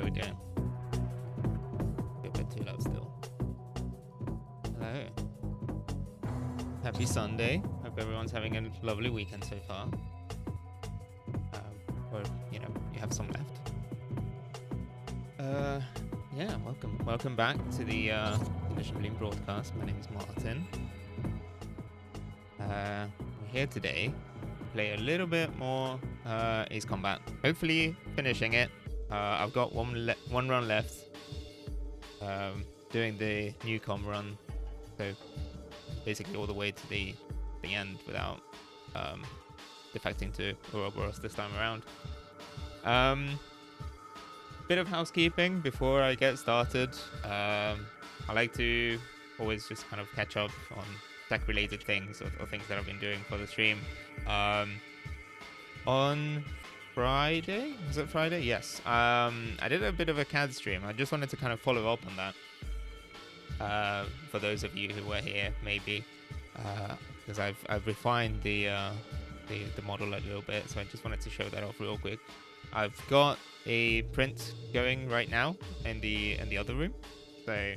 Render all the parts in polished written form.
we go. A bit too loud still. Hello. Happy Sunday. Hope everyone's having a lovely weekend so far. Or, you know, you have some left. Yeah, welcome back to the Condition Bloom broadcast. My name is Martin. We're here today to play a little bit more Ace Combat. Hopefully finishing it. I've got one run left. Doing the Neucom run, so basically all the way to the end without defecting to Ouroboros this time around. Bit of housekeeping before I get started. I like to always just kind of catch up on tech-related things or things that I've been doing for the stream. On Friday? Was it Friday? Yes. I did a bit of a CAD stream. I just wanted to kind of follow up on that. For those of you who were here, maybe. Because I've refined the model a little bit, so I just wanted to show that off real quick. I've got a print going right now in the other room, so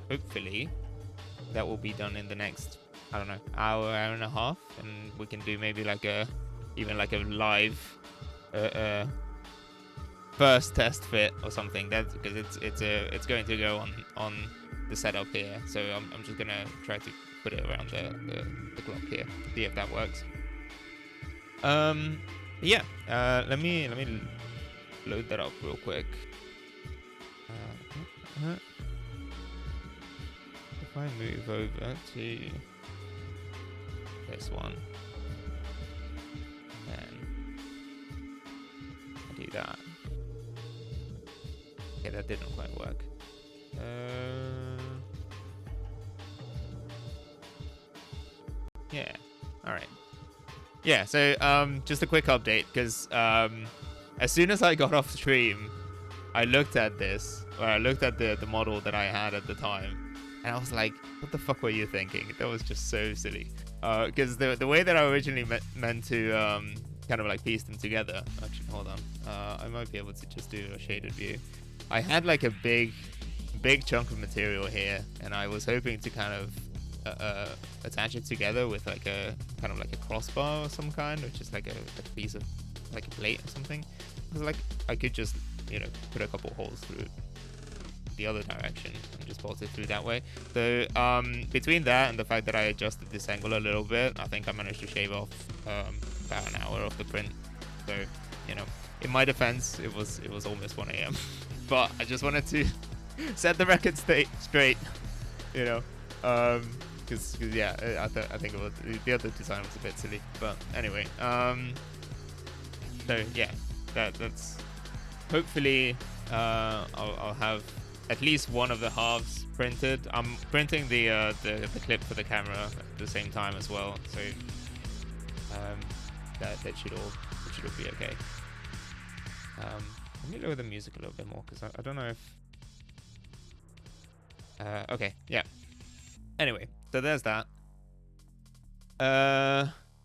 hopefully that will be done in the next, I don't know, hour and a half, and we can do maybe like even a live first test fit or something. That's because it's going to go on the setup here, so I'm just gonna try to put it around the clock here, see if that works. Yeah, let me load that up real quick. If I move over to this one, and then I do that. Okay, that didn't quite work. Yeah, all right. Yeah, so just a quick update, because as soon as I got off stream, I looked at this, or I looked at the model that I had at the time, and I was like, what the fuck were you thinking? That was just so silly. Because the way that I originally meant to kind of like piece them together, actually, hold on, I might be able to just do a shaded view. I had like a big chunk of material here, and I was hoping to kind of attach it together with like a kind of like a crossbar or some kind, which is like a piece of like a plate or something. Because like I could just, you know, put a couple holes through the other direction and just bolt it through that way. So between that and the fact that I adjusted this angle a little bit, I think I managed to shave off about an hour of the print. So, you know, in my defense, it was almost 1 a.m. But I just wanted to set the record straight, you know. Because yeah, I think it was, the other design was a bit silly, but anyway, so yeah, that's hopefully I'll have at least one of the halves printed. I'm printing the clip for the camera at the same time as well, so that should all be okay. Let me lower the music a little bit more, because I don't know if okay, yeah. Anyway, so there's that.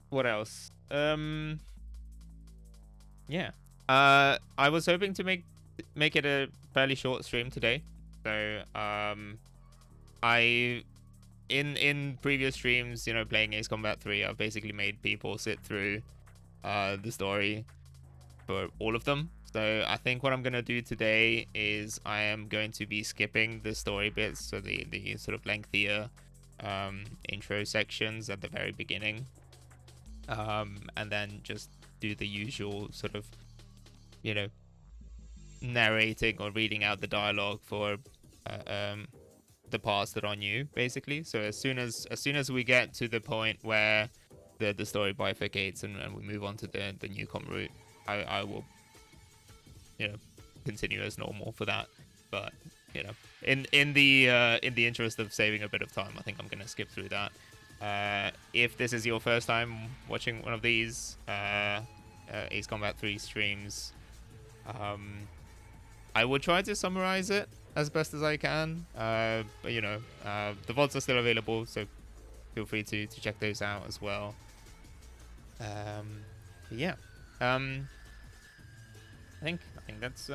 What else? Yeah. I was hoping to make it a fairly short stream today. So, I in previous streams, you know, playing Ace Combat 3, I've basically made people sit through the story for all of them. So I think what I'm going to do today is I am going to be skipping the story bits, so the sort of lengthier intro sections at the very beginning, and then just do the usual sort of, you know, narrating or reading out the dialogue for the parts that are new, basically. So as soon as we get to the point where the story bifurcates and we move on to the Neucom route, I will, you know, continue as normal for that. But, you know, in the interest of saving a bit of time, I think I'm gonna skip through that. If this is your first time watching one of these Ace Combat 3 streams, I will try to summarize it as best as I can. But you know, the VODs are still available, so feel free to check those out as well. Yeah. I think that's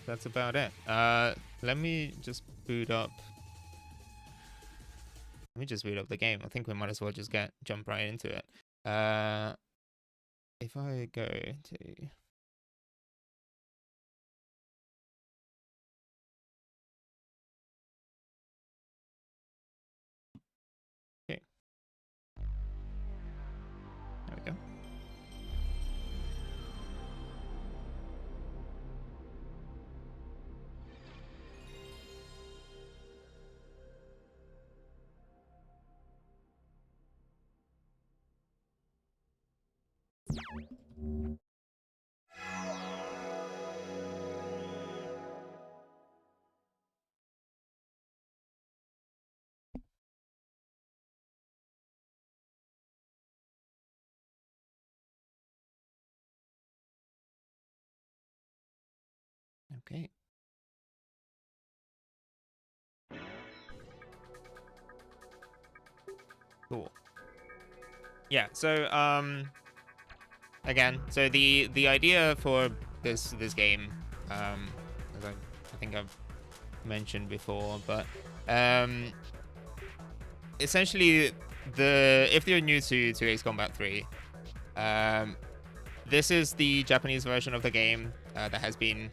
that's about it. Let me just boot up. Let me just boot up the game. I think we might as well just jump right into it. If I go to... Okay. There we go. Okay. Cool. Yeah, so again, so the idea for this game, as I think I've mentioned before, but essentially if you're new to Ace Combat 3, this is the Japanese version of the game that has been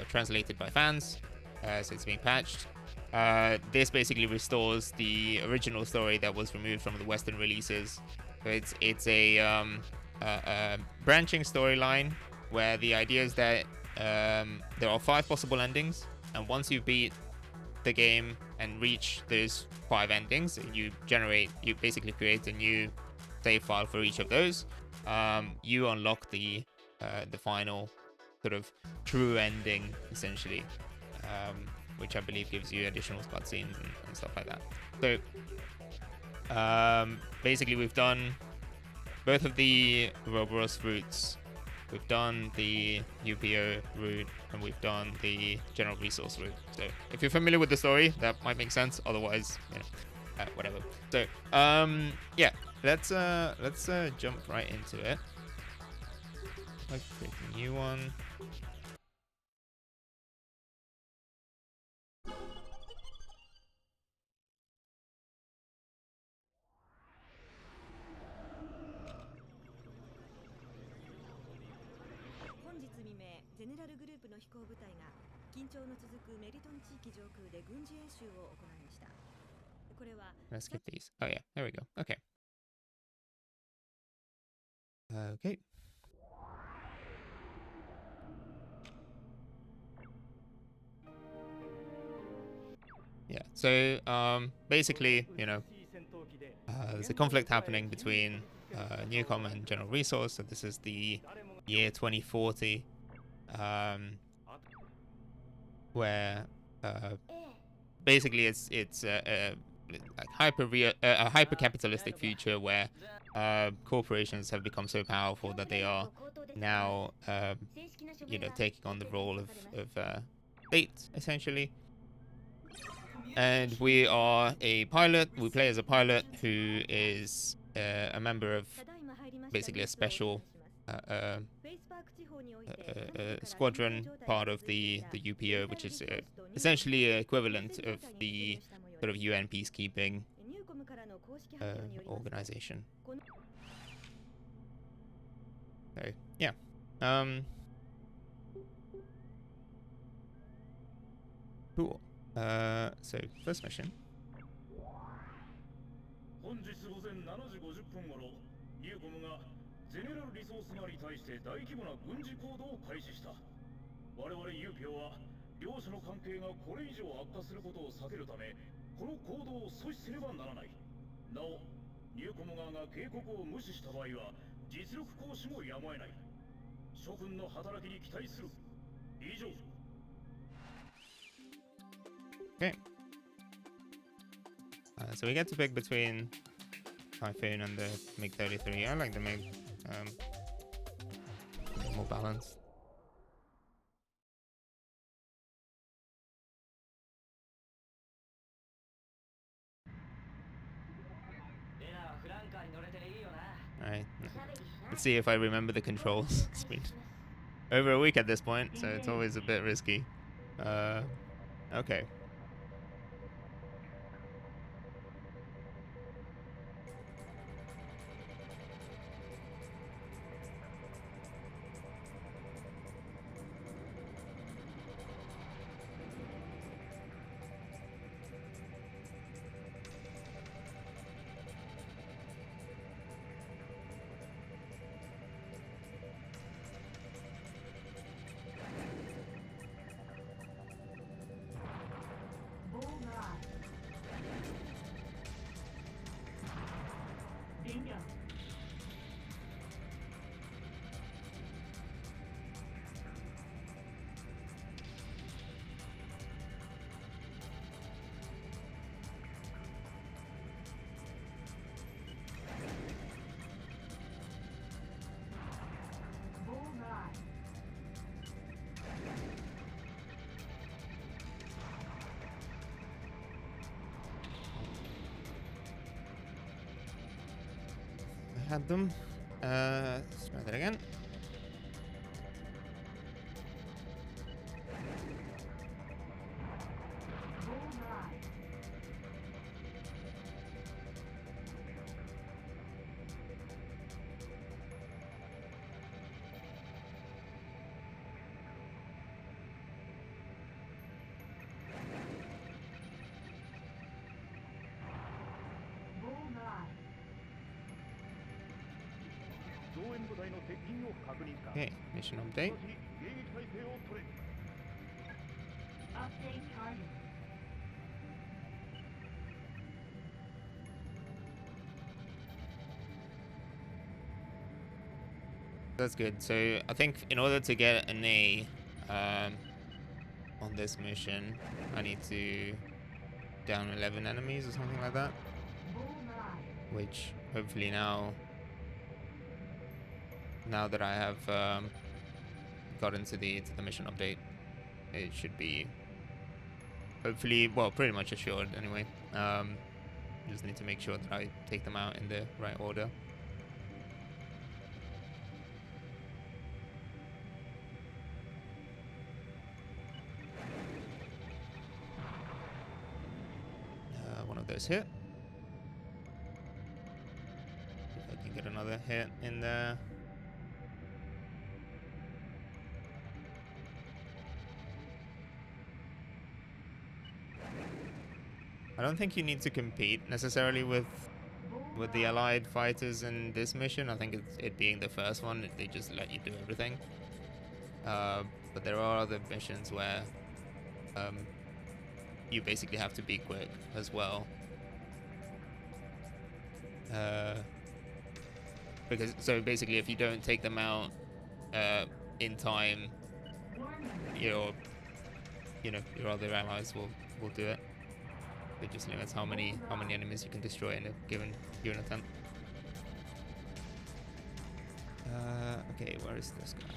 translated by fans, so it's being patched. This basically restores the original story that was removed from the Western releases. So it's a branching storyline where the idea is that there are 5 possible endings, and once you beat the game and reach those 5 endings, you basically create a new save file for each of those. You unlock the final sort of true ending, essentially, which I believe gives you additional cutscenes and stuff like that. So basically, we've done both of the Ouroboros routes. We've done the UPO route, and we've done the general resource route. So if you're familiar with the story, that might make sense. Otherwise, whatever. So yeah, let's jump right into it. Let's create a new one. Let's skip these. Oh yeah, there we go. Okay. Okay. Yeah. So basically, there's a conflict happening between Neucom and General Resource. So this is the year 2040, where basically it's a hyper capitalistic future where corporations have become so powerful that they are now taking on the role of state, essentially. And we are a pilot. We play as a pilot who is a member of basically a special squadron, part of the UPO, which is essentially equivalent of the sort of UN peacekeeping organization. So yeah, cool. So first mission. 本日午前7時50分頃、ニューコムがゼネラルリソースマに対して大規模な軍事行動を開始した。我々ユーピョは両者の関係がこれ以上悪化することを避けるため、この行動を阻止すればならない。なお、ニューコム側が警告を無視した場合は実力行使もやむを得ない。諸君の働きに期待する。以上。Okay. So we get to pick between Typhoon and the MiG-33. I like the MiG. More balanced. Alright. Let's see if I remember the controls. It's been over a week at this point, so it's always a bit risky. Okay. Had them. Let's try that again. Okay, mission update. That's good. So I think in order to get an A on this mission, I need to down 11 enemies or something like that. Which hopefully now that I have gotten to the mission update, it should be hopefully, well, pretty much assured anyway. Just need to make sure that I take them out in the right order. One of those hit. If I can get another hit in there. I don't think you need to compete necessarily with the allied fighters in this mission. I think it being the first one, they just let you do everything. But there are other missions where you basically have to be quick as well. Because so basically, if you don't take them out in time, your other allies will do it. It just limits how many enemies you can destroy in a given attempt. Okay, where is this guy?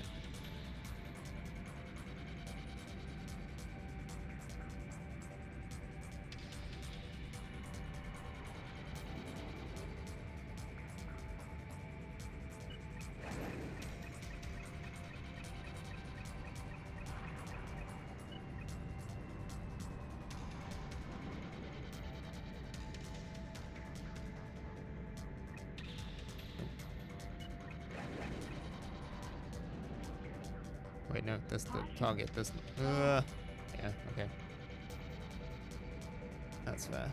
Wait, no, that's the target. That's yeah, okay. That's fair.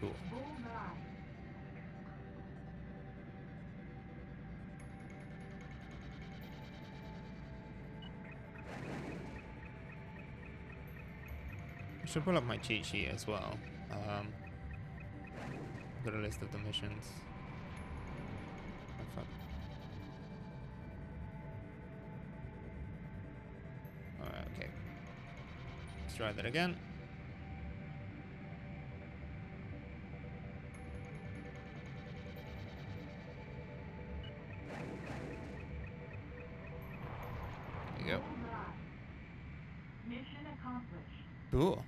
Cool. I should pull up my cheat sheet as well. Got a list of the missions. Oh, fuck. Alright, okay. Let's try that again. we go. Mission accomplished. Cool.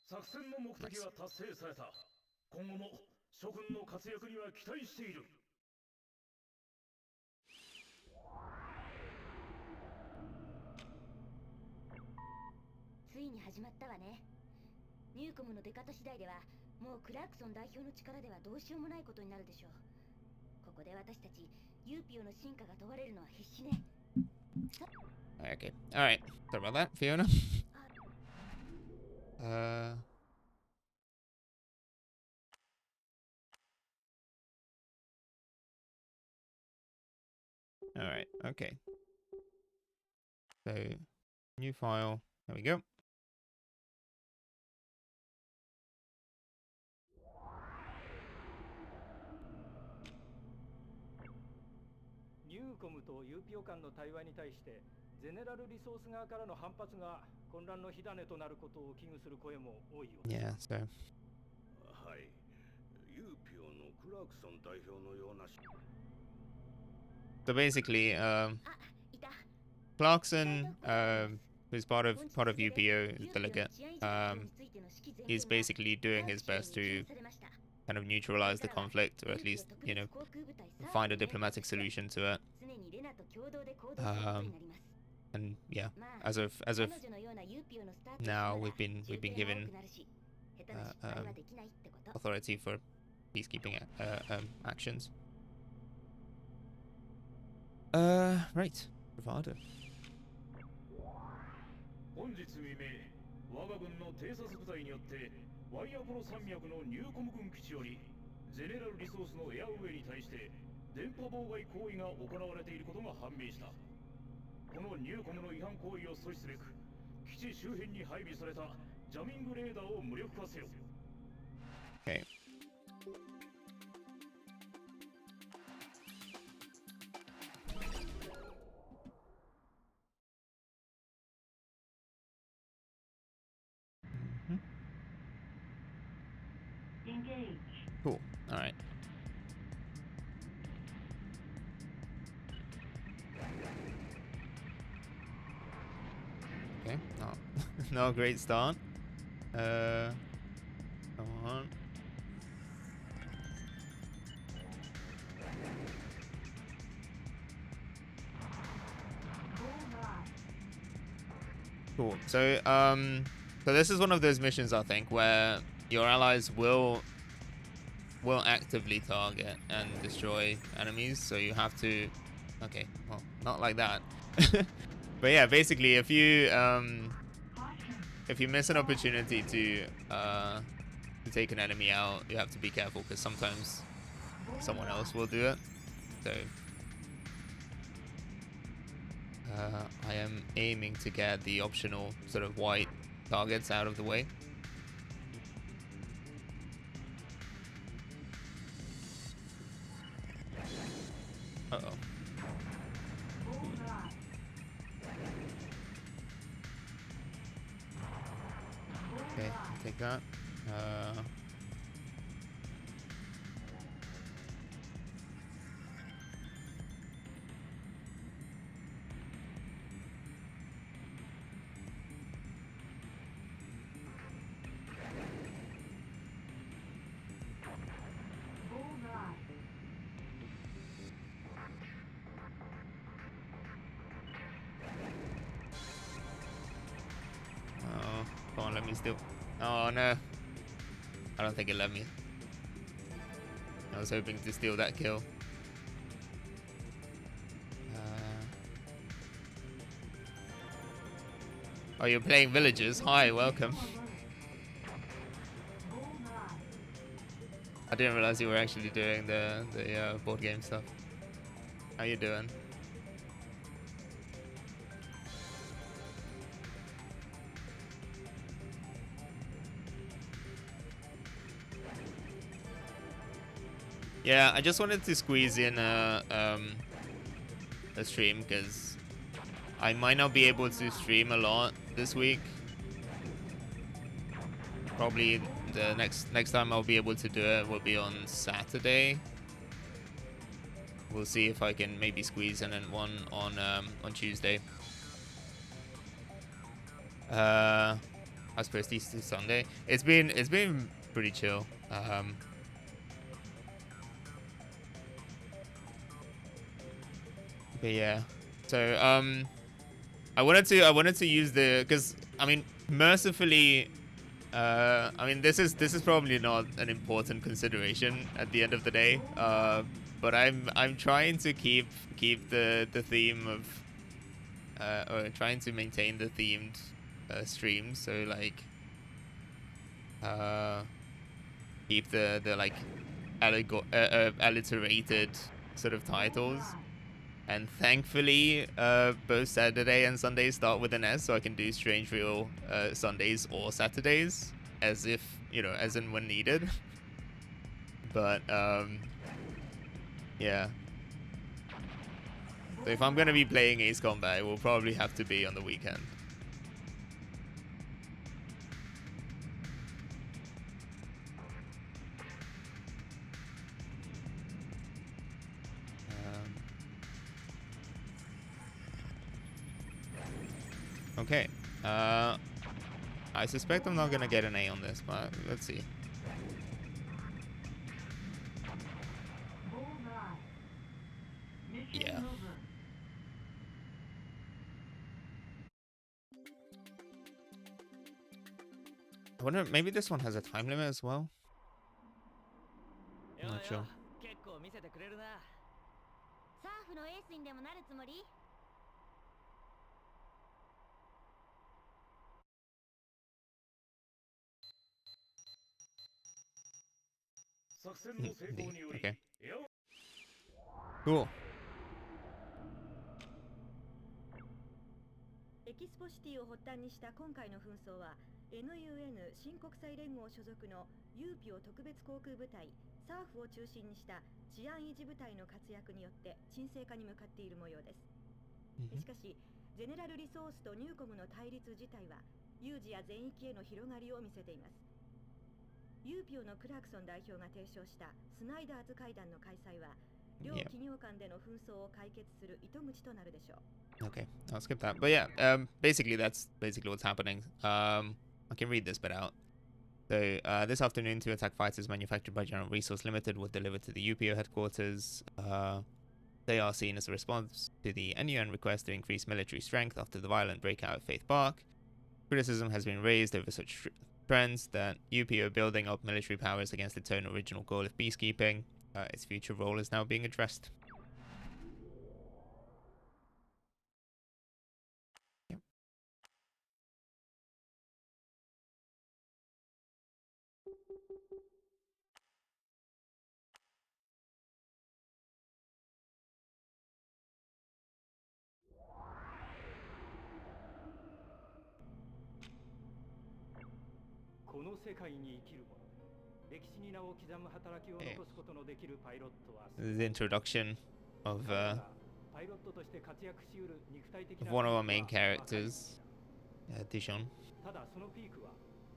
作戦の目的は達成された。今後も諸君の活躍には期待している。ついに始まったわね。ニューコムの出方次第ではもうクラークソン代表の力ではどうしようもないことになるでしょう。ここで私たちユーピオの進化が問われるのは必死ね。Okay. All right. Sorry about that, Fiona. All right. Okay. So, new file. There we go. Neucom とユーピオ間の対話に対してゼネラルリソース側からの反発が混乱の火種となることを危惧する声も多いようです。Yeah. So. はい。ユーピオのクラークソン代表のような。So basically, あ、いた。 Clarkson, who's part of UPO, is delegate. He's basically doing his best to kind of neutralize the conflict, or at least, you know, find a diplomatic solution to it. And yeah, as of now, we've been given authority for peacekeeping actions. Right, Bravado. 本日未明、我が軍の偵察部隊によってワイアポロ山脈のニューコム軍基地よりゼネラルリソースのエアウェイに対して電波妨害行為が行われていることが判明した。このニューコムの違反行為を阻止すべく、基地周辺に配備されたジャミングレーダーを無力化せよ。Okay. Engage. Cool. All right. Okay. No, no great start. Come on. Cool. So this is one of those missions, I think, where your allies will actively target and destroy enemies. So you have to, okay, well, not like that. But yeah, basically, if you miss an opportunity to take an enemy out, you have to be careful because sometimes someone else will do it. So I am aiming to get the optional sort of white targets out of the way. Uh-oh. Okay, I'll take that. Oh, come on, let me steal. Oh no. I don't think it let me. I was hoping to steal that kill. Oh, you're playing villagers? Hi, welcome. I didn't realize you were actually doing the board game stuff. How you doing? Yeah, I just wanted to squeeze in a stream because I might not be able to stream a lot this week. Probably the next time I'll be able to do it will be on Saturday. We'll see if I can maybe squeeze in one on Tuesday. I suppose Easter Sunday. It's been pretty chill. But yeah, so I wanted to use because I mean, mercifully, I mean this is probably not an important consideration at the end of the day. But I'm trying to keep the theme of or trying to maintain the themed streams. So like keep the like alliterated sort of titles. And thankfully, both Saturday and Sunday start with an S, so I can do Strangereal Sundays or Saturdays, as if, you know, as and when needed. But, yeah. So if I'm going to be playing Ace Combat, it will probably have to be on the weekend. Okay, I suspect I'm not gonna get an A on this, but let's see. Yeah. I wonder, maybe this one has a time limit as well? I'm not sure. サーフのエースにでもなるつもり？作戦の成功により、 Okay. Cool. エキスポシティを発端にした今回の紛争は NUN 新国際連合所属のユーピオ特別航空部隊サーフを中心にした治安維持部隊の活躍によって沈静化に向かっている模様です。しかしゼネラルリソースとニューコムの対立自体は有事や全域への広がりを見せています。ユーピオのクラークソン代表が提唱したスナイダーズ会談の開催は両企業間での紛争を解決する糸口となるでしょう。 Okay, I'll skip that. But yeah, basically that's basically what's happening. I can read this bit out. So this afternoon, 2 attack fighters manufactured by General Resource Limited were delivered to the UPO headquarters. They are seen as a response to the NUN request to increase military strength after the violent breakout at Faith Park. Criticism has been raised over such trends that UPO building up military powers against its own original goal of peacekeeping. Its future role is now being addressed. Yep. The introduction of one of our main characters, Dijon. ただそのピークは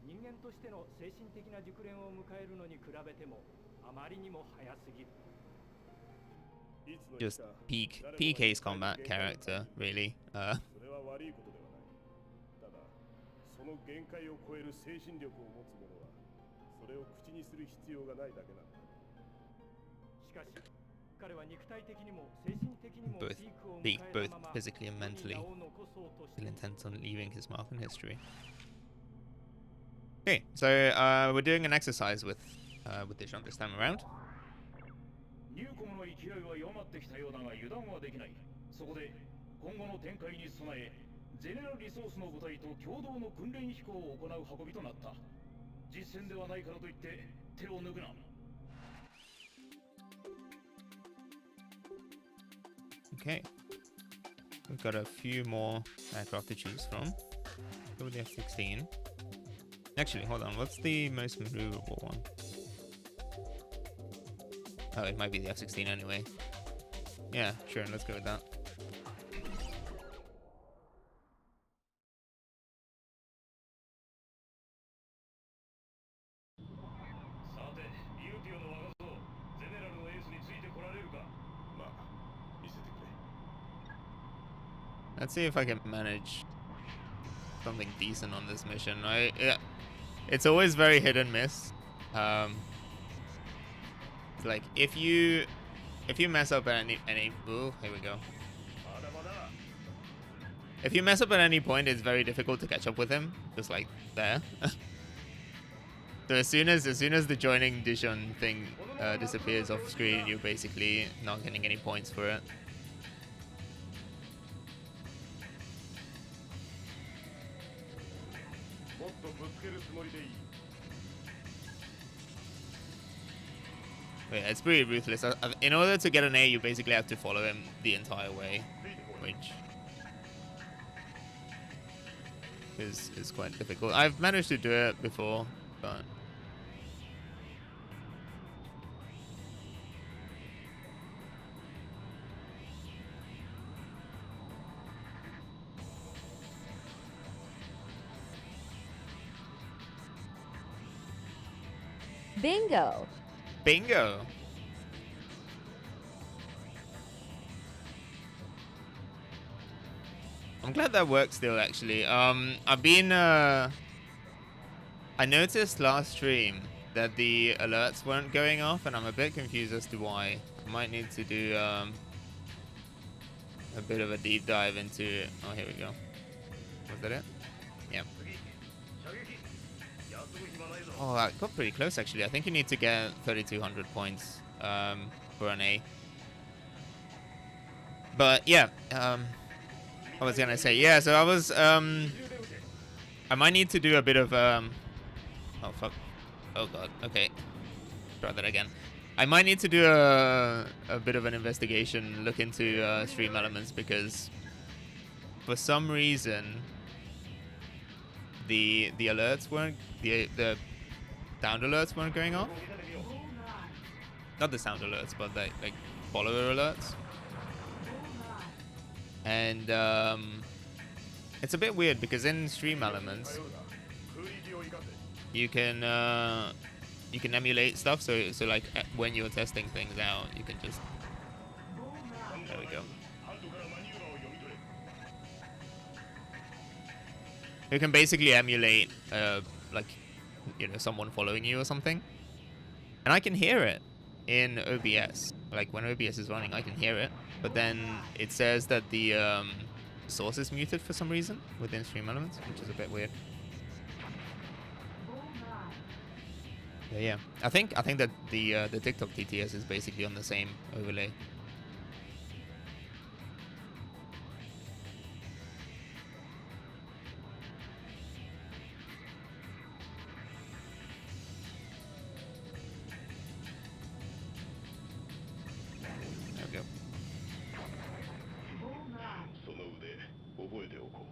人間としての精神的な熟練を迎えるのに比べてもあまりにも早すぎる。 Just peak Ace Combat character, really. それは悪いことではない。ただその限界を超える精神力を持つ者はそれを口にする必要がないだけなんだ。しかし彼は肉体的にも精神的にも both ピークを迎 peak, え both たまま physically and 世に mentally. 名を残そうとして Still いる。 intent on leaving his mark in history. Okay, so we're doing an exercise with Dijon this time around. ニューコムの勢いは弱まってきたようだが油断はできない。そこで今後の展開に備え、ゼネラルリソースの部隊と共同の訓練飛行を行う運びとなった。実戦ではないからといって手を抜くな。 Okay, we've got a few more aircraft to choose from. Go with the F-16. Actually, hold on, what's the most maneuverable one? Oh, it might be the F-16 anyway. Yeah, sure, let's go with that. Let's see if I can manage something decent on this mission. It's always very hit and miss. Like if you mess up at any ooh, here we go. If you mess up at any point, it's very difficult to catch up with him. Just like there. So as soon as the joining Dijon thing disappears off screen, you're basically not getting any points for it. But yeah, it's pretty ruthless. In order to get an A, you basically have to follow him the entire way, which is quite difficult. I've managed to do it before, but Bingo! bingo. I'm glad that works still, actually. I've been, I noticed last stream that the alerts weren't going off, and I'm a bit confused as to why. I might need to do, a bit of a deep dive into, oh, here we go. Was that it? Yeah. Oh, I got pretty close, actually. I think you need to get 3,200 points, for an A. But, yeah, I was gonna say, yeah, so I was, I might need to do a bit of, oh, fuck. Oh, God, okay. Try that again. I might need to do a bit of an investigation, look into, stream elements, because for some reason, the alerts weren't, the sound alerts weren't going off. Not the sound alerts, but the, like, follower alerts. And it's a bit weird because in stream elements you can emulate stuff, so like when you're testing things out, you can just, there we go. You can basically emulate like, you know, someone following you or something, and I can hear it in OBS. Like when OBS is running, I can hear it, but then it says that the source is muted for some reason within stream elements, which is a bit weird. But yeah, I think that the TikTok TTS is basically on the same overlay. There we go. その腕覚えておこう。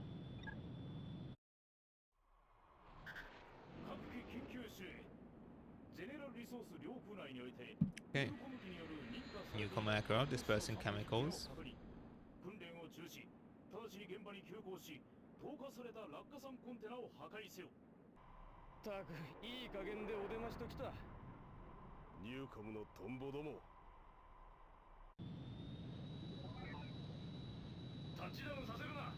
各機緊急指令。ゼネラルリソース領空内において Okay. Neucom aircraft dispersing chemicals. 訓練を中止。直ちに現場に急行し、投下された落下傘コンテナを破壊せよ。たくいい加減でお出ましときた。ニューコムのトンボども。タッチダウンさせるな。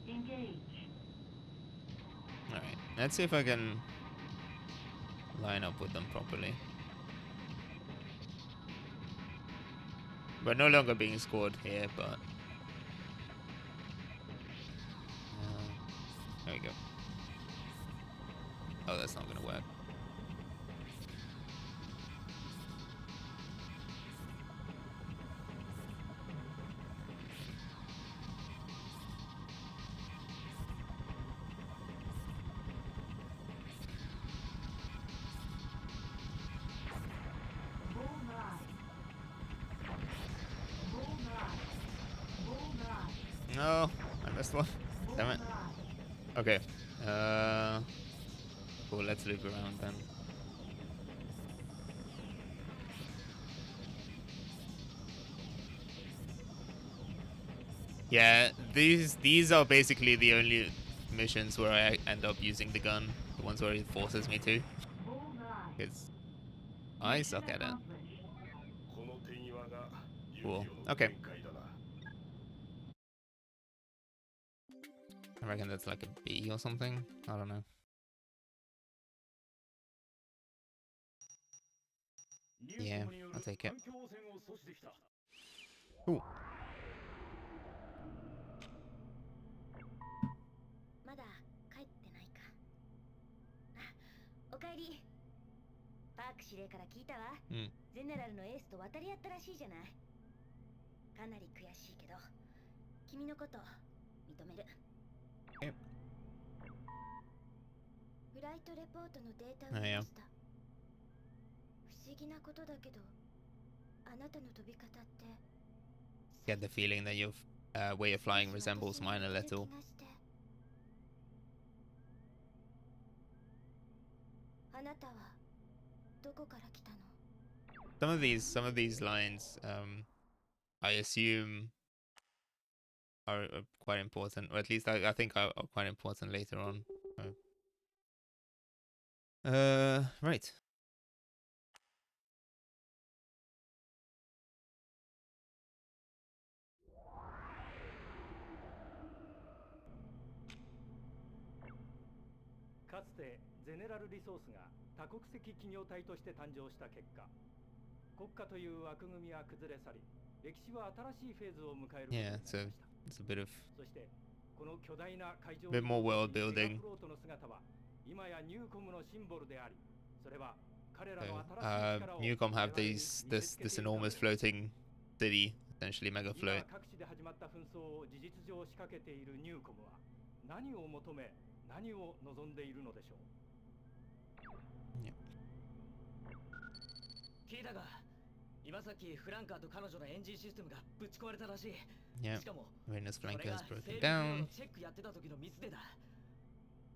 Engage. Alright, let's see if I can line up with them properly. We're no longer being scored here, but there we go. Oh, that's not gonna work. No, I missed one. Damn it. Okay. Cool, let's loop around then. Yeah, these are basically the only missions where I end up using the gun. The ones where it forces me to. Because I suck at it. Cool. Okay. I reckon that's like a B or something. I don't know. Yeah, I'll take it. Ooh. まだ帰ってないか。あ、おかえり。パーク司令から聞いたわ。ゼネラルのエースと渡り合ったらしいじゃない。かなり悔しいけど、君のこと認める。フライトレポートのデータを見ました。不思議なことだけど、あなたの飛び方って。Get the feeling that your way of flying resembles mine a little. あなたはどこから来たの? Some of these lines, I assume are quite important, or at least I think are quite important later on. Right. Kaつてゼネラルリソースが多国籍企業体として誕生した結果、国家という枠組みは崩れ去り、歴史は新しいフェーズを迎えることになりました。It's a bit of そしてこの巨大な海上 bit more world building. フロートの姿は今やニューコムのシンボルであり、それは彼ら So, の新しい力を Neucom have this enormous floating city, essentially mega float. 今各地で始まった紛争を事実上仕掛けているニューコムは何を求め、何を望んでいるのでしょう。聞いたが、今さっきフランカーと彼女のエンジンシステムがぶち壊れたらしい。Yeah, しかも、 Rena's それ flanker が has 整 broken 備 down. のチェックやってた時のミスでだ。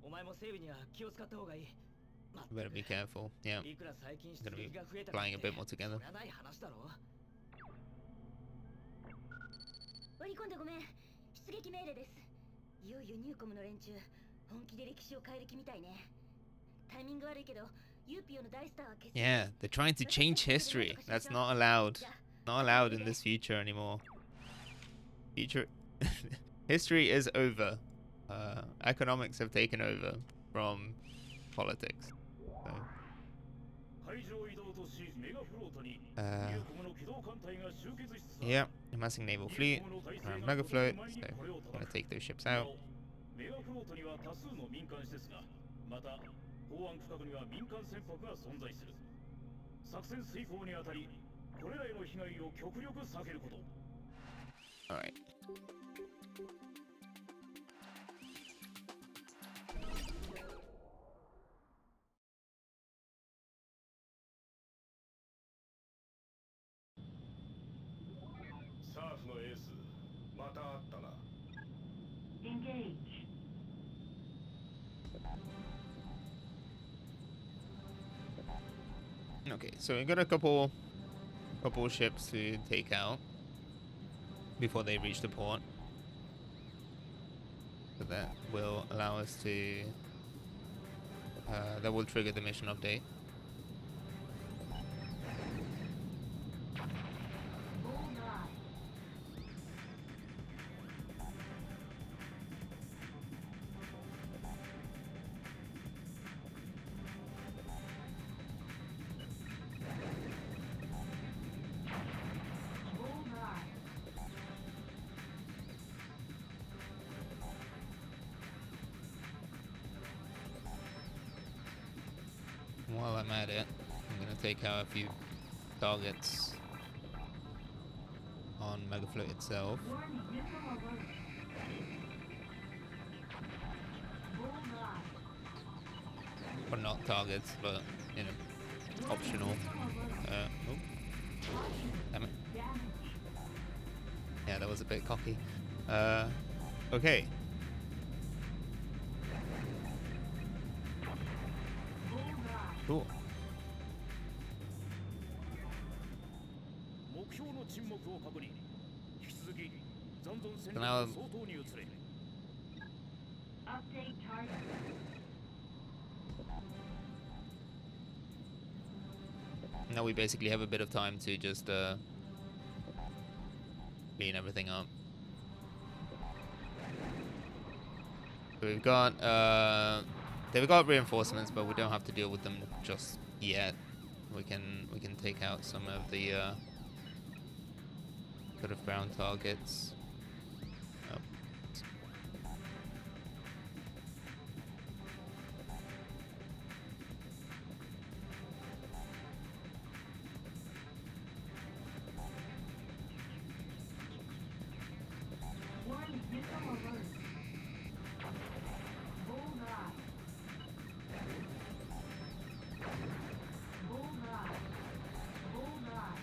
お前も整備には気を使った方がいい。まったく Better be careful. Yeah, いくら最近出 gonna be 撃が増えた flying a bit more together. そりゃない話だろ。割り込んでごめん。出撃命令です。いよいよニューコムの連中、本気で歴史を変える気みたいね。タイミング悪いけど、ユーピオの大スターは決 Yeah, they're trying to change history. That's not allowed. Not allowed in this future anymore. Future history is over. Economics have taken over from politics. So, 海上移動都市メガフロートにニュ uh, ーコムの機動艦隊が集結しつつある。 yeah, amassing naval fleet around mega float. So, gonna take those ships out. メガフロートには多数の民間施設が、また港湾区画には民間船舶が存在する。作戦遂行にあたり、これらへの被害を極力避けること。 All right. SARF のエース、また会ったな。 Engage. Okay, so we got a couple ships to take out before they reach the port. So that will allow us to that will trigger the mission update. Bullseye. Bullseye. While I'm at it, I'm gonna take out a few targets on Megafloat itself. Warning, Neucom alert. Bullseye. Or not targets, but you know, optional. Oh, damn it. Damage. Yeah, that was a bit cocky. Okay. Bullseye. Cool. 目標の沈黙を確認。引き続き残存戦 So 力 now を相当に移れ。 Update target. Now we basically have a bit of time to just clean everything up. So they've got reinforcements, but we don't have to deal with them just yet. We can take out some of the sort of ground targets. Oh. Warning, missile alert. Bullseye. Bullseye. Bullseye.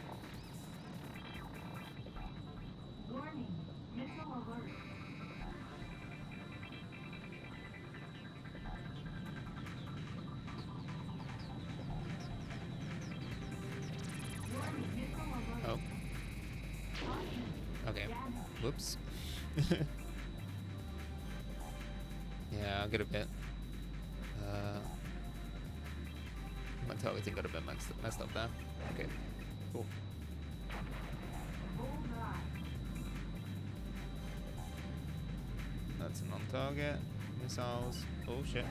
Warning, missile alert. Warning, missile alert. Oh. Caution, Okay. damage. Whoops. Yeah, I'll get a bit. My targeting got a bit messed up there. Okay, cool. Bullseye. That's a non-target. Missiles. Oh shit.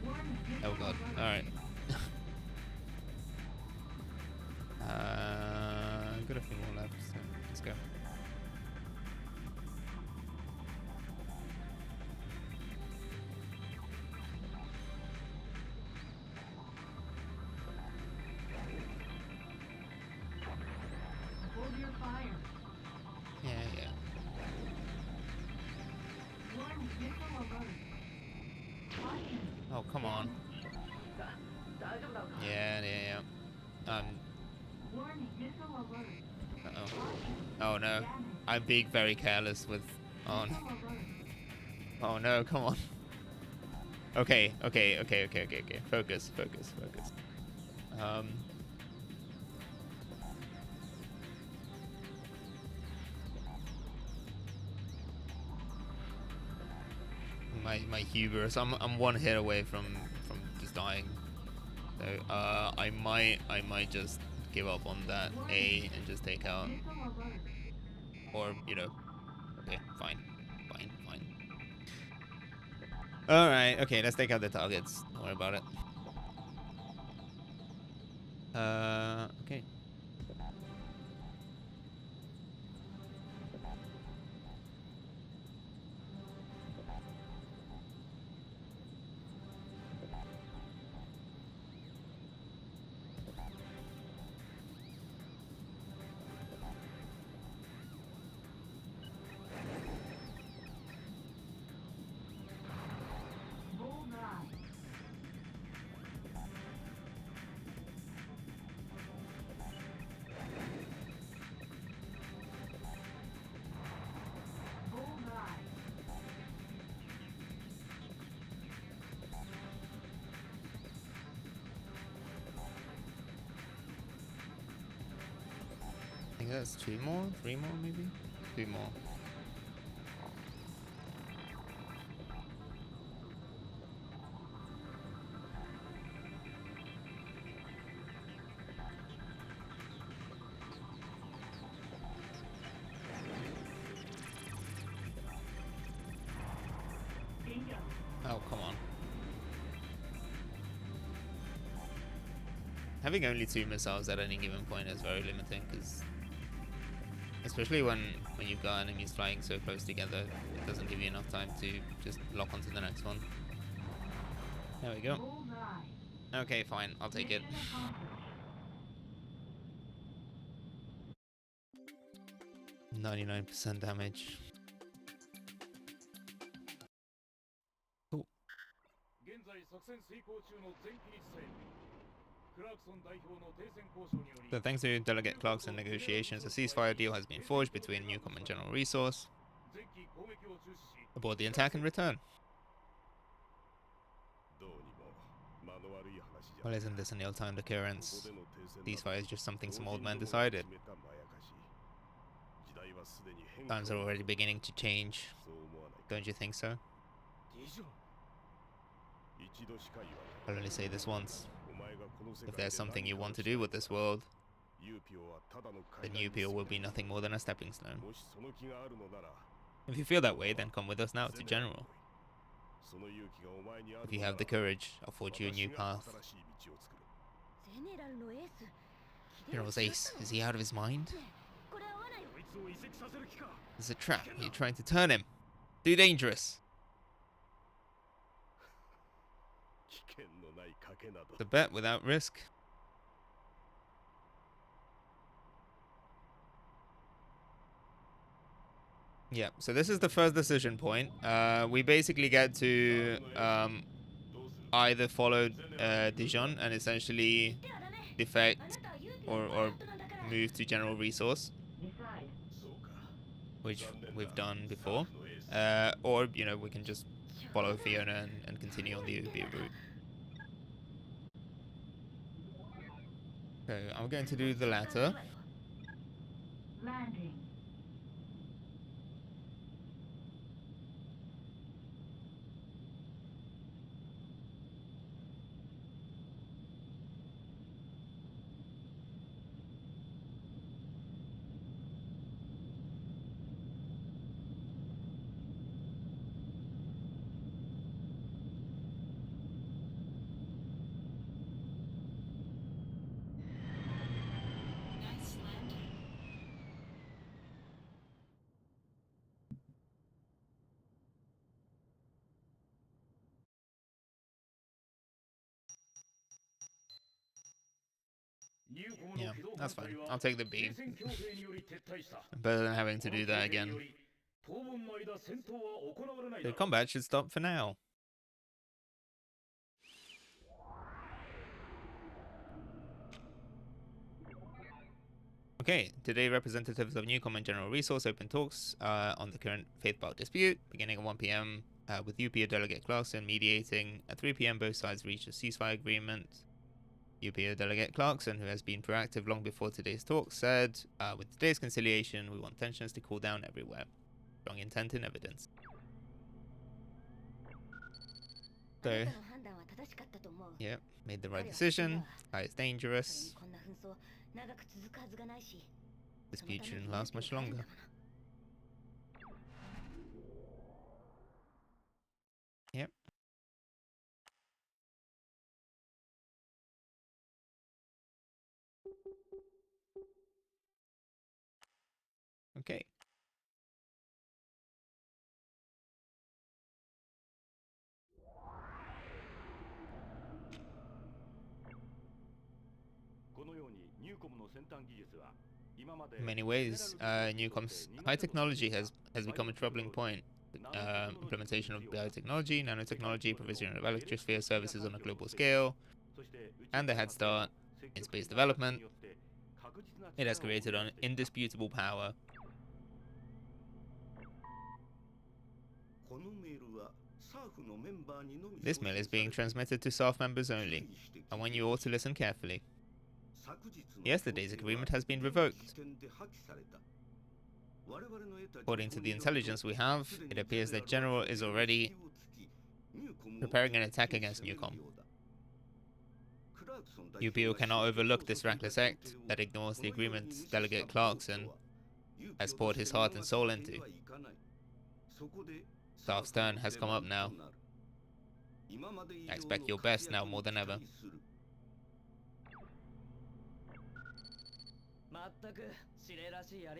Warning, Oh missile god. alert. Alright. Got a few more left, so let's go. Hold your fire. Yeah, yeah. Warning, missile alert. Caution. Oh, come on. Yeah, yeah, yeah. Warning, missile alert. Uh-oh. Caution. Oh no. Damage. I'm being very careless with on. Missile alert. Oh no, come on. Okay. Focus. My hubris. I'm one hit away from just dying. So I might just give up on that A and just take out, Missile alert. or okay, fine. All right, okay, let's take out the targets. Don't worry about it. Okay. Bullseye. Bullseye. I think that's 2 more, 3 more maybe? 2 more. Bingo. Oh, come on. Having only 2 missiles at any given point is very limiting, because especially when you've got enemies flying so close together, it doesn't give you enough time to just lock onto the next one. There we go. Bullseye. Okay, fine, I'll take it. Mission accomplished. 99% damage. Cool. 現在作戦遂行中の全機に伝えクラークソン代表の停戦交渉により So thanks to Delegate Clarkson negotiations, a ceasefire deal has been forged between Neucom and General Resource. 全機攻撃を中止し Aboard the attack and return. どうにも間の悪い話じゃ Well, ない isn't this an ill-timed occurrence? ここでの停戦 Ceasefire is just something some old man 同人どもが decided. 決めたまやかし時代はすでに変化 Times are already beginning to change. そう思わないか Don't you think so? 以上一度しか言わない I'll only say this once. お前がこの世 If 界 there's で something 何 you か want を to して do with this world, ユーピオはただの then 階段に UPO will 過 be ぎない nothing more than a stepping stone. もしその気があるのなら If you feel that way, then come with us now to General. If you have the courage, I'll forge you a new path. ゼネラルのエース General's ace. Is he out of his mind? これは罠よ こいつを移籍させる気か It's a trap. You're trying to turn him. Too dangerous. 危険のない賭けなど The bet without risk. Yeah, so this is the first decision point. We basically get to either follow Dijon and essentially ではダメ defect あなたは勇気の or パイロットなんだから move to general resource, Decide. そうか which 残念だ we've done サ before. ーフのエース Or, you know, we can just follow Fiona and continue on the UB route. So I'm going to do the latter. Landing. Nice landing. Yeah, that's fine. I'll take the B. Better than having to do that again. The combat should stop for now. Okay, today representatives of Neucom and General Resource open talks on the current Faith Park dispute, beginning at 1 p.m. With UPO Delegate Clarkson mediating. At 3 p.m. both sides reached a ceasefire agreement. UPO Delegate Clarkson, who has been proactive long before today's talk, said, with today's conciliation, we want tensions to cool down everywhere. Strong intent in evidence. So, あなたの判断は正しかったと思う yeah, made the right decision. Guy is それに dangerous. こんな紛争長く続くはずがないし Dispute そのため shouldn't に last 勇 much 気があるんだ longer. もの Yep. Okay. In many ways, Newcom's high technology has become a troubling point. Implementation of biotechnology, nanotechnology, provision of Electrosphere services on a global scale, and the head start in space development. It has created an indisputable power. This mail is being transmitted to staff members only. I want you all to listen carefully. Yesterday's agreement has been revoked. According to the intelligence we have, it appears that General is already preparing an attack against Neucom. UPO cannot overlook this reckless act that ignores the agreements Delegate Clarkson has poured his heart and soul into. Staff's turn has come up now. I expect your best now more than ever.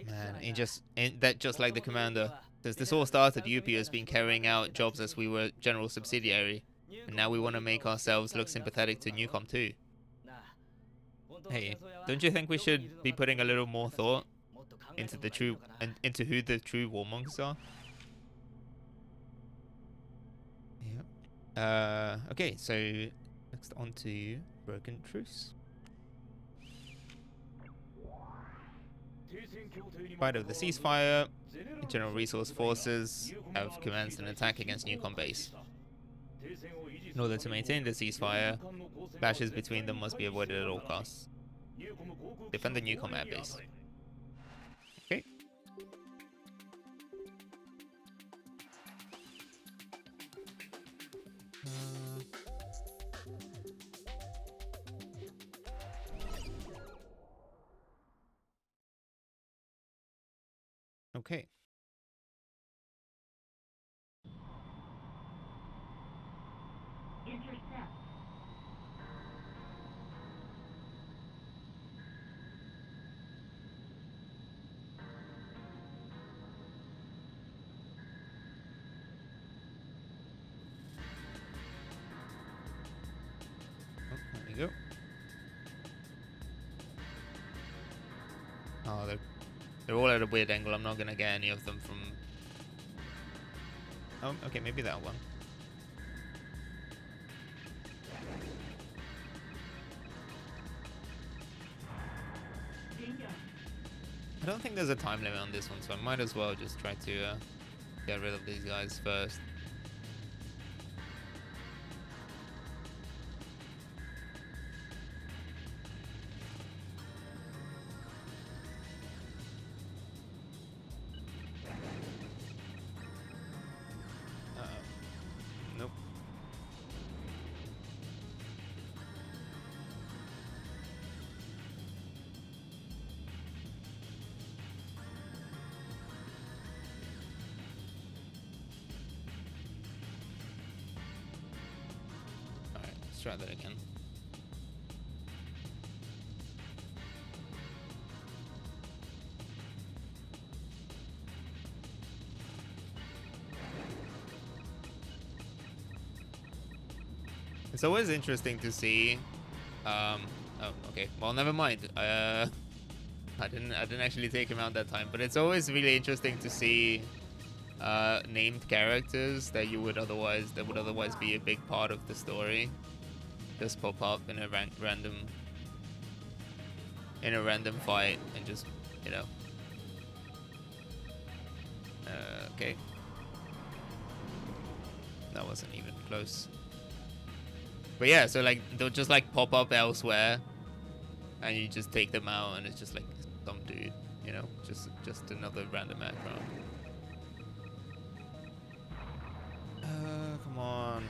Man, just like the commander. Since this all started, UPO has been carrying out jobs as we were general subsidiary, and now we want to make ourselves look sympathetic to Neucom too. Hey, don't you think we should be putting a little more thought into who the true warmongers are? Yeah. Okay, so next on to Broken Truce. In spite of the ceasefire, the General Resource Forces have commenced an attack against Neucom base. In order to maintain the ceasefire, clashes between them must be avoided at all costs. Defend the Neucom airbase. Okay. Okay. you go. Oh, they're all at a weird angle. I'm not gonna get any of them from. Oh, okay, maybe that one. I don't think there's a time limit on this one, so I might as well just try to get rid of these guys first. Nope. Alright, let's try that again. It's always interesting to see. Oh, okay. Well, never mind. I didn't actually take him out that time, but it's always really interesting to see named characters that would otherwise be a big part of the story just pop up in a random fight and just, you know. Okay. That wasn't even close. But yeah, so like they'll just like pop up elsewhere, and you just take them out, and it's just like some dude, you know, just another random background. Come on.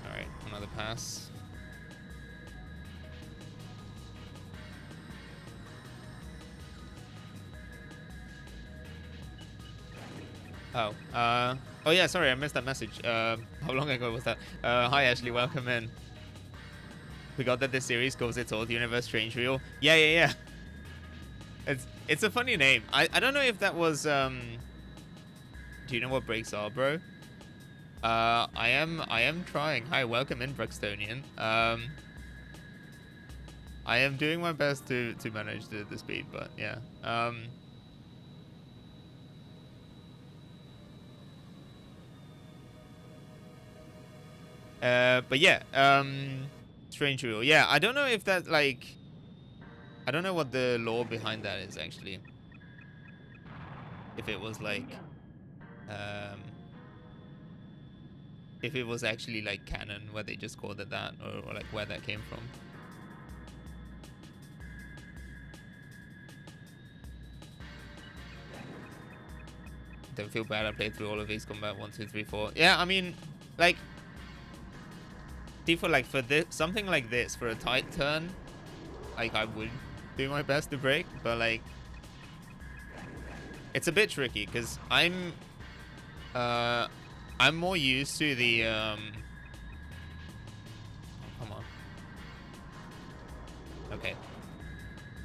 All right, another pass. Oh yeah, sorry, I missed that message. How long ago was that? Hi Ashley, welcome in. We got that this series calls its old universe Strangereal. Yeah. It's a funny name. I don't know if that was do you know what breaks are, bro? I am trying. Hi, welcome in, Bruxtonian. I am doing my best to manage the speed, but yeah. But yeah, Strangereal. Yeah, I don't know if that, like, I don't know what the lore behind that is, actually. If it was, like, if it was actually, like, canon, where they just called it that, or like, where that came from. Don't feel bad, I played through all of Ace Combat 1, 2, 3, 4. Yeah, I mean, like, for like, for this, something like this, for a tight turn, like, I would do my best to break, but like, it's a bit tricky, because I'm more used to the, oh, come on. Okay.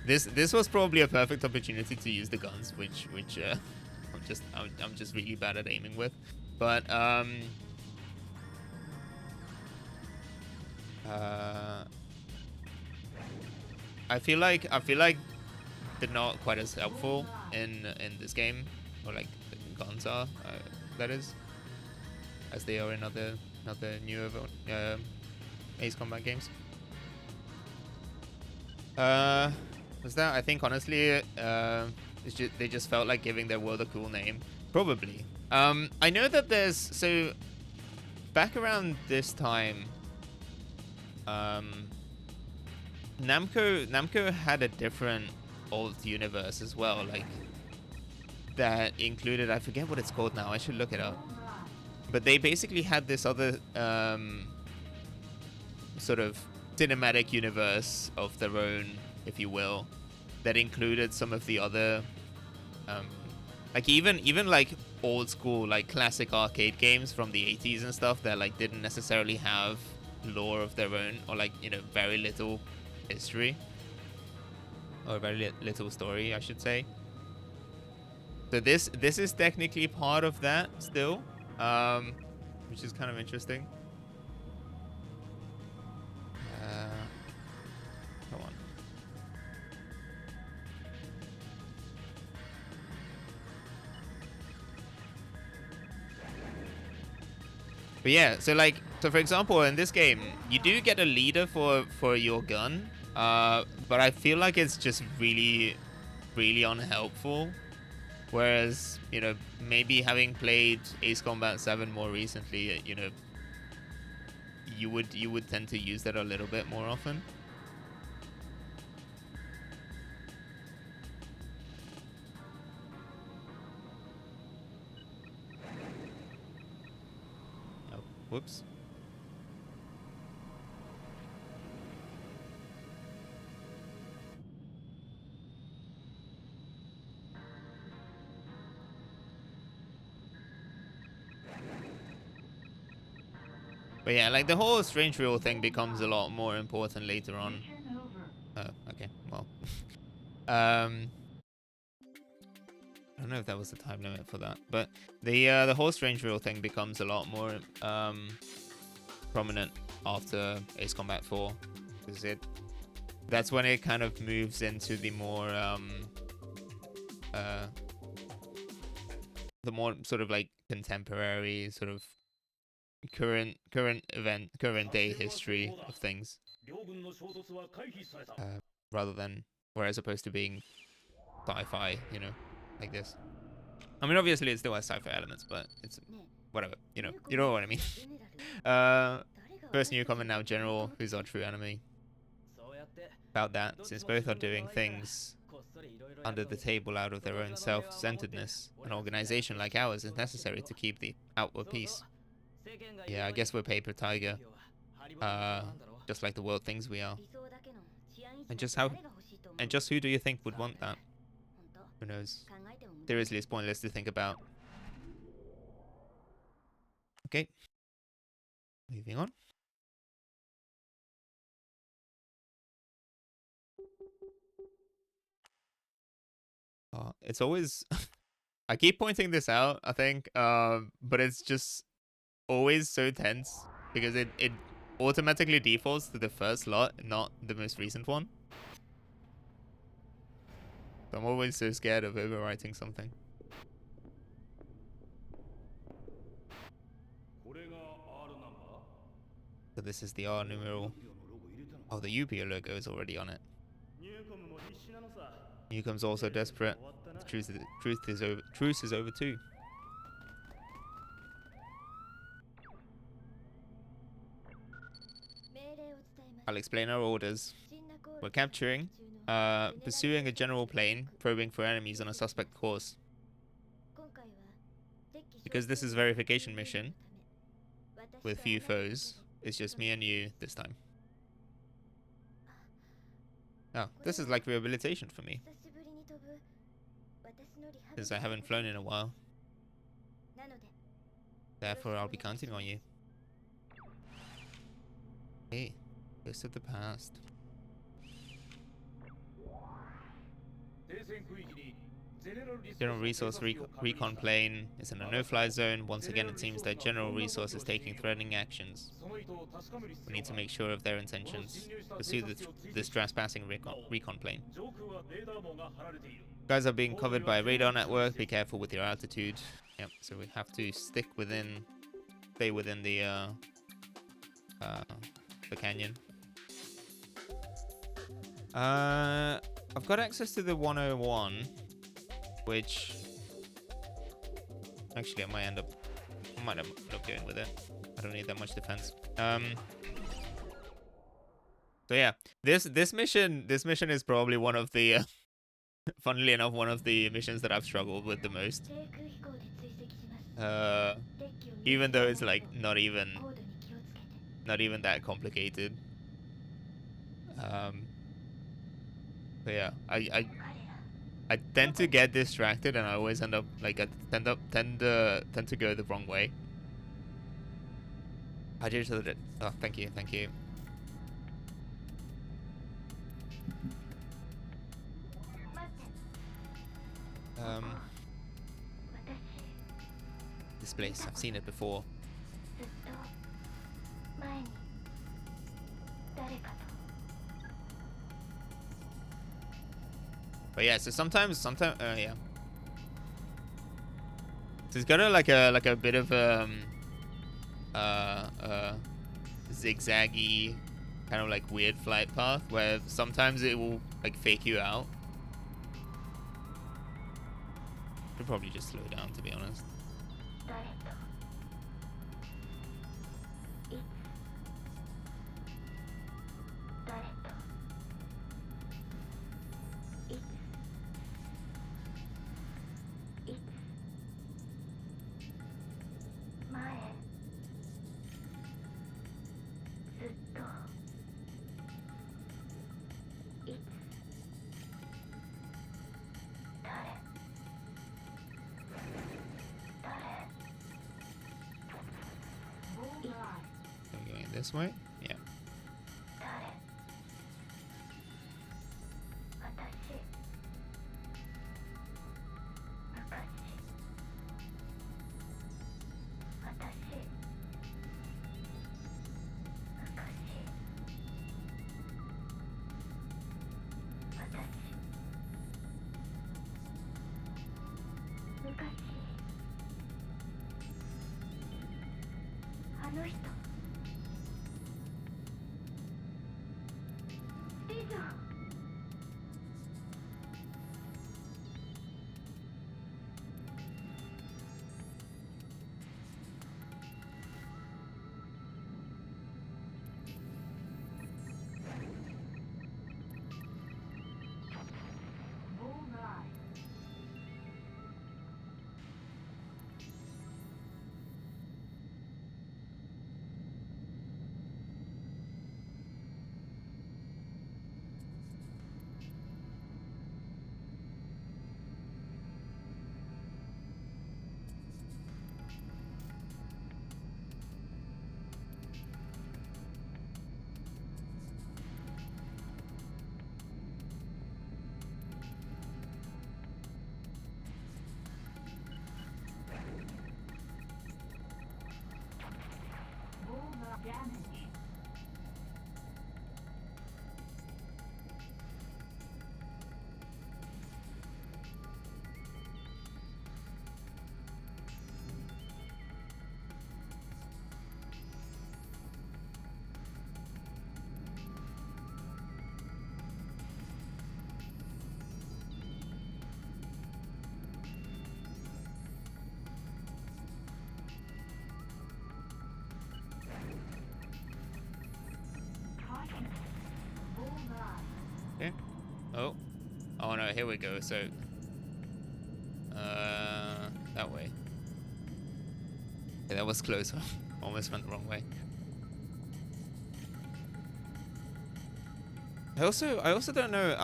This was probably a perfect opportunity to use the guns, which I'm just really bad at aiming with, but I feel like they're not quite as helpful in this game, or like the guns are, that is, as they are in other newer Ace Combat games. Was that? I think honestly, they just felt like giving their world a cool name. Probably. I know that there's, so back around this time, Namco had a different old universe as well, like that included, I forget what it's called now, I should look it up. But they basically had this other sort of cinematic universe of their own, if you will, that included some of the other like even like old school, like classic arcade games from the 80s and stuff that like didn't necessarily have lore of their own, or like, you know, very little history, or very little story, I should say. So this is technically part of that still, which is kind of interesting. But yeah, so like, so for example, in this game, you do get a leader for your gun, but I feel like it's just really, really unhelpful. Whereas, you know, maybe having played Ace Combat 7 more recently, you know, you would tend to use that a little bit more often. Oh, whoops. But yeah, like the whole Strangereal thing becomes a lot more important later on. Mission over. Oh, okay, well. I don't know if that was the time limit for that, but the whole Strangereal thing becomes a lot more prominent after Ace Combat 4, because that's when it kind of moves into the more sort of like contemporary, sort of current day history of things, rather than, or as opposed to being sci-fi, you know, like this. I mean, obviously it still has sci-fi elements, but it's whatever, you know what I mean. First Neucom and now General, who's our true enemy. About that, since both are doing things under the table out of their own self-centeredness, an organization like ours is necessary to keep the outward peace. Yeah, I guess we're paper tiger, just like the world thinks we are. And just who do you think would want that? Who knows? Seriously, it's pointless to think about. Okay, moving on. It's always I keep pointing this out, I think, but it's just always so tense because it automatically defaults to the first slot, not the most recent one. So I'm always so scared of overwriting something. So this is the R numeral. Oh, the UPO logo is already on it. Neucom's also desperate. The truce is over too. I'll explain our orders. We're capturing, pursuing a general plane, probing for enemies on a suspect course. Because this is a verification mission with few foes, it's just me and you this time. Oh, this is like rehabilitation for me, because I haven't flown in a while. Therefore, I'll be counting on you. Hey, ghost of the past. General Resource Recon plane is in a no-fly zone. Once again, it seems that General Resource is taking threatening actions. We need to make sure of their intentions. Pursue this trespassing recon plane. Guys are being covered by a radar network. Be careful with your altitude. Yep, so we have to stay within the canyon. I've got access to the 101, which actually I might end up going with it. I don't need that much defense. So yeah, this mission is probably one of the funnily enough, one of the missions that I've struggled with the most. Even though it's like not even that complicated. But yeah, I tend to get distracted, and I always end up like I tend to go the wrong way. I did it. Oh, thank you. This place, I've seen it before. But yeah, so sometimes, yeah. So it's got like a bit of zigzaggy, kind of like weird flight path where sometimes it will like fake you out. Should probably just slow down, to be honest. Going this way? Yeah. Okay. Oh. Oh no, here we go. So that way. Yeah, that was close. Almost went the wrong way. I also don't know,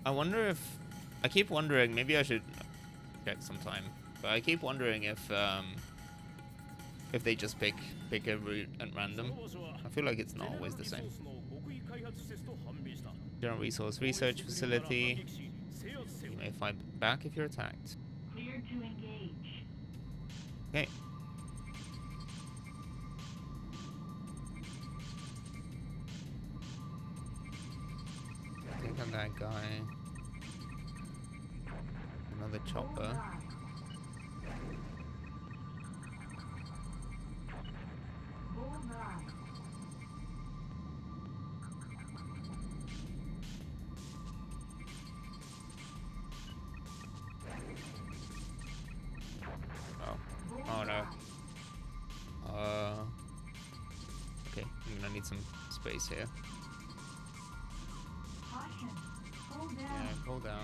I wonder if, I keep wondering, maybe I should check sometime, but I keep wondering if they just pick a route at random. I feel like it's not always the same. General Resource Research Facility. You may fight back if you're attacked. Clear to engage. Okay. Take on that guy. Another chopper. Oh no. Okay, I'm gonna need some space here. Yeah, pull down.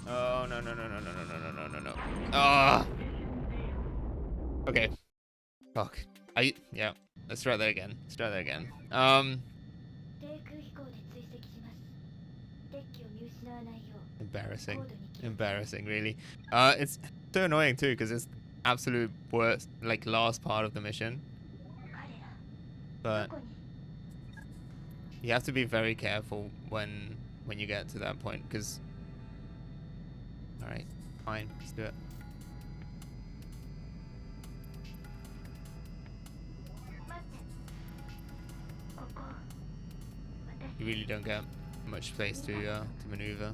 Oh no. Ah. Okay. Fuck. Yeah. Let's try that again. Embarrassing, really. It's so annoying too, because it's absolute worst, like last part of the mission. But you have to be very careful when you get to that point, because. All right, fine, let's do it. You really don't get much space to maneuver.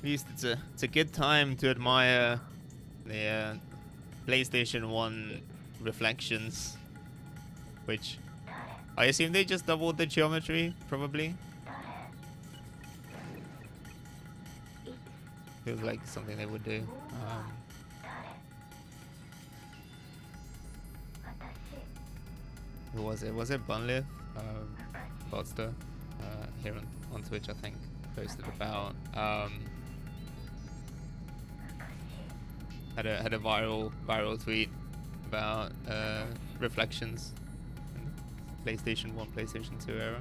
At least it's a good time to admire the PlayStation 1 reflections, which I assume they just doubled the geometry, probably. Feels like something they would do. Who was it? Was it Bunliv? Bodster, here on Twitch, I think, posted about had a viral tweet about reflections in PlayStation 1, PlayStation 2 era.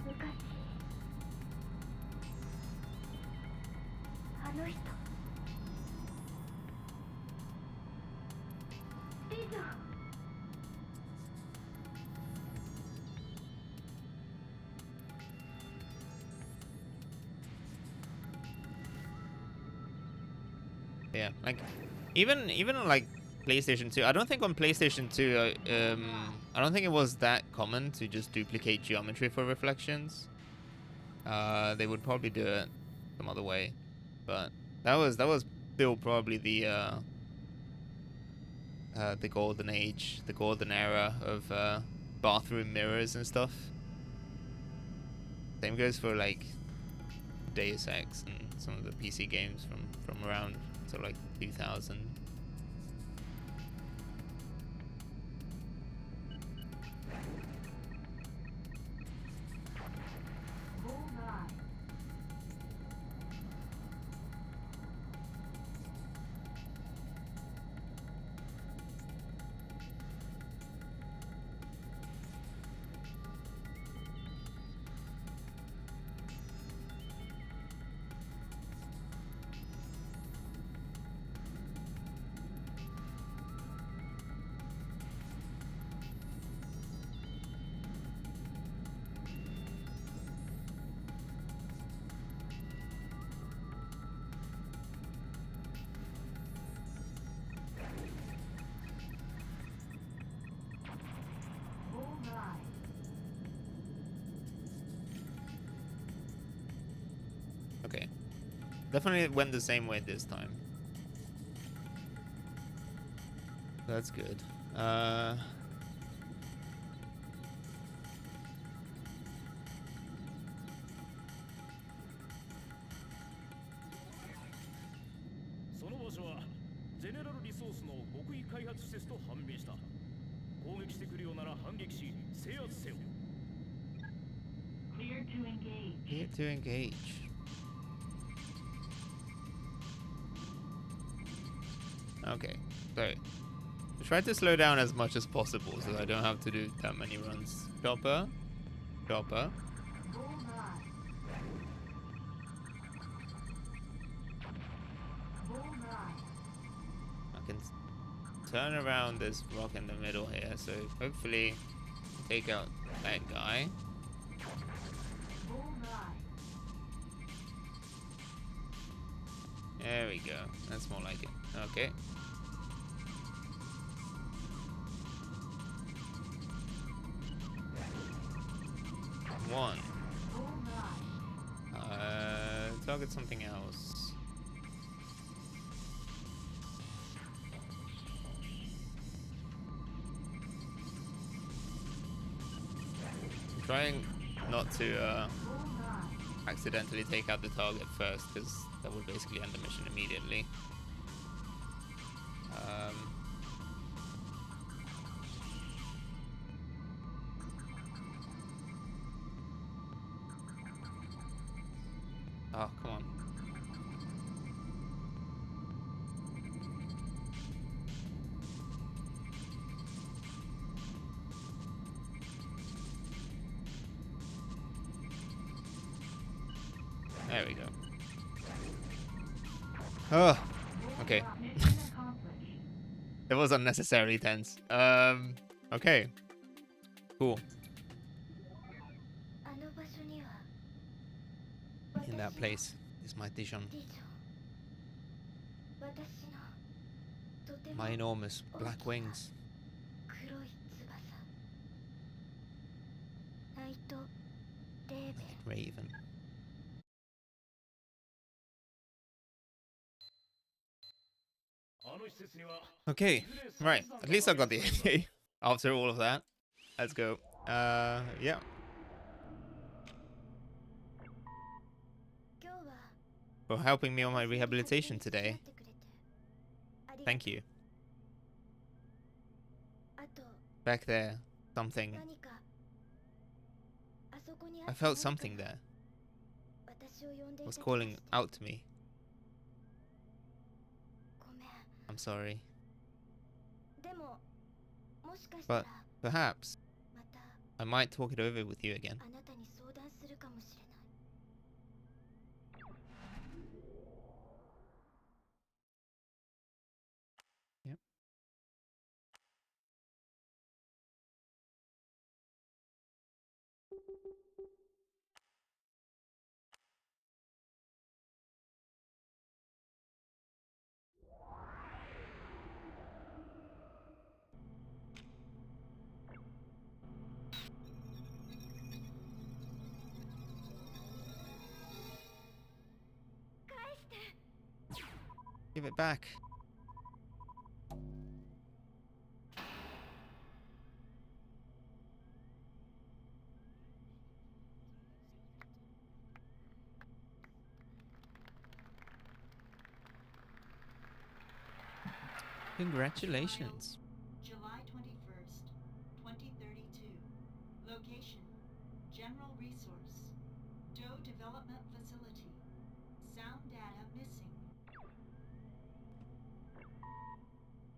Yeah, like even on like PlayStation 2, I don't think on PlayStation 2 I don't think it was that common to just duplicate geometry for reflections. They would probably do it some other way, but that was still probably the golden age, the golden era of bathroom mirrors and stuff. Same goes for like Deus Ex and some of the PC games from around to like 2000. Okay. Definitely went the same way this time. That's good. Clear to engage. Okay, so try to slow down as much as possible so I don't have to do that many runs. Chopper. Chopper. I can turn around this rock in the middle here, so hopefully take out that guy. There we go. That's more like it. Okay. One. Target something else. I'm trying not to accidentally take out the target first, because that would basically end the mission immediately. Oh, come on. There we go. Oh, okay. It was unnecessarily tense. Okay. Cool. In that place is my Dijon. My enormous black wings. Raven. Okay, right. At least I got the A after all of that. Let's go. Yeah. 今日は For helping me on my 私に rehabilitation 初めに today. 付き合ってくれてありがとう。 Thank you. あと Back there, something. 何かあそこにあ I った felt 何か something が there. 私を呼んでい Was た気が calling して out to me. ごめん。 I'm sorry. でももしかしたら But perhaps また I might talk it over with you again. あなたに相談するかもしれない。 Yep. Give it back. Congratulations. July 21st, 2032. Location: General Resource. Doe Development Facility. Sound data missing.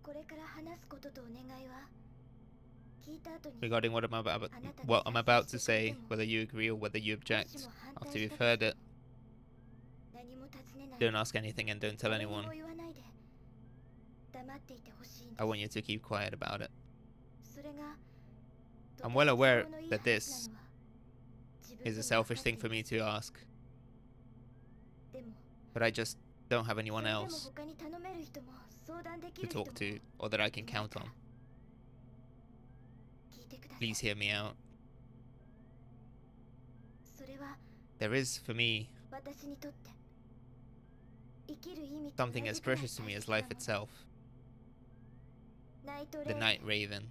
これから話すこととお願いは聞いた後に Regarding what I'm about to say, whether you agree or whether you object, after you've heard it, 何も尋ねない don't ask anything and don't tell 誰に anyone. も言わないで黙っていてほしいんです I want you to keep quiet about it. それが I'm well aware とても都合のいい that 話 this なのは自分 is で a も分か selfish ってい thing for ま me す to ask, でも but I just don't have そ anyone れでも else 他に頼める人も相談でき to る人も talk to or that I can いない count から on. 聞いてください Please hear me out. それは There is, for me, 私にとって生きる意味と同 something じ as くらい precious to me 大 as 切な life もの itself, ナイト the レイ Night Raven.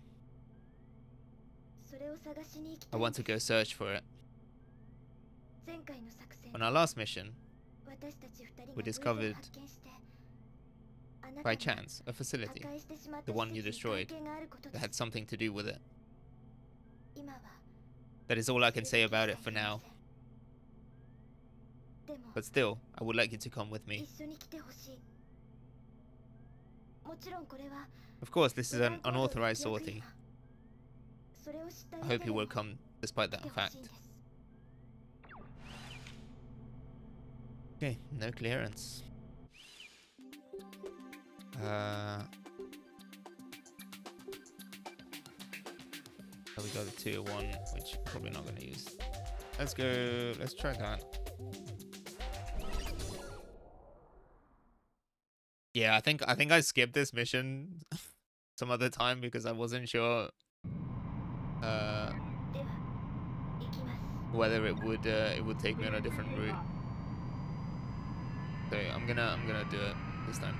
それを探しに行き I たい want to go search for it. 前回の作戦 On our last mission, 私たち二人が we 偶然 discovered 発見してあなた by が chance a facility 破壊してしまった the one 施 you 設に destroyed 関係があることで that す had something to do with it. 今は That is all I それ can だ say けしか about it for 言えま now. せんでも But still, I would like you to come with me. 一緒に来てほしいもちろんこれは Of course, this is 無 an 断行動の unauthorized 記憶 sorting. 違反それを知った I だけ hope で you も will come despite 来て that ほしい fact. んです Okay, no clearance. Oh, we got the 201, which probably not going to use. Let's go. Let's try that. Yeah, I think I skipped this mission some other time because I wasn't sure では行きます whether it would take me on a different route. So I'm gonna do it this time.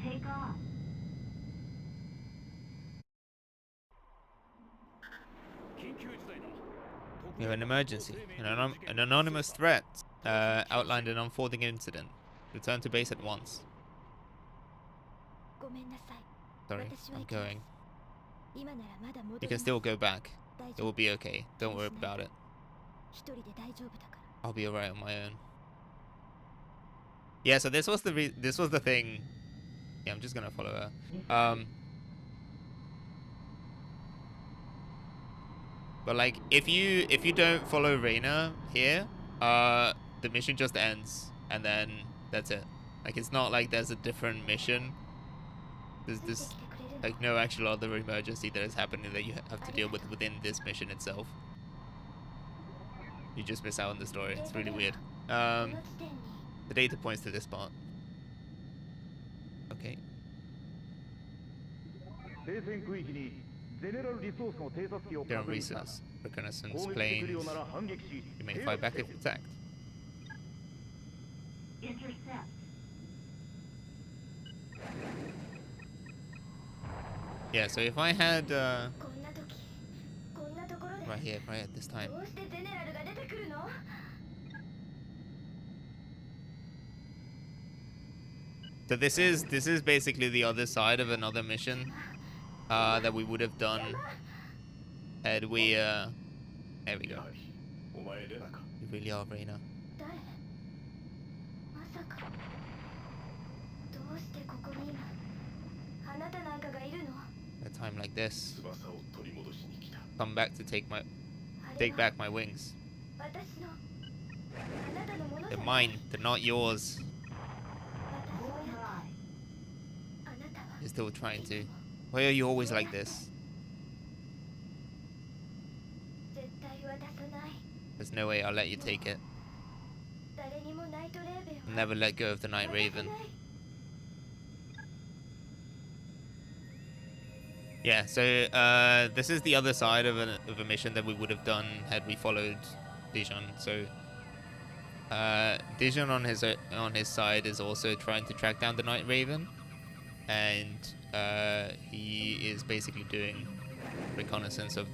Take off. We have an emergency. An anonymous threat outlined an unfolding incident. Return to base at once. ごめんなさい Sorry, 私は I'm 行きます going. 今ならまだ戻 You れ can ます still go back. 大 It 丈 will 夫 be okay. Don't worry about it. 一人で大丈夫だから I'll be alright on my own. Yeah, so this was the thing. Yeah, I'm just gonna follow her. But like, if you don't follow Reina here, the mission just ends, and then that's it. Like, it's not like there's a different mission. There's ついて this きてくれるの like no actual other emergency that is happening that you have to deal with within this mission itself. You just miss out on the story. It's really weird. この地点に The data points to this part. Okay. General resource. Reconnaissance planes. You may fight back if attacked. Intercept. Yeah, so if I had こんな時こんなところで right here, right at this time. どうしてゼネラルが出てくるの So this is basically the other side of another mission that we would have done had we there we go. お前レナか。 You really are, Reina. 誰まさかどうしてここに今あなたなんかがいるの At a time like this, 翼を取り戻しに来た。 come back to take あれ back は my wings. 私のあなたのものじ They're ゃない mine. They're not yours. 私をやっあなたは You're still trying to. Why are you always like this? 絶対渡さない There's no way I'll let you take it. 誰にもナイトレーベン I'll は never let go of the Night 渡さない Raven. Yeah, so this is the other side of a mission that we would have done had we followed Dijon. So Dijon on his side is also trying to track down the Night Raven, and he is basically doing reconnaissance of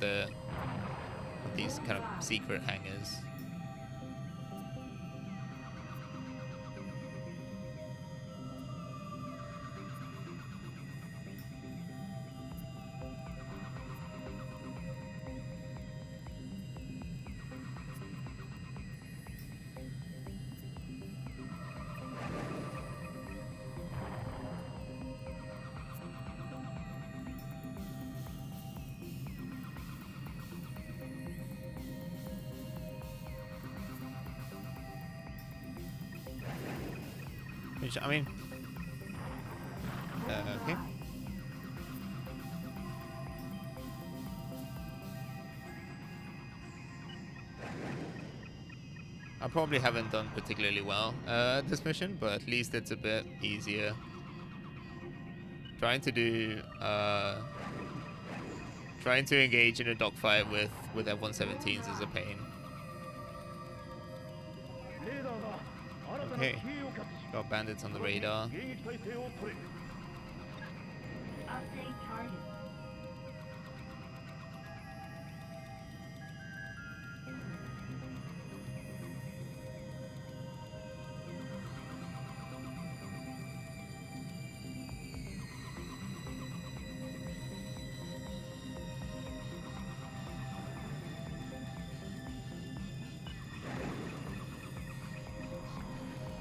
these kind of secret hangars. Which, I mean, okay. I probably haven't done particularly well this mission, but at least it's a bit easier. Trying to engage in a dogfight with F-117s is a pain. Okay, got bandits on the radar. Update target.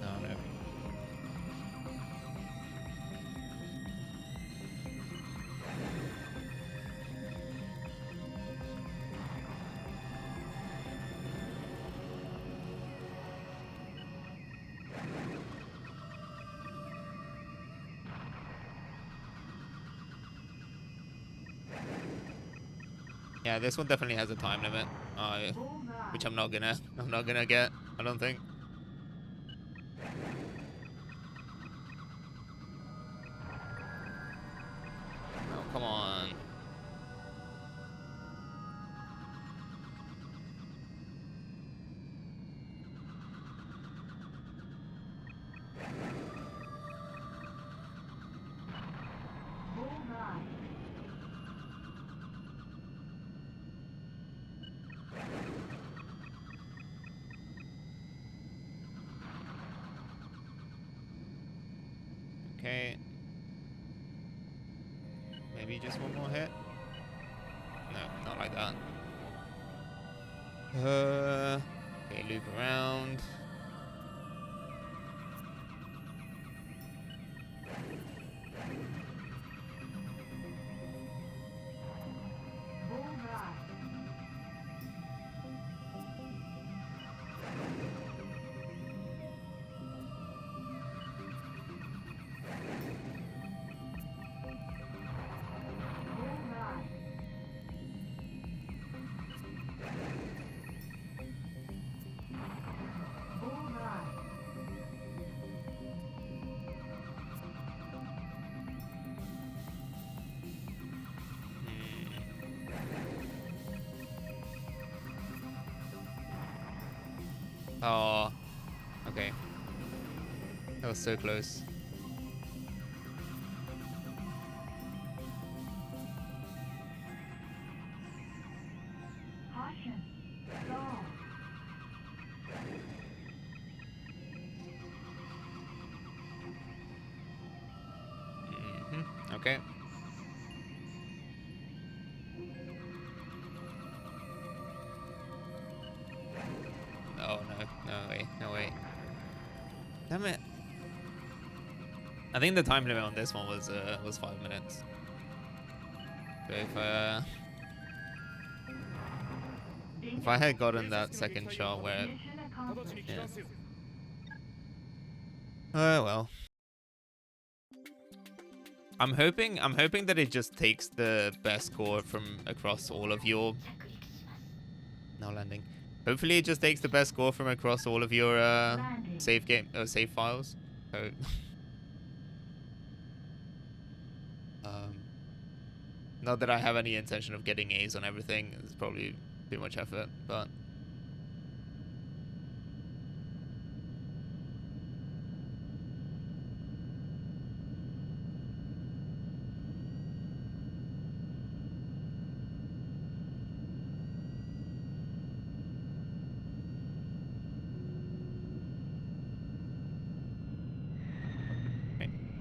Oh no. Yeah, this one definitely has a time limit, which I'm not gonna get, I don't think. Oh, come on. Bullseye. Okay. Maybe just one more hit? No, not like that. Okay, loop around. Bullseye. Bullseye. Oh, okay. That was so close. Caution. Stall. Okay. Oh no, no way, no way. Damn it. I think the time limit on this one was 5 minutes. So if I had gotten that second shot where, Mission accomplished. yeah. Oh well. I'm hoping that it just takes the best score from across all of your no landing. Hopefully it just takes the best score from across all of your save files. So not that I have any intention of getting A's on everything. It's probably too much effort, but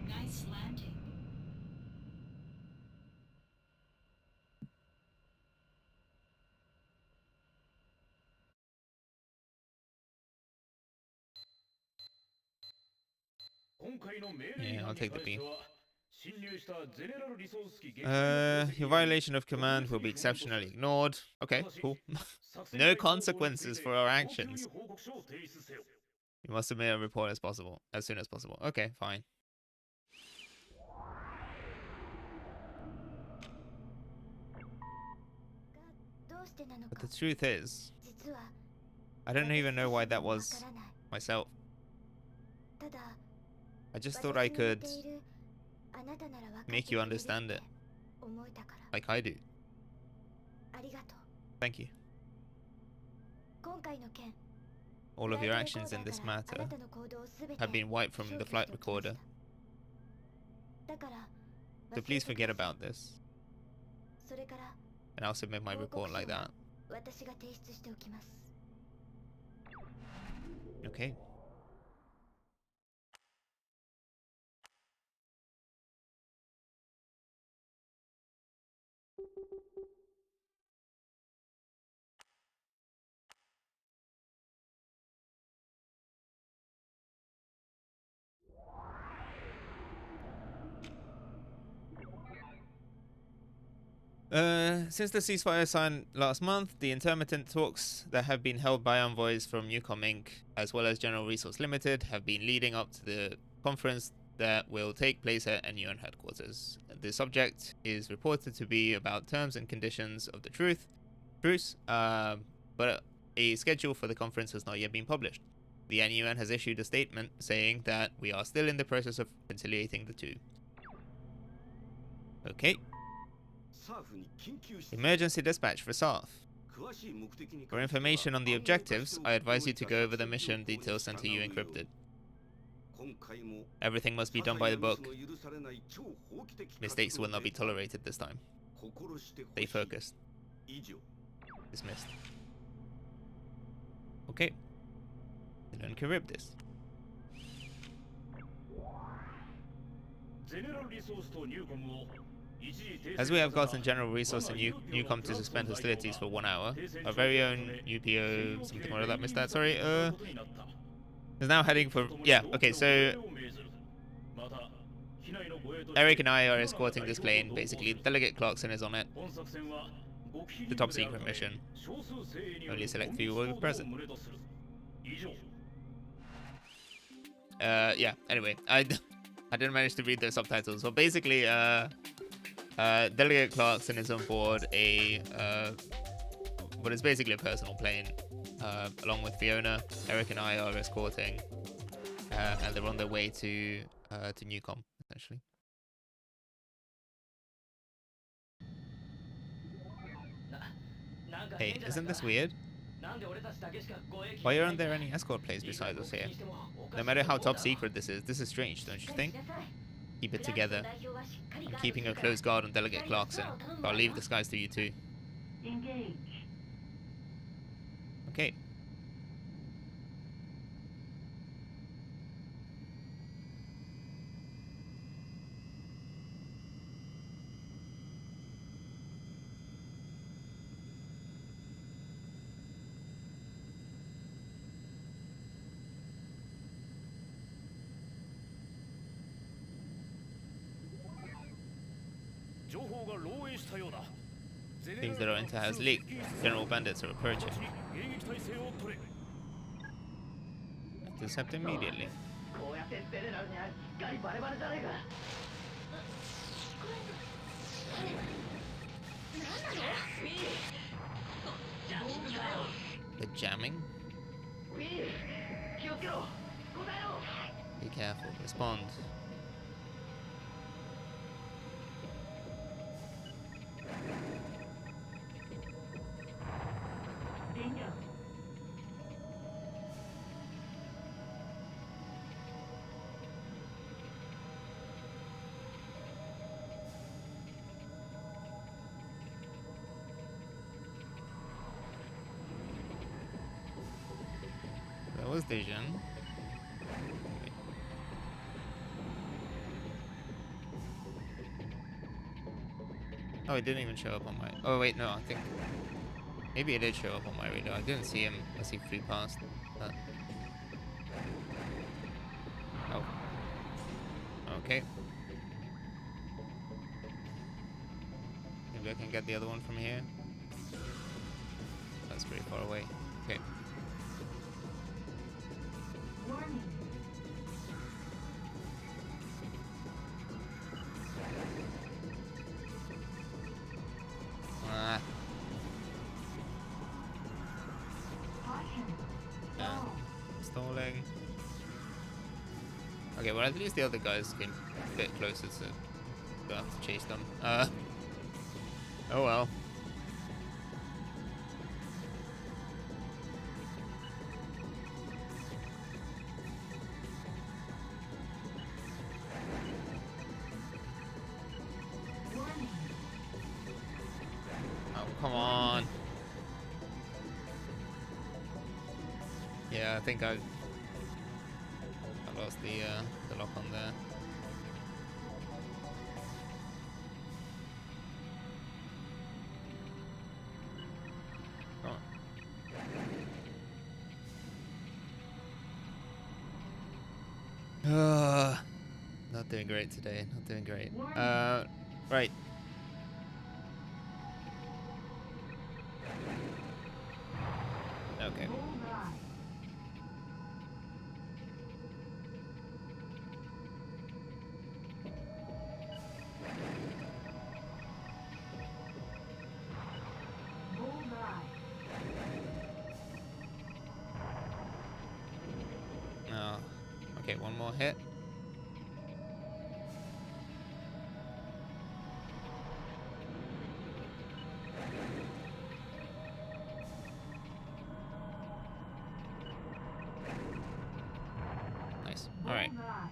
Nice landing. yeah, I'll take the B. Your violation of command will be exceptionally ignored. Okay, cool. No consequences for our actions. You must submit a report as soon as possible. Okay, fine. But the truth is, I don't even know why that was myself. I just thought I could make you understand it like I do. Thank you. All of your actions in this matter have been wiped from the flight recorder. So please forget about this. And I'll submit my report like that. Okay. Since the ceasefire signed last month, the intermittent talks that have been held by envoys from Neucom Inc. as well as General Resource Limited have been leading up to the conference that will take place at NUN headquarters. The subject is reported to be about terms and conditions of the truce, but a schedule for the conference has not yet been published. The NUN has issued a statement saying that we are still in the process of conciliating the two. Okay. Emergency dispatch for SARF. For information on the objectives, I advise you to go over the mission details sent to you encrypted. Everything must be done by the book. Mistakes will not be tolerated this time. Stay focused. Dismissed. Okay. Then uncrypt this. As we have gotten General Resource and Neucom to suspend hostilities for 1 hour, our very own UPO something or other that missed that, sorry, is now heading for, yeah, okay, so Eric and I are escorting this plane, basically. Delegate Clarkson is on it. The top secret mission. Only a select few will be present. Yeah, anyway, I didn't manage to read the subtitles, but basically, Delegate Clarkson is on board what is basically a personal plane, along with Fiona. Eric and I are escorting, and they're on their way to Neucom, essentially. Hey, isn't this weird? Why aren't there any escort planes besides us here? No matter how top secret this is strange, don't you think? Keep it together. I'm keeping a close guard on Delegate Clarkson, but I'll leave the skies to you two. Engage. Okay. Things that are into has leaked. General bandits are approaching. Intercept immediately. The jamming? Be careful. Respond. Bingo. That was Dejan. Oh, it didn't even show up on my... Oh, wait, no, I think... Maybe it did show up on my radar. I didn't see him as he flew past. But... Oh. Okay. Maybe I can get the other one from here. That's pretty far away. Okay. Warning. Ah. Caution. Yeah. Stall. Stalling. Okay, well at least the other guys came a bit closer to don't have to chase them. Oh well. Warning. Oh, come on. Yeah, I think I lost the lock on there. Come on. Not doing great today. Not doing great. Right. Okay. Bullseye. Bullseye. Oh. Okay, one more hit. Nice. All right. Bullseye.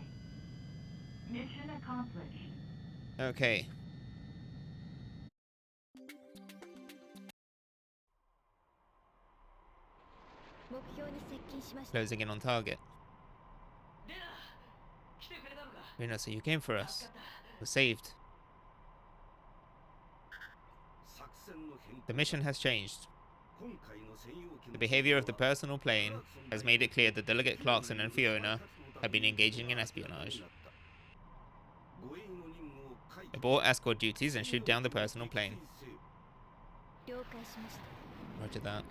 Mission accomplished. Okay. Closing in on target. Rena, so you came for us. We're saved. The mission has changed. The behavior of the personal plane has made it clear that Delegate Clarkson and Fiona have been engaging in espionage. Abort escort duties and shoot down the personal plane. Roger that.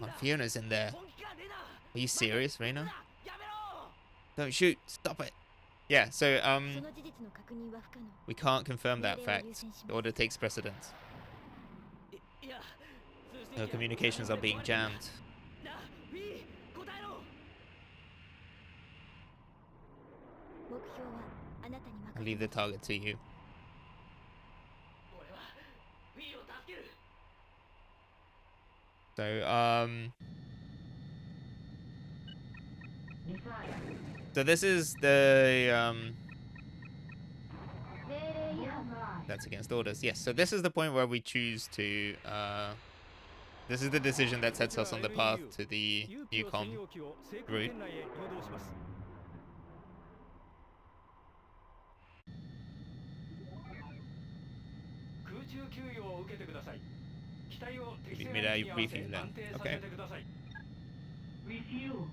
Oh, Fiona's in there. Are you serious, Rena? Don't shoot. Stop it. Yeah, so, we can't confirm that fact. The order takes precedence. Her communications are being jammed. I'll leave the target to you. So this is the that's against orders. Yes. So this is the point where we choose to this is the decision that sets us on the path to the Neucom route. Mid-air refueling. Okay. Refuel.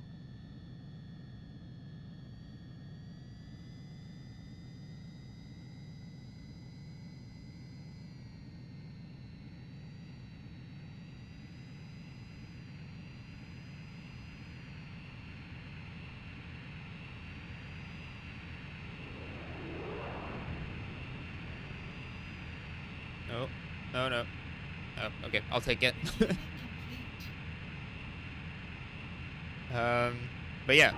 No. No, no. Oh, okay, I'll take it. But yeah.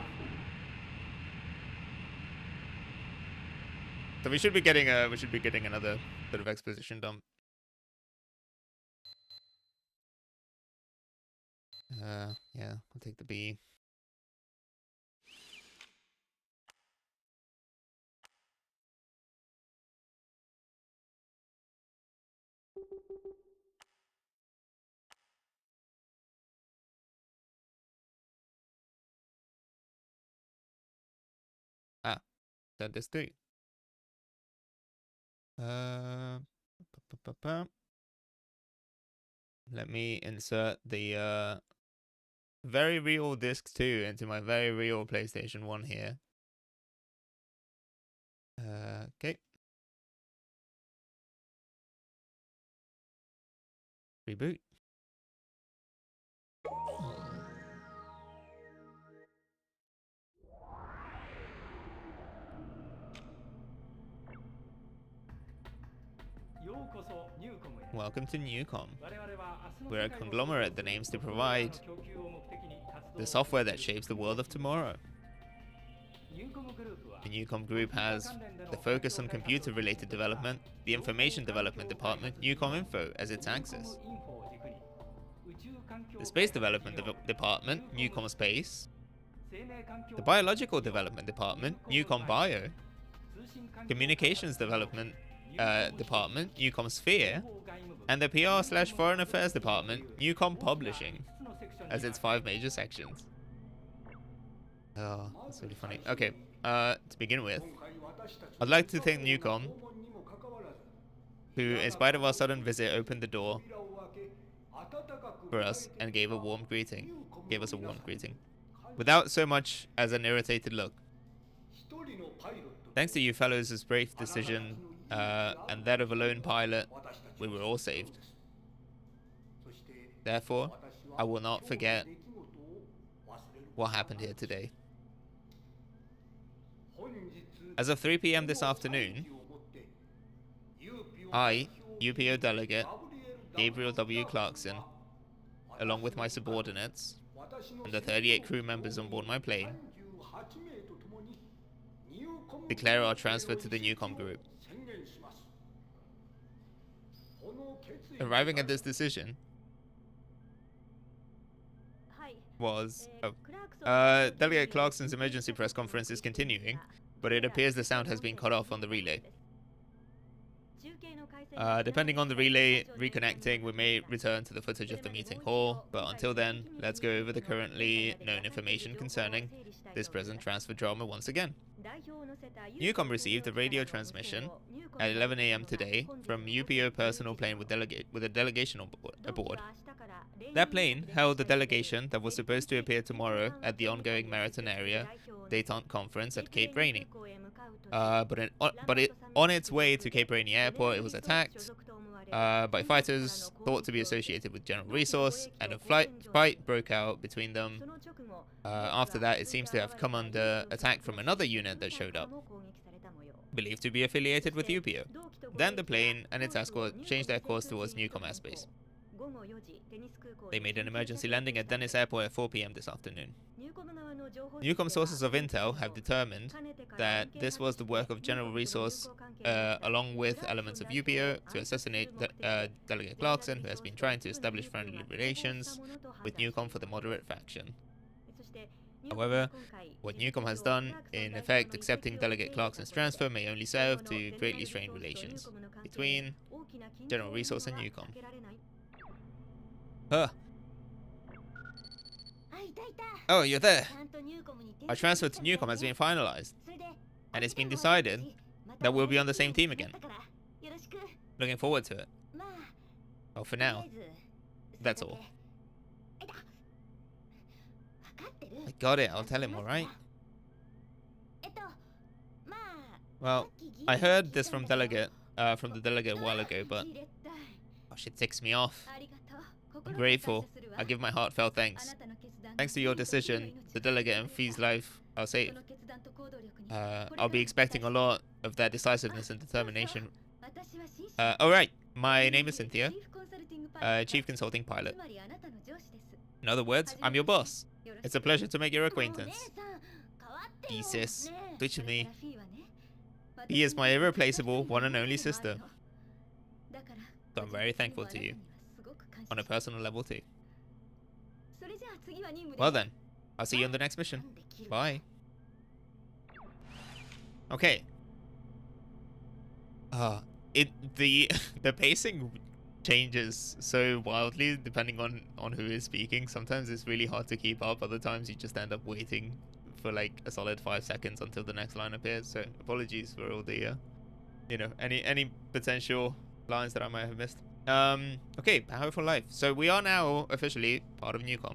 So we should be getting another sort of exposition dump. Yeah, I'll take the B. Ah, that is three. Let me insert the very real disc 2 into my very real PlayStation 1 here. Okay. Reboot. Welcome to Neucom. We're a conglomerate that aims to provide the software that shapes the world of tomorrow. The Neucom Group has the focus on computer-related development, the Information Development Department, Neucom Info, as its axis. The Space Development Department, Neucom Space. The Biological Development Department, Neucom Bio. Communications Development Department, Neucom Sphere. And the PR/Foreign Affairs Department, Neucom Publishing, as its 5 major sections. Oh, that's really funny. Okay, to begin with, I'd like to thank Neucom, who, in spite of our sudden visit, opened the door for us and gave us a warm greeting, without so much as an irritated look. Thanks to you fellows' brave decision and that of a lone pilot, we were all saved. Therefore, I will not forget what happened here today. As of 3 p.m. this afternoon, I, UPO delegate Gabriel W. Clarkson, along with my subordinates and the 38 crew members on board my plane, declare our transfer to the Neucom Group. Arriving at this decision was... Delegate Clarkson's emergency press conference is continuing, but it appears the sound has been cut off on the relay. Depending on the relay reconnecting, we may return to the footage of the meeting hall, but until then, let's go over the currently known information concerning this present transfer drama once again. Neucom received a radio transmission at 11 a.m. today from UPO personal plane with a delegation aboard. That plane held the delegation that was supposed to appear tomorrow at the ongoing Meriton Area Détente Conference at Cape Rainy. But on its way to Cape Rainy Airport, it was attacked by fighters thought to be associated with General Resource, and a fight broke out between them. After that, it seems to have come under attack from another unit that showed up, believed to be affiliated with UPO. Then the plane and its escort changed their course towards Neucom airspace. They made an emergency landing at Dennis Airport at 4 p.m. this afternoon. Neucom sources of intel have determined that this was the work of General Resource, along with elements of UPO, to assassinate Delegate Clarkson, who has been trying to establish friendly relations with Neucom for the moderate faction. However, what Neucom has done, in effect accepting Delegate Clarkson's transfer, may only serve to greatly strain relations between General Resource and Neucom. Huh. Oh, you're there. Our transfer to Neucom has been finalized, and it's been decided that we'll be on the same team again. Looking forward to it. Oh, for now. That's all. I got it. I'll tell him, alright? Well, I heard this from the delegate a while ago, but gosh, it ticks me off. I'm grateful. I give my heartfelt thanks. Thanks to your decision, the delegate and Fee's life are safe. I'll be expecting a lot of that decisiveness and determination. Alright, my name is Cynthia, Chief Consulting Pilot. In other words, I'm your boss. It's a pleasure to make your acquaintance. Jesus, switch with me. He is my irreplaceable one and only sister. So I'm very thankful to you. On a personal level too. Well then, I'll see you on the next mission. Bye. Okay. The pacing changes so wildly depending on who is speaking. Sometimes it's really hard to keep up. Other times you just end up waiting for like a solid 5 seconds until the next line appears. So apologies for all the any potential lines that I might have missed. Okay, Powerful Life. So we are now officially part of Neucom.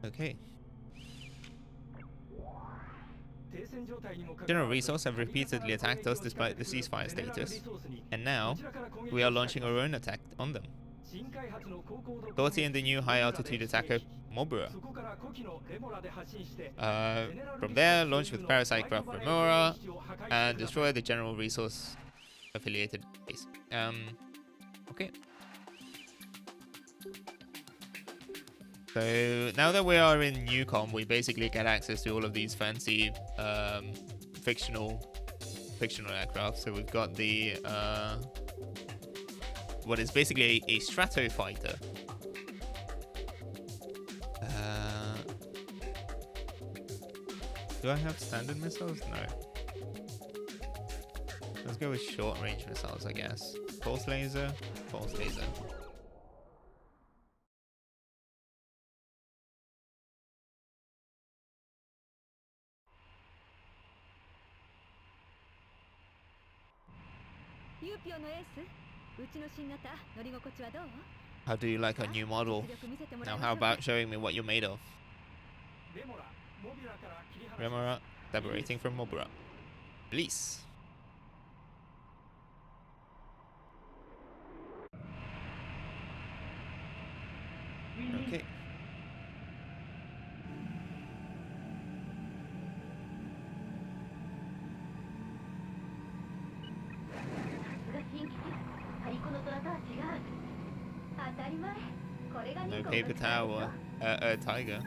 Okay. General Resource have repeatedly attacked us despite the ceasefire status, and now we are launching our own attack on them. Sortie in the new high-altitude attacker Mobura. From there, launch with parasite craft Remora and destroy the General Resource affiliated base. Okay. So now that we are in Neucom, we basically get access to all of these fancy fictional aircraft. So we've got the what is basically a stratofighter. Do I have standard missiles? No. Let's go with short range missiles, I guess. Pulse laser, pulse laser. How do you like our new model? Now how about showing me what you're made of? Remora, separating from Mobura. Release. Okay. No paper towel, tiger.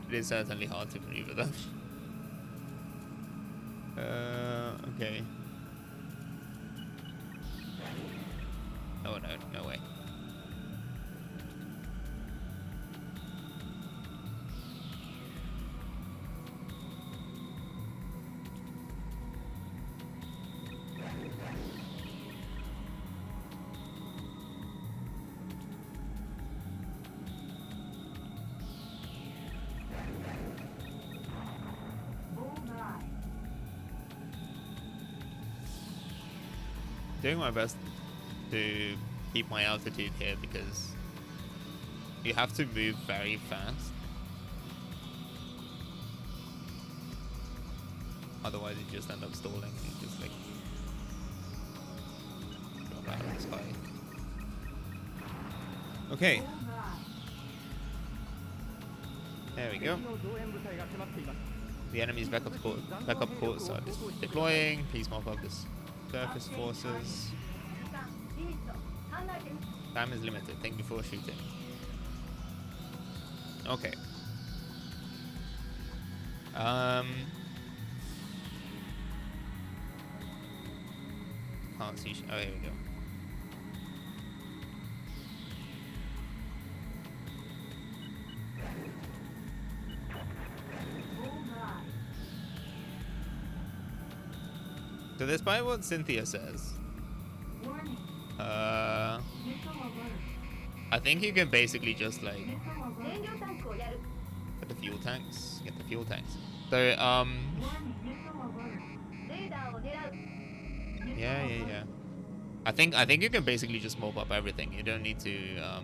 It is certainly hard to maneuver them. Okay. Oh no, no way. Doing my best to keep my altitude here because you have to move very fast. Otherwise you just end up stalling and just like drop out of the sky. Okay. The enemy's backup corps are deploying. Please mop up the surface forces. Time is limited. Thank you for shooting. Okay. Can't see. Oh, here we go. So despite what Cynthia says, I think you can basically just like get the fuel tanks. So yeah. I think you can basically just mob up everything. You don't need to oh.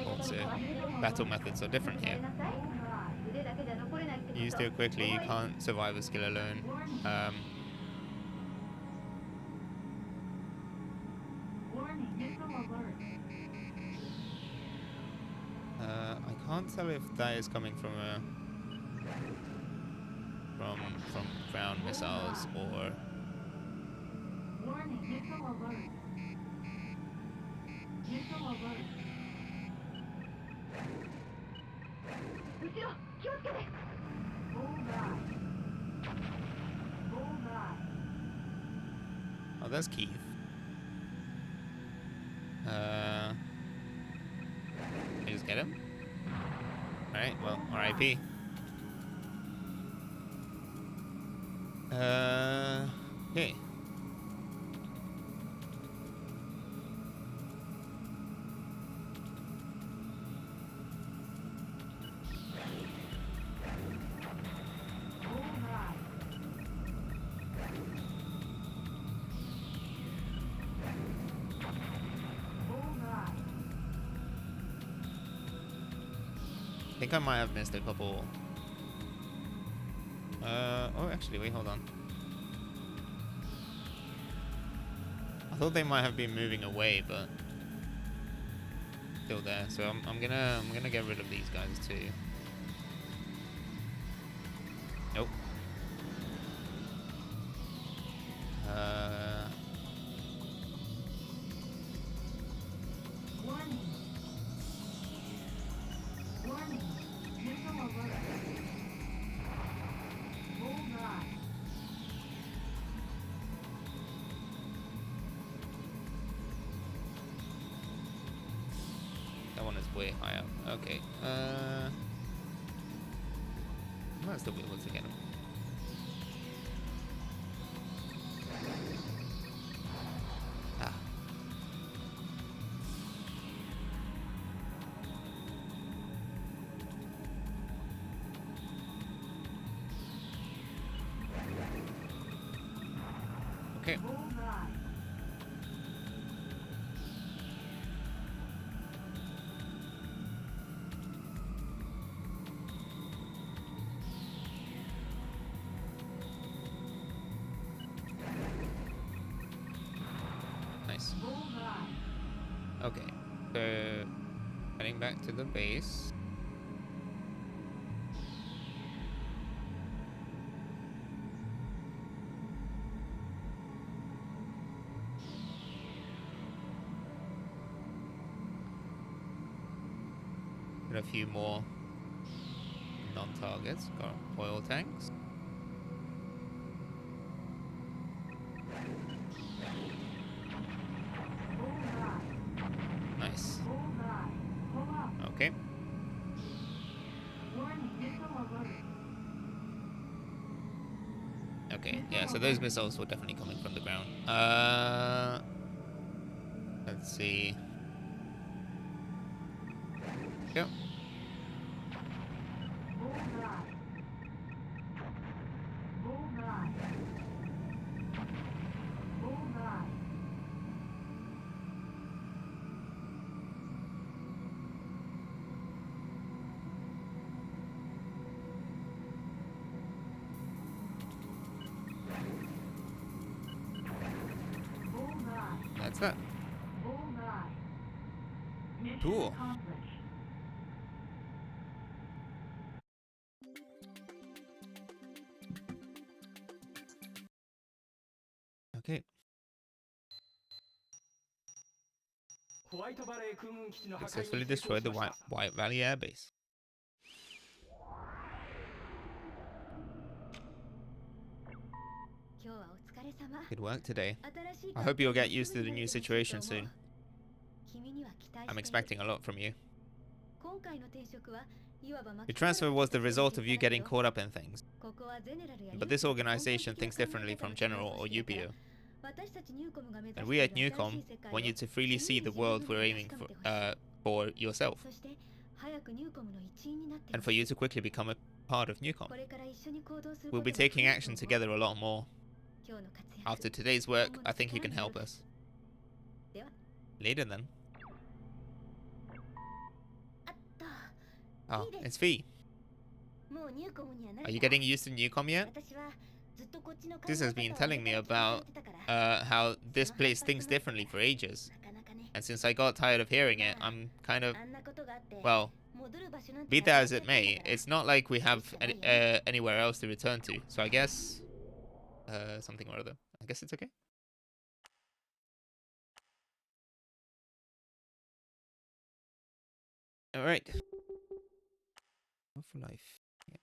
Also, battle methods are different here. Use it quickly, you can't survive a skill alone. I can't tell if that is coming from from ground missiles or oh, that's Keith. Can you just get him? Alright, well, RIP. Okay. I think I might have missed a couple. Oh, actually, wait, hold on. I thought they might have been moving away, but still there. So I'm gonna get rid of these guys too. Nope. That one is way high up. Okay. I might still be able to get him. Ah. Okay. Nice. Okay, so heading back to the base. Got a few more non-targets. Got oil tanks. Nice. Okay. Okay, yeah, so those missiles were definitely coming from the ground. Let's see. Yep. that? Bullseye. Mission Cool. accomplished. Okay. ホワイトバレー空軍基地の破壊 Successfully に成功 destroyed し the ました White Valley Air Base. 今日はお疲れ様。 Good work today. 新しい I hope you'll get used to the new situation soon. 君には期待 I'm している expecting a lot from you. 今回の転職はいわば Your transfer was the result of you getting caught up in things. ここはゼネラルや But this organization thinks differently from General or UPO. 私たちニューコムが目指 And して we い at る新しい Neucom 世界を want you to freely see the world we're aiming for yourself. そして早くニューコムの一員になって And for you to quickly become a part of Neucom. これから一緒に行動する We'll こと be が taking 増える action と思う together a lot more. 今日の活躍 After today's work, I think you can help us. では Later then. あった Ah, it's V. もうニューコムには慣れ Are you た getting used to Neucom yet? 私はずっとこっちの考 This え has been 方を telling me あなた about に聞いてたから how this place thinks differently for ages. なかなかね And since I got tired of hearing it, I'm kind of, あんなことがあって well, 戻る場所なんて be な that く as なっ it ちゃったんだ may, から it's not like we have anywhere else to return to. So I guess, something or other. I guess it's okay. All right. For life. Yeah.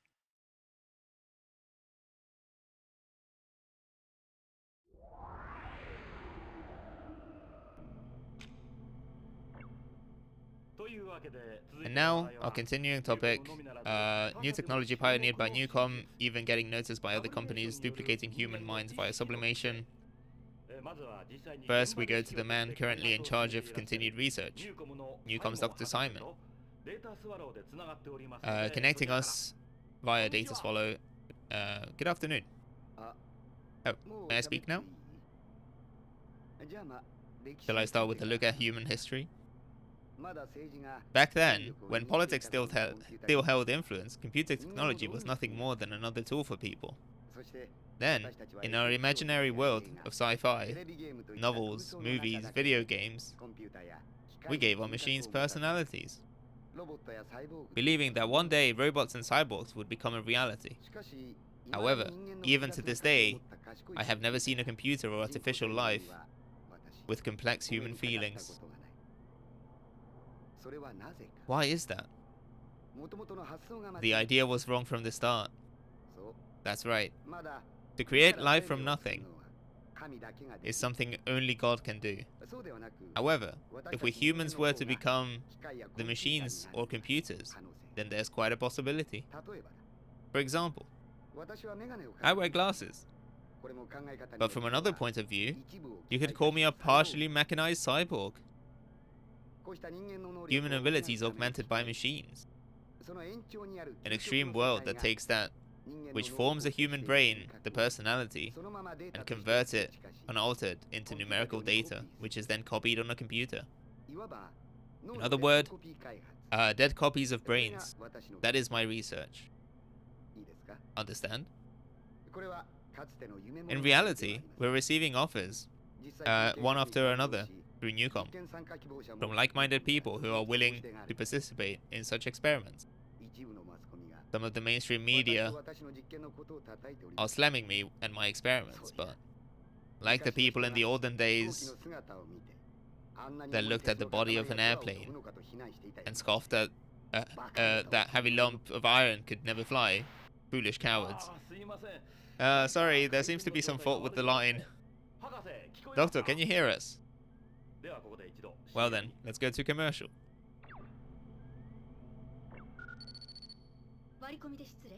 というわけで続い And ての now, 話題 our は continuing topic, new technology pioneered by Neucom, even getting noticed by other companies duplicating human minds via sublimation. まずは実際に First, we go to the man currently in charge of continued research, Neucom's Dr. Simon, データスワローでつながっております connecting us via Data Swallow. Good afternoon. Oh, may I speak now? Shall I start with a look at human history? Back then, when politics still held influence, computer technology was nothing more than another tool for people. Then, in our imaginary world of sci-fi, novels, movies, video games, we gave our machines personalities, believing that one day robots and cyborgs would become a reality. However, even to this day, I have never seen a computer or artificial life with complex human feelings. Why is that? The idea was wrong from the start. That's right. To create life from nothing is something only God can do. However, if we humans were to become the machines or computers, then there's quite a possibility. For example, I wear glasses. But from another point of view, you could call me a partially mechanized cyborg. Human abilities augmented by machines. An extreme world that takes that which forms a human brain, the personality, and converts it, unaltered, into numerical data, which is then copied on a computer. In other words, dead copies of brains. That is my research. Understand? In reality, we're receiving offers, one after another, through Neucom, from like-minded people who are willing to participate in such experiments. Some of the mainstream media are slamming me and my experiments, but like the people in the olden days that looked at the body of an airplane and scoffed at that heavy lump of iron could never fly, foolish cowards. Sorry, there seems to be some fault with the line. Doctor, can you hear us? Well then, let's go to commercial.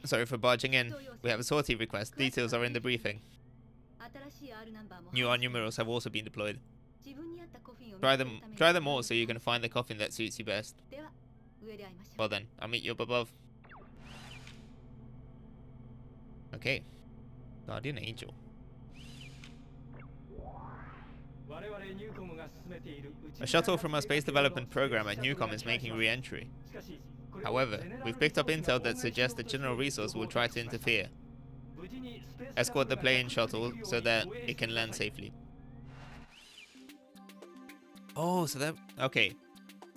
Sorry for barging in. We have a sortie request. Details are in the briefing. New R numerals have also been deployed. Try them all so you can find the coffin that suits you best. Well then, I'll meet you up above. Okay. Guardian Angel. A shuttle from our space development program at Neucom is making re-entry. However, we've picked up intel that suggests that General Resource will try to interfere. Escort the plane shuttle so that it can land safely. Oh, so that okay.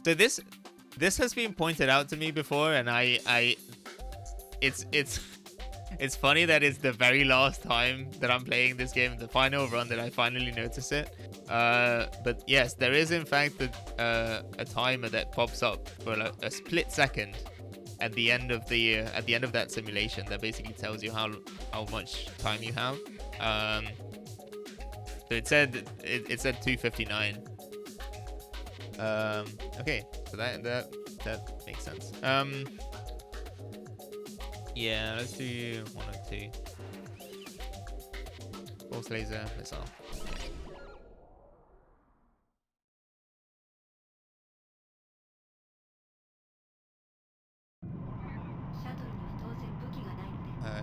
So this has been pointed out to me before, and it's it's funny that it's the very last time that I'm playing this game, the final run, that I finally notice it. But yes, there is in fact a timer that pops up for like a split second at the end of that simulation that basically tells you how much time you have. So it said 2:59. Okay, so that makes sense. Yeah, let's do 102. Pulse laser missile.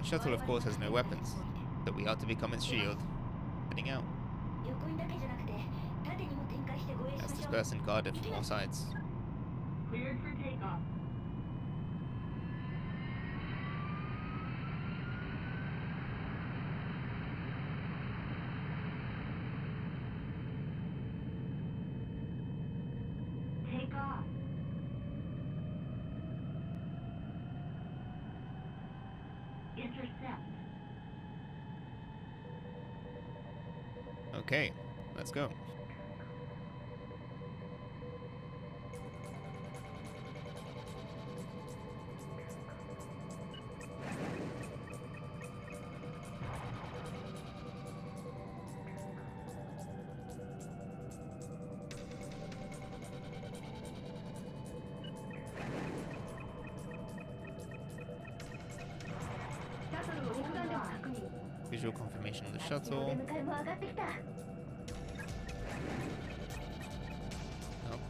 Shuttle, of course, has no weapons, so we are to become its shield. Heading out. As dispersed and guarded from all sides. Cleared for takeoff. Take off. Intercept. Okay, let's go. Visual confirmation of the shuttle. Nope.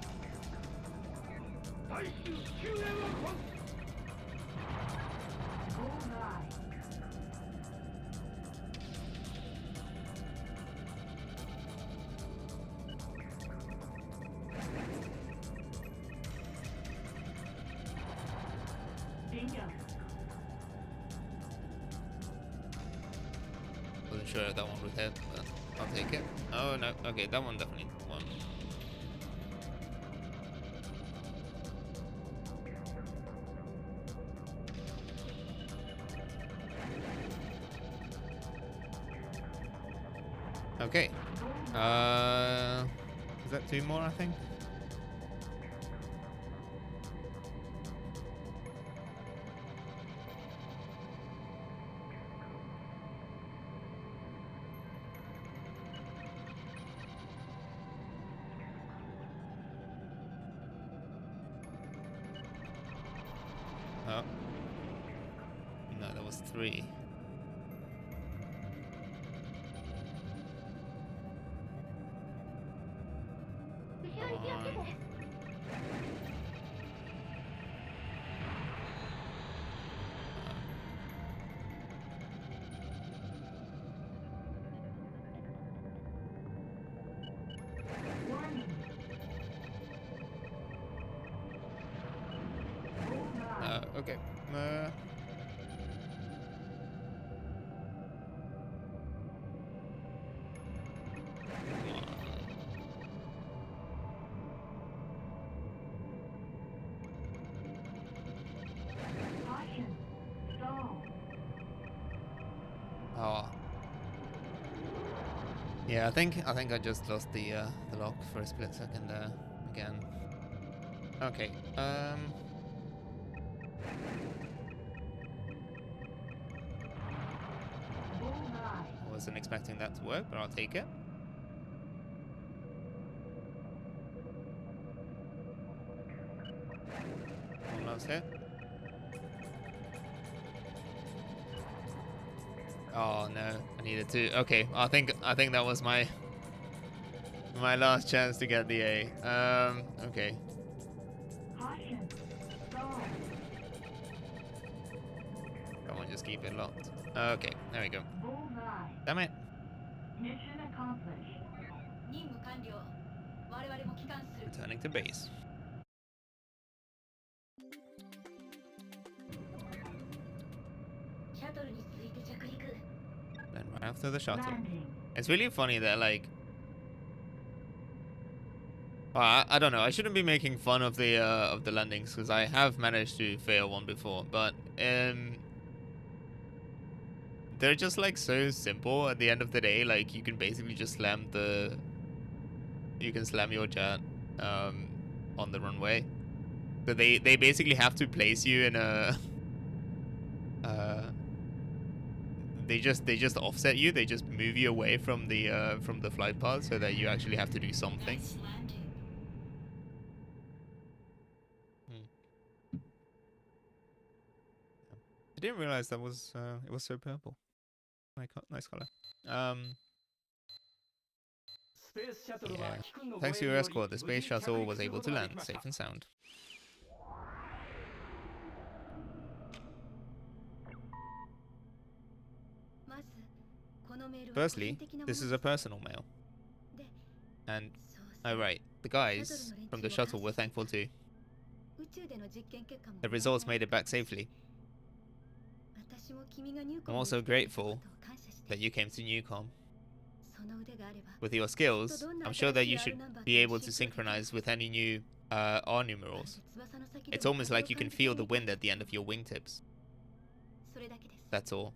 Wasn't sure if that one would hit, but I'll take it. Oh no, okay, that one definitely won. Okay. Is that 2 more, I think? Oh. No, that was 3. Okay. Oh. Yeah, I think I just lost the lock for a split second there again. Okay. Wasn't expecting that to work, but I'll take it. One last hit. Oh no, I needed to. Okay, I think that was my last chance to get the A. Okay. Come on, just keep it locked. Okay, there we go. Damn it. Mission accomplished. Returning to base. Then right after the shuttle. It's really funny that like I don't know. I shouldn't be making fun of the landings because I have managed to fail one before, but they're just like so simple at the end of the day. Like you can basically just slam your jet on the runway. So they basically have to place you in a they just offset you. They just move you away from the flight path so that you actually have to do something. Nice landing. I didn't realize that was it was so purple. Nice color. Yeah. Thanks to your escort, the space shuttle was able to land safe and sound. Firstly, this is a personal mail. And, oh right, the guys from the shuttle were thankful too. The results made it back safely. I'm also grateful that you came to Neucom. With your skills, I'm sure that you should be able to synchronize with any new R numerals. It's almost like you can feel the wind at the end of your wingtips. That's all.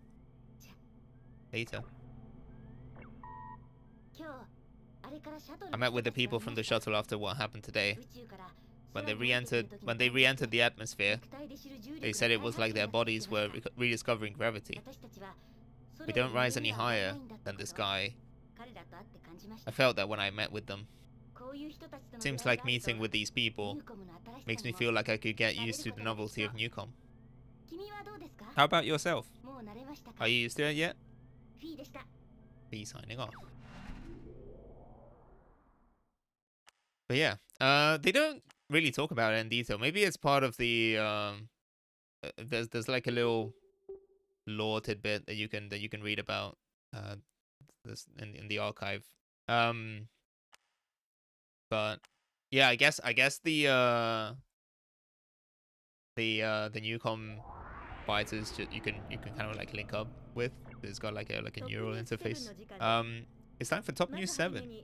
Later. I met with the people from the shuttle after what happened today. When they re-entered the atmosphere, they said it was like their bodies were rediscovering gravity. We don't rise any higher than the sky. I felt that when I met with them. Seems like meeting with these people makes me feel like I could get used to the novelty of Neucom. How about yourself? Are you used to it yet? Be signing off. But yeah, they don't really talk about it in detail. Maybe it's part of the there's like a little lore tidbit that you can read about this in the archive. But yeah, I guess the Neucom fighters you can kind of like link up with. It's got like a neural interface. It's time for Top News 7.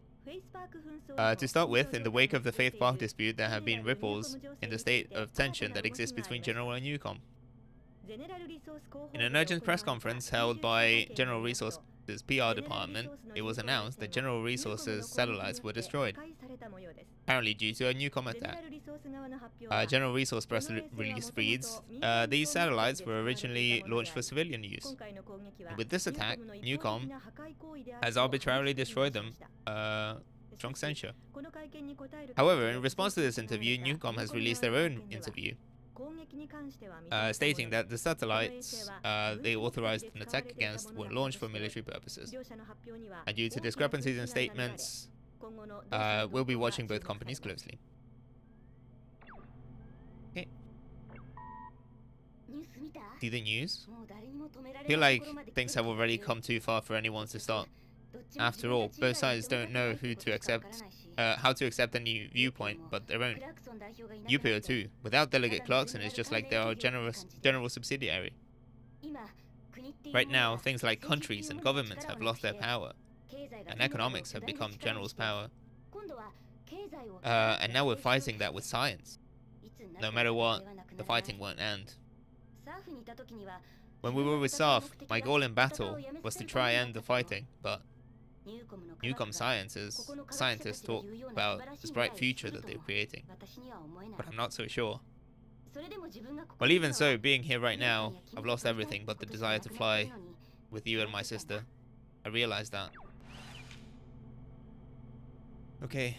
To start with, in the wake of the Faith Park dispute, there have been ripples in the state of tension that exists between General and Neucom. In an urgent press conference held by General Resources' PR department, it was announced that General Resources' satellites were destroyed, apparently due to a Neucom attack. General Resource press release reads, these satellites were originally launched for civilian use. And with this attack, Neucom has arbitrarily destroyed them. Strong censure. However, in response to this interview, Neucom has released their own interview, stating that the satellites they authorized an attack against were launched for military purposes. And due to discrepancies in statements, we'll be watching both companies closely. Okay. See the news? I feel like things have already come too far for anyone to stop. After all, both sides don't know how to accept any viewpoint but their own. UPO too. Without Delegate Clarkson, it's just like they're our general subsidiary. Right now, things like countries and governments have lost their power, and economics have become General's power. And now we're fighting that with science. No matter what, the fighting won't end. When we were with SAF, my goal in battle was to try and end the fighting, but Neucom scientists talk about this bright future that they're creating, but I'm not so sure. Well, even so, being here right now, I've lost everything but the desire to fly with you and my sister. I realize that. Okay,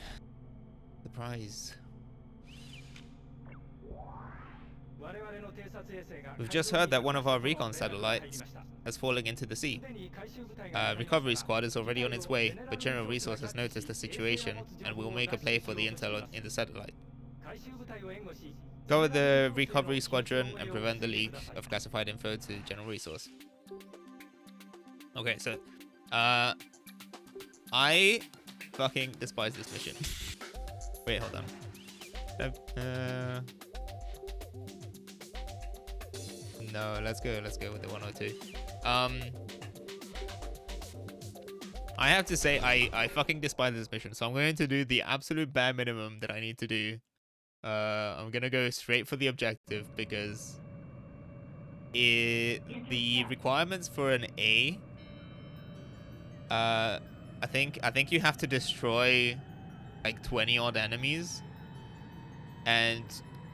the prize. We've just heard that one of our recon satellites has fallen into the sea. Recovery squad is already on its way, but General Resource has noticed the situation and will make a play for the intel in the satellite. Go with the recovery squadron and prevent the leak of classified info to General Resource. Okay, so I fucking despise this mission. Wait, hold on. No, let's go with the 102. I have to say, I fucking despise this mission, so I'm going to do the absolute bare minimum that I need to do. I'm gonna go straight for the objective because the requirements for an A. I think you have to destroy like 20 odd enemies, and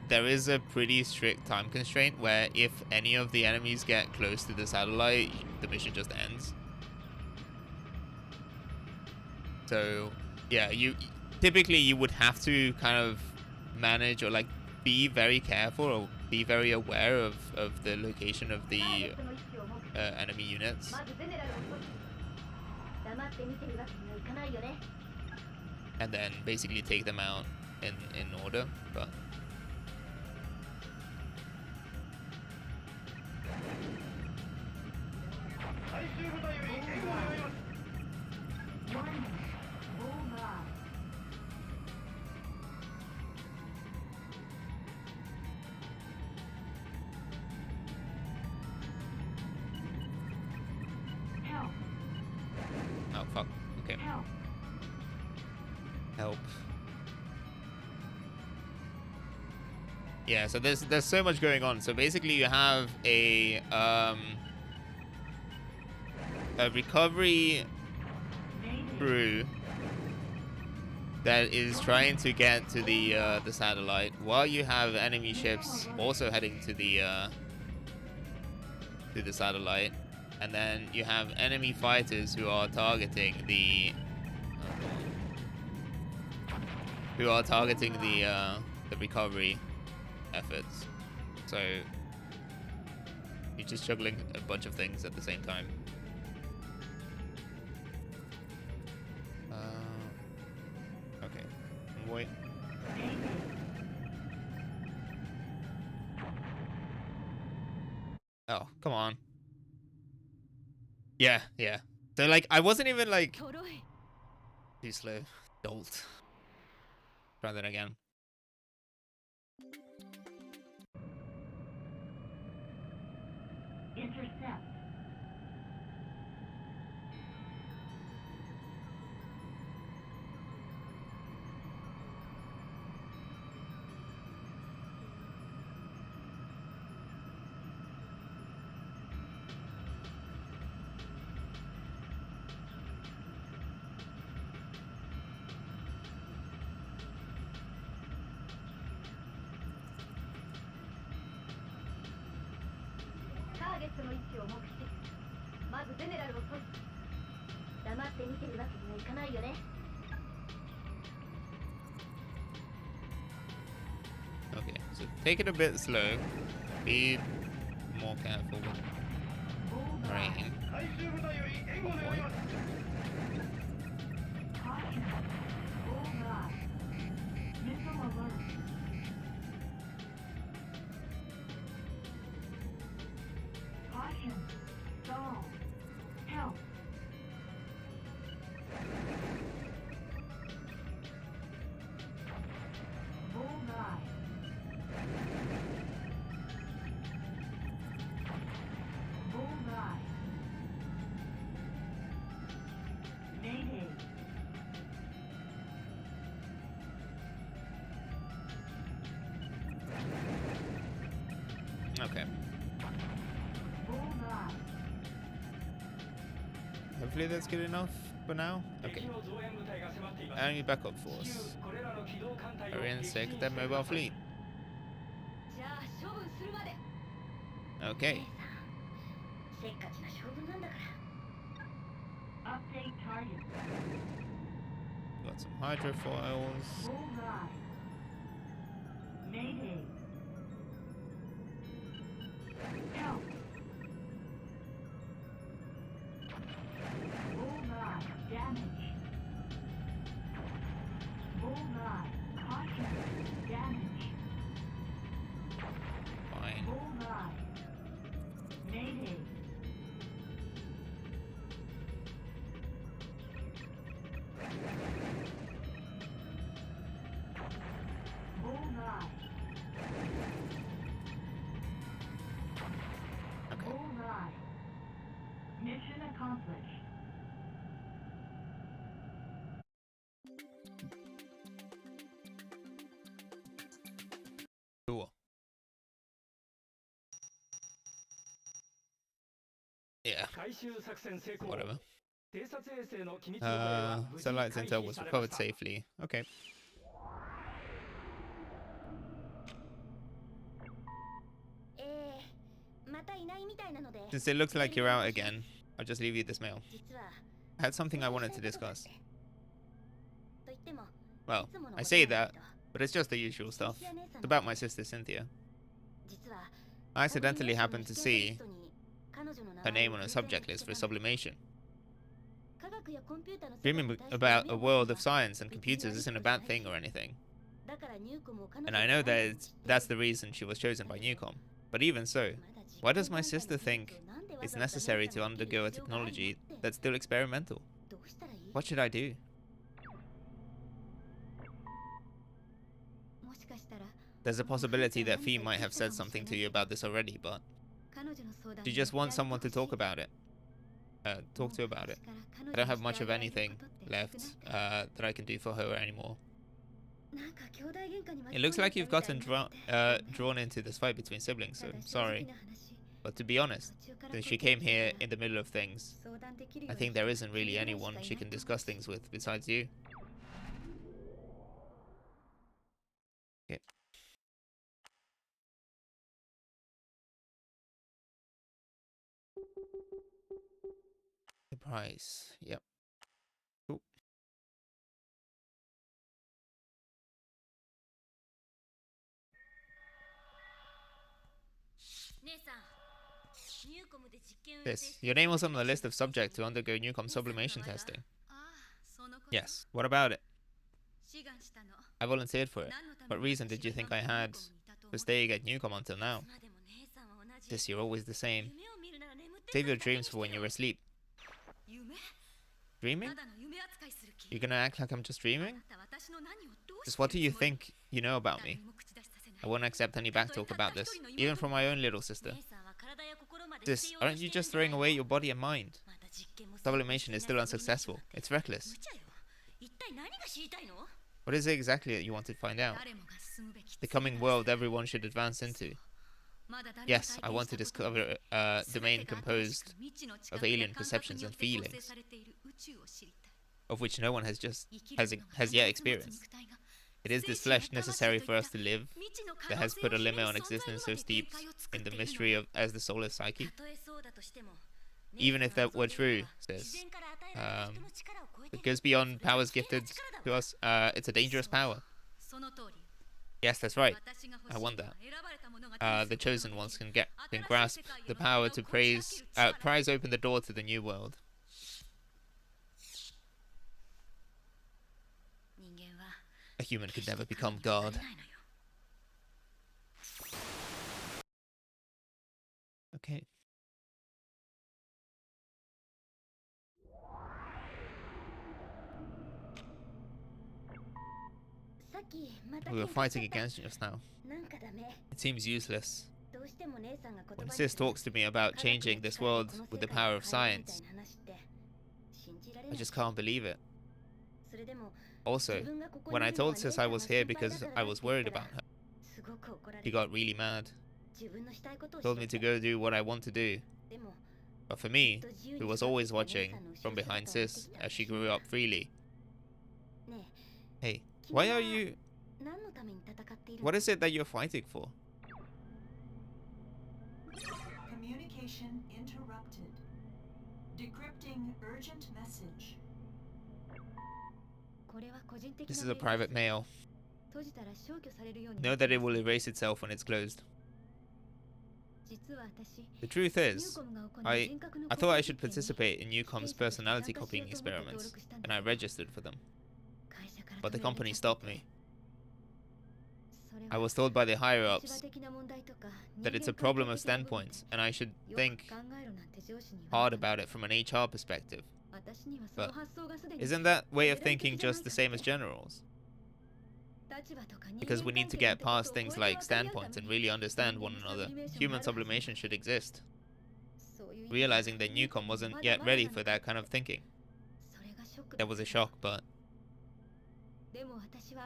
there is a pretty strict time constraint where if any of the enemies get close to the satellite, the mission just ends. So yeah, you typically would have to kind of manage or like be very careful or be very aware of the location of the enemy units. And then basically take them out in order, but oh fuck, okay. Help. Yeah, so there's so much going on. So basically you have a recovery crew that is trying to get to the satellite, while you have enemy ships also heading to the satellite, and then you have enemy fighters who are targeting the recovery efforts. So you're just juggling a bunch of things at the same time. Okay, wait. Oh, come on. Yeah. So like, I wasn't even like too slow. Dolt. Try that again. Intercept. Okay, so take it a bit slow. Be more careful with rain. Caution. Bullseye. Missile alert. Caution. Stall. Help. Bullseye. Bullseye. Mayday. Okay. Bullseye. Hopefully that's good enough for now. Okay. Enemy backup force. Arian sick their mobile fleet. Okay. Update target. Got some hydrofoils. Bullseye. Mayday. Help. Bullseye. Damage. Bullseye. Caution. Damage. Fine. Bullseye. Mayday. Bullseye. Okay. Bullseye. Mission accomplished. Whatever. 偵察衛星の機密漏洩は無事 Satellite's 回 intel 避 was されま recovered した。 safely. Okay. Since it looks like you're out again, I'll just leave you this mail. I had something I wanted to discuss. Well, I say that, but it's just the usual stuff. It's about my sister Cynthia. I accidentally happened to see her name on a subject list for sublimation. Dreaming about a world of science and computers isn't a bad thing or anything. And I know that that's the reason she was chosen by Neucom. But even so, why does my sister think it's necessary to undergo a technology that's still experimental? What should I do? There's a possibility that Fee might have said something to you about this already, but do you just want someone to talk about it? Talk to about it. I don't have much of anything left that I can do for her anymore. It looks like you've gotten drawn into this fight between siblings, so sorry. But to be honest, since she came here in the middle of things, I think there isn't really anyone she can discuss things with besides you. Okay. The price. Yep. Cool. This. Your name was on the list of subjects to undergo Neucom sublimation testing. Yes. What about it? I volunteered for it. What reason did you think I had for staying at Neucom until now? This, you're always the same. Save your dreams for when you're asleep. Dreaming? You're gonna act like I'm just dreaming? Just what do you think you know about me? I won't accept any backtalk about this, even from my own little sister. Sis, aren't you just throwing away your body and mind? Sublimation is still unsuccessful. It's reckless. What is it exactly that you want to find out? The coming world everyone should advance into. Yes, I want to discover a domain composed of alien perceptions and feelings, of which no one has yet experienced. It is this flesh necessary for us to live that has put a limit on existence so steeped in the mystery of as the solar psyche. Even if that were true, says, it goes beyond powers gifted to us. It's a dangerous power. Yes, that's right. I want that. The chosen ones can grasp the power to prise open the door to the new world. A human could never become God. Okay. We were fighting against you just now. It seems useless. When Sis talks to me about changing this world with the power of science, I just can't believe it. Also, when I told Sis I was here because I was worried about her, she got really mad. Told me to go do what I want to do. But for me, who was always watching from behind Sis as she grew up freely. Hey, why are you... What is it that you're fighting for? Communication interrupted. Decrypting urgent message. This is a private mail. Know that it will erase itself when it's closed. The truth is, I thought I should participate in Neucom's personality copying experiments, and I registered for them. But the company stopped me. I was told by the higher-ups that it's a problem of standpoints, and I should think hard about it from an HR perspective. But isn't that way of thinking just the same as generals? Because we need to get past things like standpoints and really understand one another. Human sublimation should exist. Realizing that Neucom wasn't yet ready for that kind of thinking. That was a shock, but...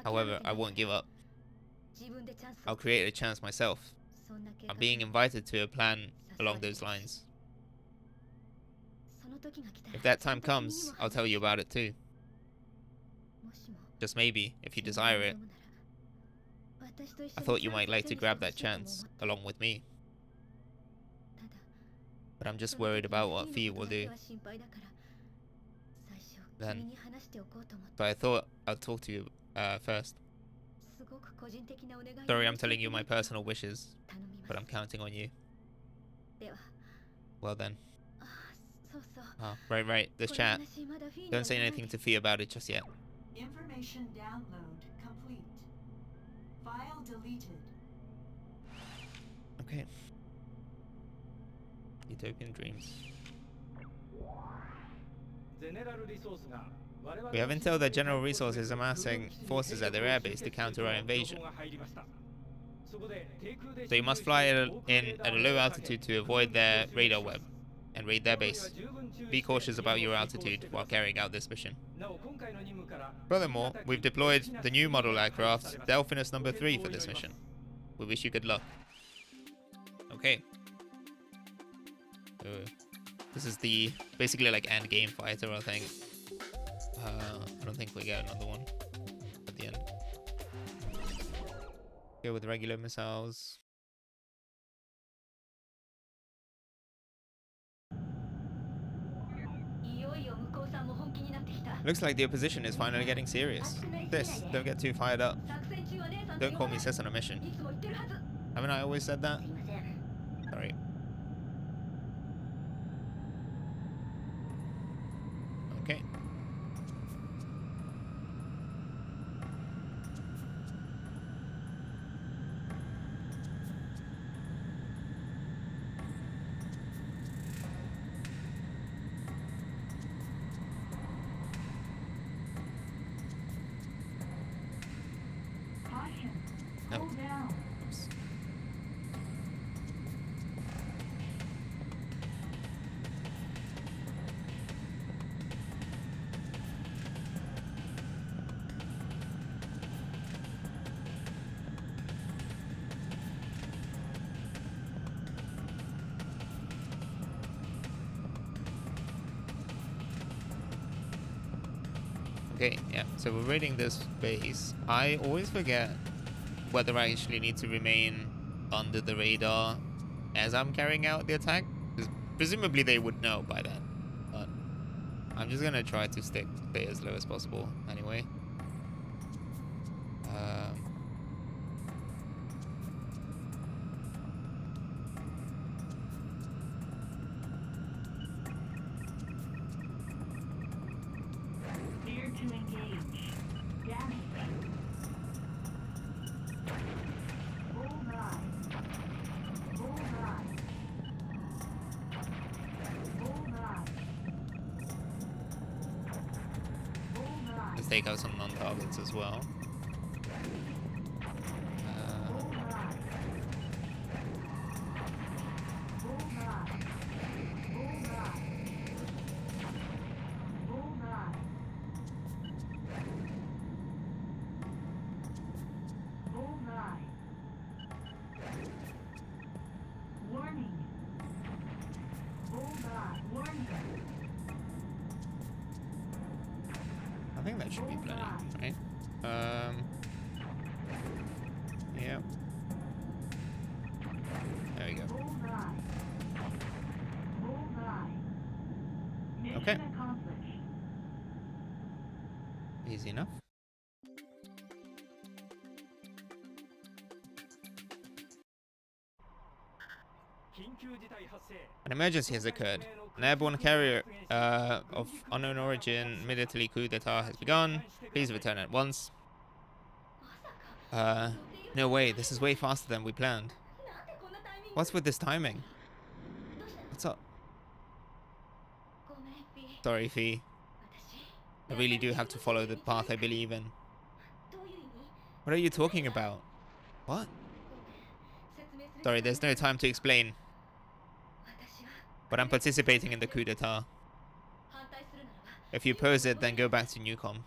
However, I won't give up. I'll create a chance myself. I'm being invited to a plan along those lines. If that time comes, I'll tell you about it too. Just maybe, if you desire it. I thought you might like to grab that chance, along with me. But I'm just worried about what Fee will do. Then. But I thought I'd talk to you first. Sorry, I'm telling you my personal wishes, but I'm counting on you. Well then. Oh, right, this chat. Don't say anything to Fee about it just yet. Information download complete. File deleted. Okay. Utopian dreams. We have intel that General Resource is amassing forces at their airbase to counter our invasion. So you must fly in at a low altitude to avoid their radar web and raid their base. Be cautious about your altitude while carrying out this mission. Furthermore, we've deployed the new model aircraft, Delphinus No. 3 for this mission. We wish you good luck. Okay. So, this is the basically like end game fighter, I think. I don't think we get another one at the end. Go with regular missiles. Looks like the opposition is finally getting serious. Sis, don't get too fired up. Don't call me sis on a mission. Haven't I always said that? Sorry. Okay. Caution. No. Hold down. Oops. Okay, yeah, so we're raiding this base. I always forget whether I actually need to remain under the radar as I'm carrying out the attack. Because presumably they would know by then. But I'm just gonna try to stay as low as possible anyway. Clear to engage. Damage. Bullseye. Bullseye. Bullseye. Bullseye. Let's take out some non-targets as well. Bullseye. Bullseye. Bullseye. Bullseye. Bullseye. Warning. Bullseye. Warning. I think that should be plenty, right? Yeah. There we go. Bullseye. Bullseye. Mission Okay. accomplished. Easy enough. An emergency has occurred. An airborne carrier of unknown origin, mid-Italy coup d'etat has begun. Please return at once. No way. This is way faster than we planned. What's with this timing? What's up? Sorry, Fee. I really do have to follow the path I believe in. What are you talking about? What? Sorry, there's no time to explain. But I'm participating in the coup d'etat. If you oppose it, then go back to Neucom.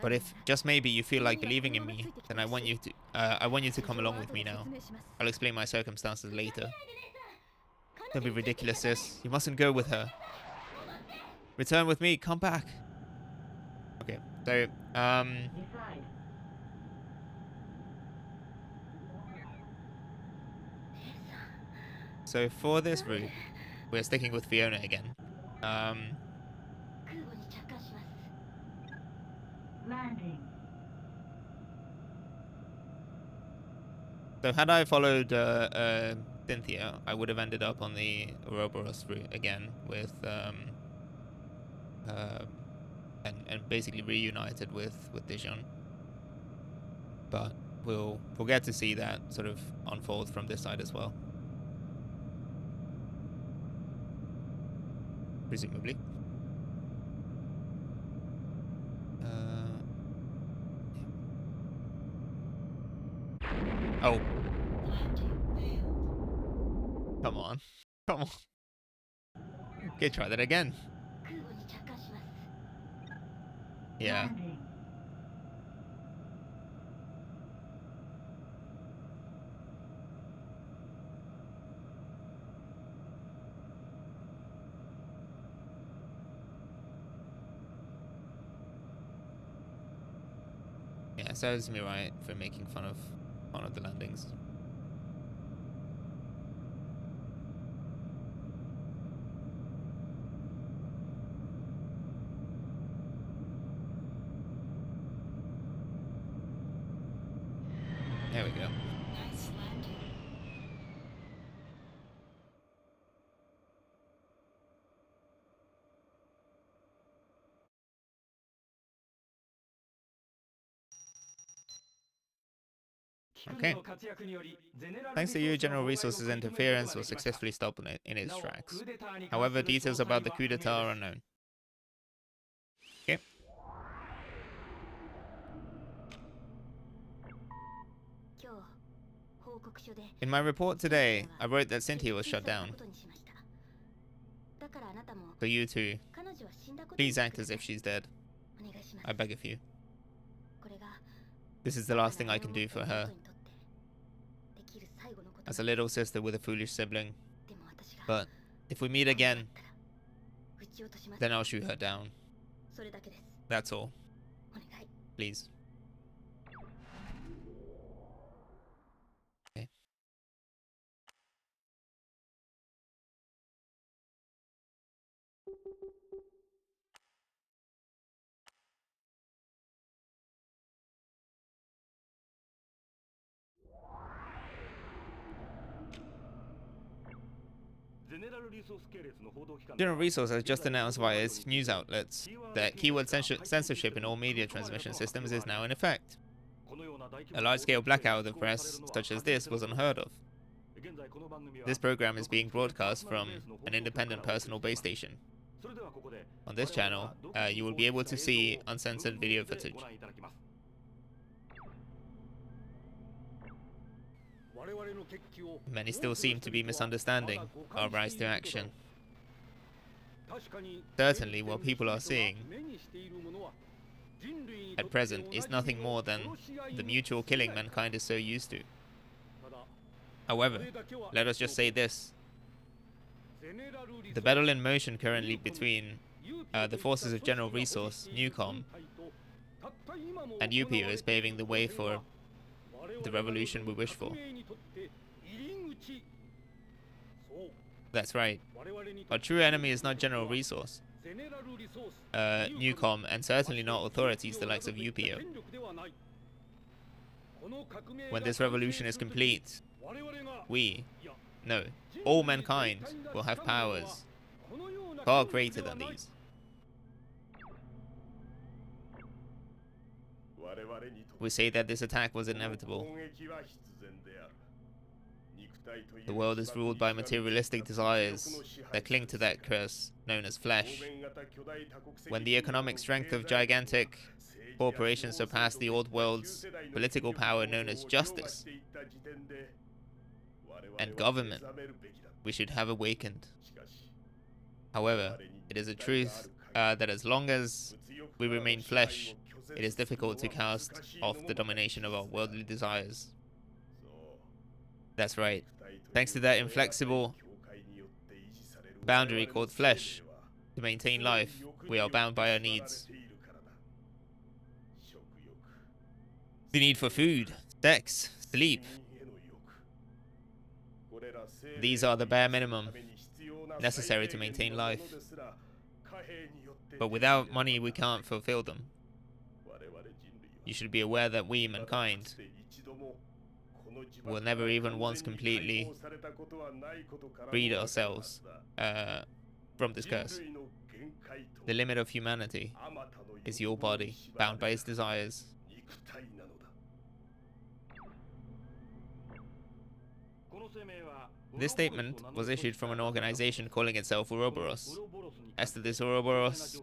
But if just maybe you feel like believing in me, then I want you to come along with me now. I'll explain my circumstances later. Don't be ridiculous, sis. You mustn't go with her. Return with me. Come back. Okay, so, Decide. so for this route, we're sticking with Fiona again. 空母に着艦します。 Landing. So had I followed Cynthia, I would have ended up on the Ouroboros route again with and basically reunited with Dijon. But we'll get to see that sort of unfold from this side as well, presumably. Oh, come on. Come on. Okay, try that again. 空母に着艦します。 Yeah. Landing. Yeah, serves me right for making fun of the landings. There we go. Nice landing. Okay. Thanks to you, General Resources' interference was successfully stopped in its tracks. However, details about the coup d'etat are unknown. Okay. In my report today, I wrote that Cynthia was shut down. So you too, please act as if she's dead. I beg of you. This is the last thing I can do for her. As a little sister with a foolish sibling. But if we meet again, then I'll shoot her down. That's all. Please. Okay. General Resource has just announced via its news outlets that keyword censorship in all media transmission systems is now in effect. A large-scale blackout of the press, such as this, was unheard of. This program is being broadcast from an independent personal base station. On this channel, you will be able to see uncensored video footage. Many still seem to be misunderstanding our rise to action. Certainly, what people are seeing at present is nothing more than the mutual killing mankind is so used to. However, let us just say this. The battle in motion currently between the forces of General Resource, Neucom, and UPO is paving the way for the revolution we wish for. That's right. Our true enemy is not General Resource, Neucom, and certainly not authorities the likes of UPO. When this revolution is complete, all mankind will have powers far greater than these. We say that this attack was inevitable. The world is ruled by materialistic desires that cling to that curse known as flesh. When the economic strength of gigantic corporations surpass the old world's political power known as justice and government, we should have awakened. However, it is a truth that as long as we remain flesh, it is difficult to cast off the domination of our worldly desires. That's right. Thanks to that inflexible boundary called flesh. To maintain life, we are bound by our needs. The need for food, sex, sleep. These are the bare minimum necessary to maintain life. But without money, we can't fulfill them. You should be aware that we, mankind, will never even once completely freed ourselves from this curse. The limit of humanity is your body, bound by its desires. This statement was issued from an organization calling itself Ouroboros. As to this Ouroboros,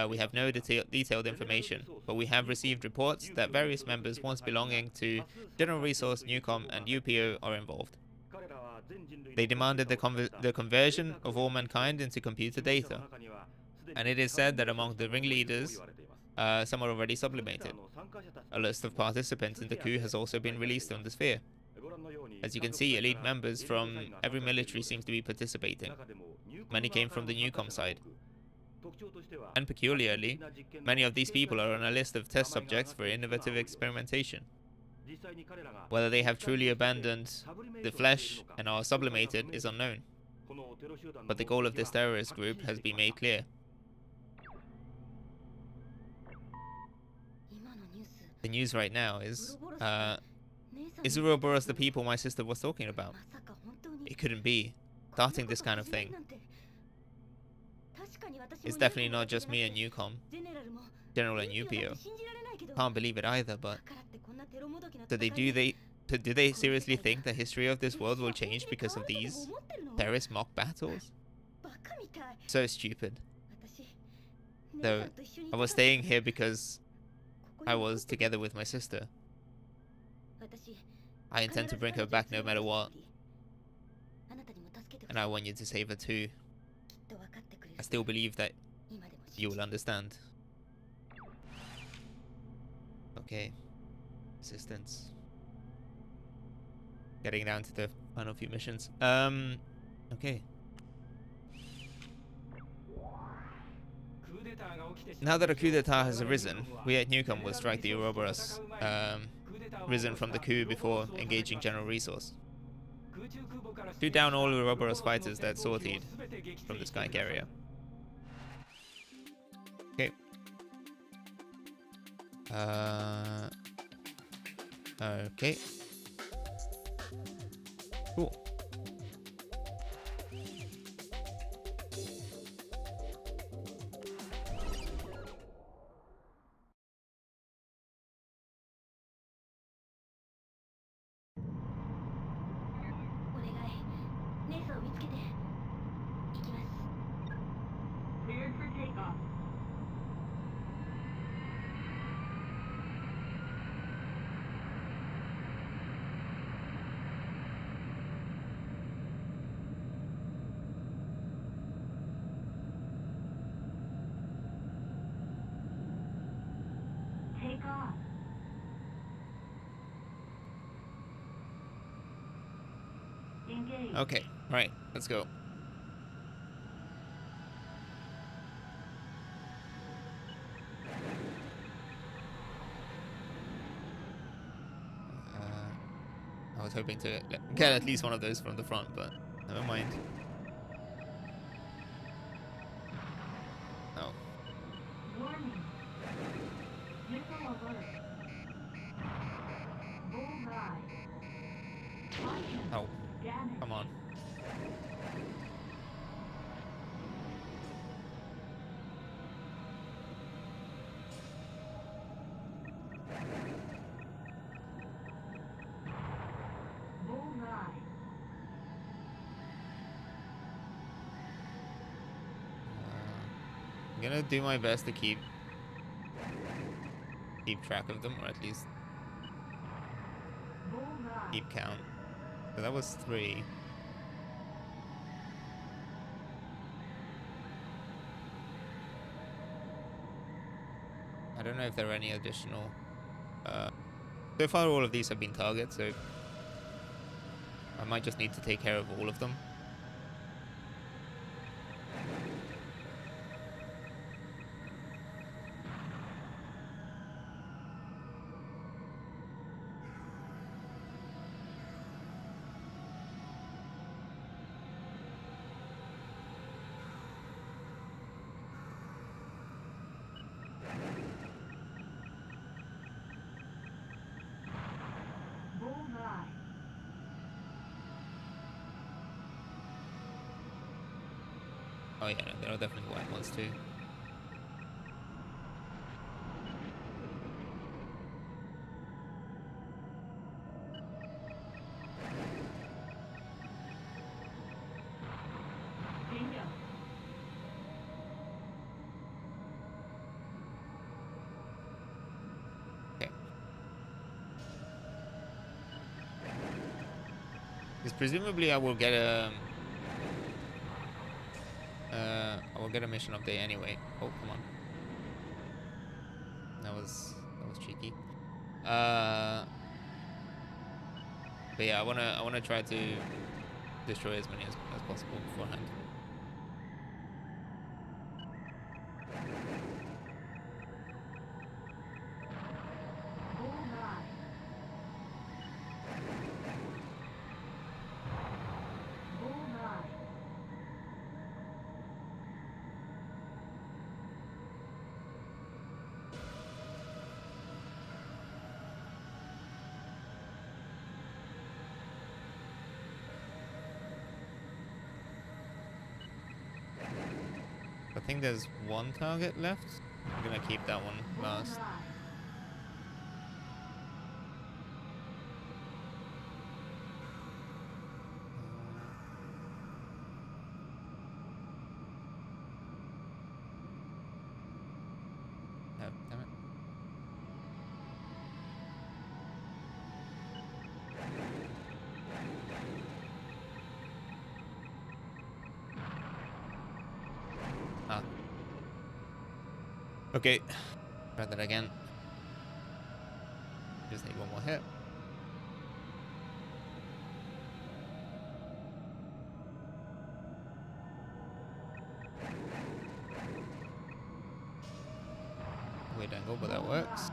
we have no detailed information, but we have received reports that various members once belonging to General Resource, Neucom, and UPO are involved. They demanded the conversion of all mankind into computer data, and it is said that among the ringleaders, some are already sublimated. A list of participants in the coup has also been released on the sphere. As you can see, elite members from every military seems to be participating. Many came from the Neucom side. And peculiarly, many of these people are on a list of test subjects for innovative experimentation. Whether they have truly abandoned the flesh and are sublimated is unknown. But the goal of this terrorist group has been made clear. The news right now is Ouroboros the people my sister was talking about? It couldn't be. Starting this kind of thing. It's definitely not just me and Neucom, General and UPO. Can't believe it either, but do they seriously think the history of this world will change because of these terrorist mock battles? So stupid. Though I was staying here because I was together with my sister. I intend to bring her back no matter what. And I want you to save her too. I still believe that you will understand. Okay. Assistance. Getting down to the final few missions. Okay. Now that a coup d'etat has arisen, we at Neucom will strike the Ouroboros risen from the coup before engaging General Resource. Shoot down all Ouroboros fighters that sortied from the sky carrier. Okay. Okay. Cool. Cleared for takeoff. Take off. Engage. Okay, right, let's go. I was hoping to get at least one of those from the front, but never mind. Oh. Warning. Missile alert. Bullseye. Oh. Damage. Come on. Bullseye. I'm gonna do my best to keep track of them, or at least Bullseye. keep count. So that was 3. I don't know if there are any additional. So far, all of these have been targets, so I might just need to take care of all of them. Bullseye. Oh yeah, no, there are definitely white ones too. Bingo. Okay. Because presumably I will get a mission update anyway. Oh, come on. That was cheeky. But yeah, I wanna try to destroy as many as possible beforehand. Bullseye. Bullseye. I think there's one target left. I'm gonna keep that one last. Bullseye. No, damn it. Ah. Okay. Try that again. Just need one more hit. Weird angle, but that works.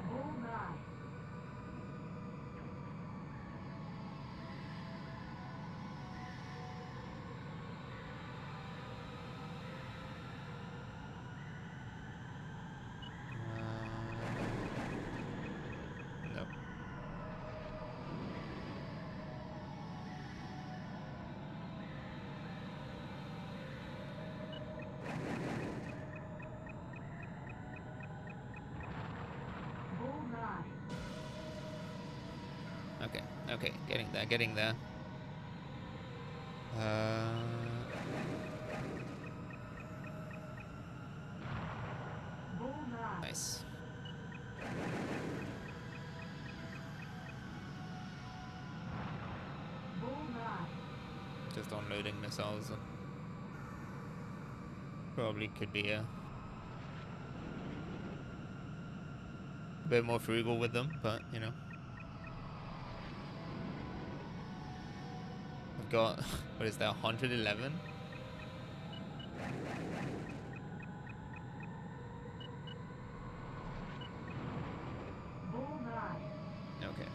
Bullseye. Nope. Bullseye. Okay, okay, getting there. Bullseye. Nice. Bullseye. Just unloading missiles. Probably could be a bit more frugal with them, but you know. I've got, what is that, 111? Bullseye. Okay.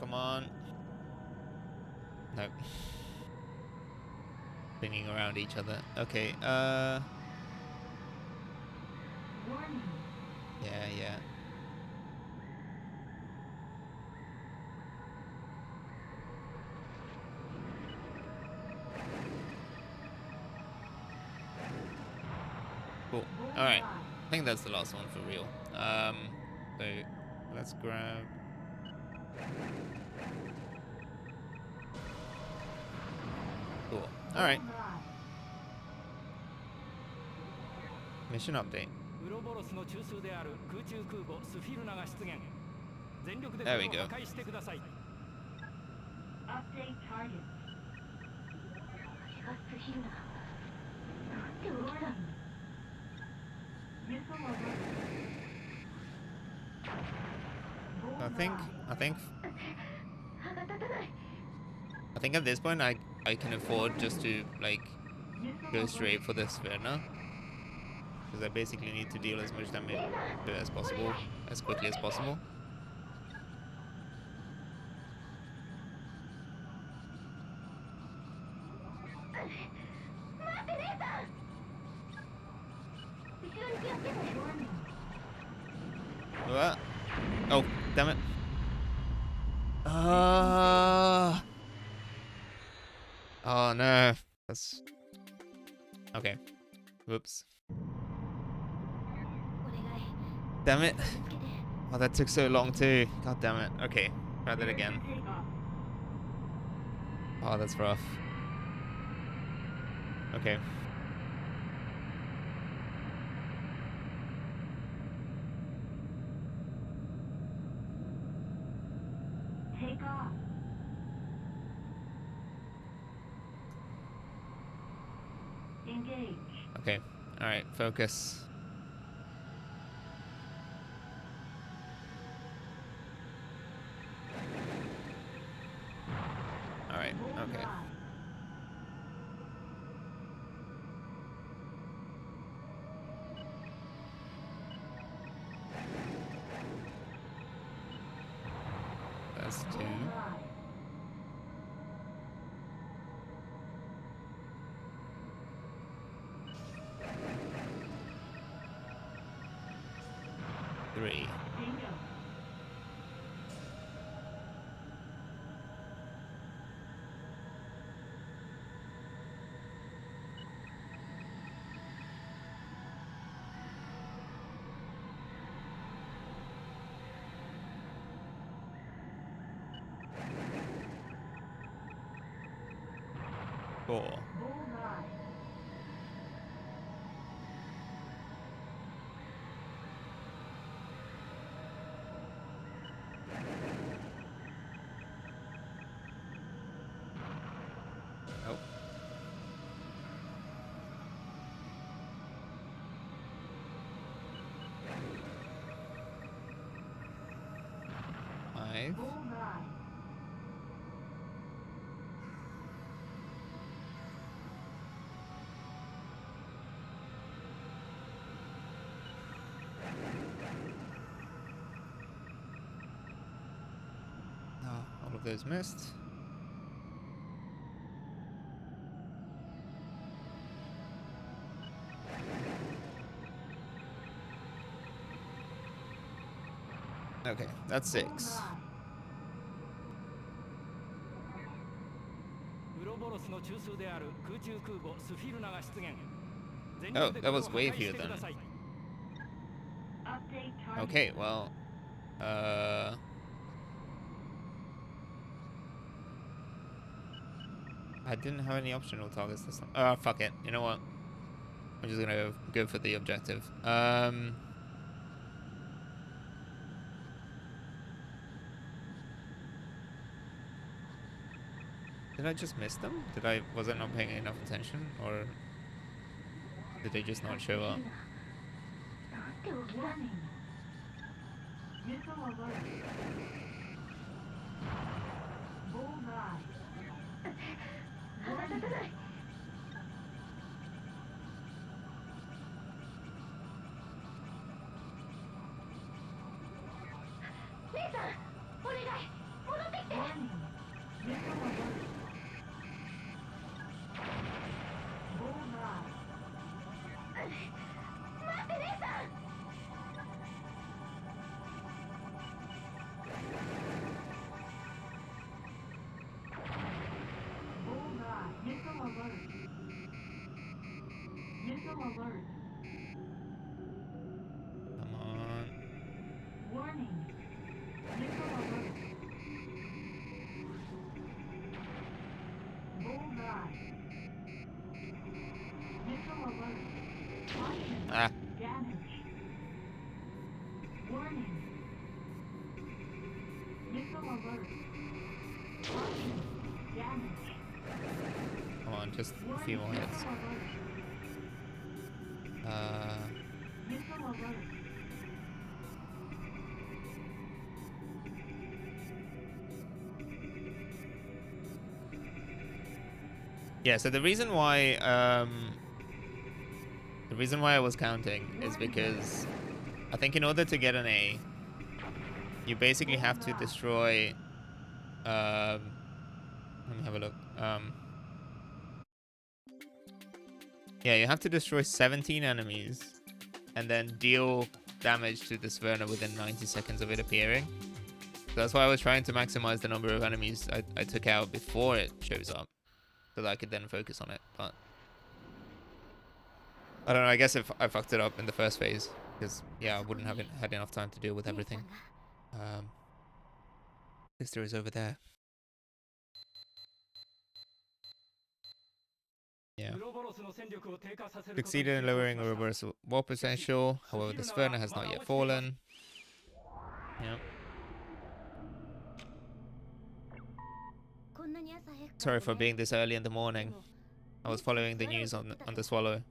Come on. Nope. Spinning around each other. Okay, Warning. yeah. Cool. Alright. I think that's the last one for real. So let's grab. Cool. Alright. Mission update. There we go. Update target. Missile alert. think at this point I can afford just to like go straight for the sphere now, because I basically need to deal as much damage as possible as quickly as possible. What? Oh, damn it. Oh no. That's okay. Whoops. Damn it. Oh, that took so long too. God damn it. Okay, try that again. Oh, that's rough. Okay. Take off. Engage. Okay. All right. Focus. All right. Okay. That's 2. Three. Four. Nope. Five. Oh, all of those missed. Okay, that's 6. Oh, that was way fewer than. Okay, well, I didn't have any optional targets this time. Oh, fuck it. You know what? I'm just gonna go for the objective. Did I just miss them? Was I not paying enough attention, or did they just not show up? Come on. Warning. Missile alert. Bullseye. Missile alert. Caution. Ah. Damage. Warning. Missile alert. Caution. Damage. Come on, just a few more hits. Missile alert. Yeah, so the reason why I was counting is because I think in order to get an A, you basically have to destroy let me have a look. Yeah, you have to destroy 17 enemies and then deal damage to the Sverna within 90 seconds of it appearing. So that's why I was trying to maximize the number of enemies I took out before it shows up, so that I could then focus on it. But I don't know, I guess if I fucked it up in the first phase, because yeah, I wouldn't have had enough time to deal with everything. Sister is over there. Yeah. Succeeded in lowering a reversal war potential. However, the Sverna has not yet fallen. Yeah. Sorry for being this early in the morning. I was following the news on the Swallow,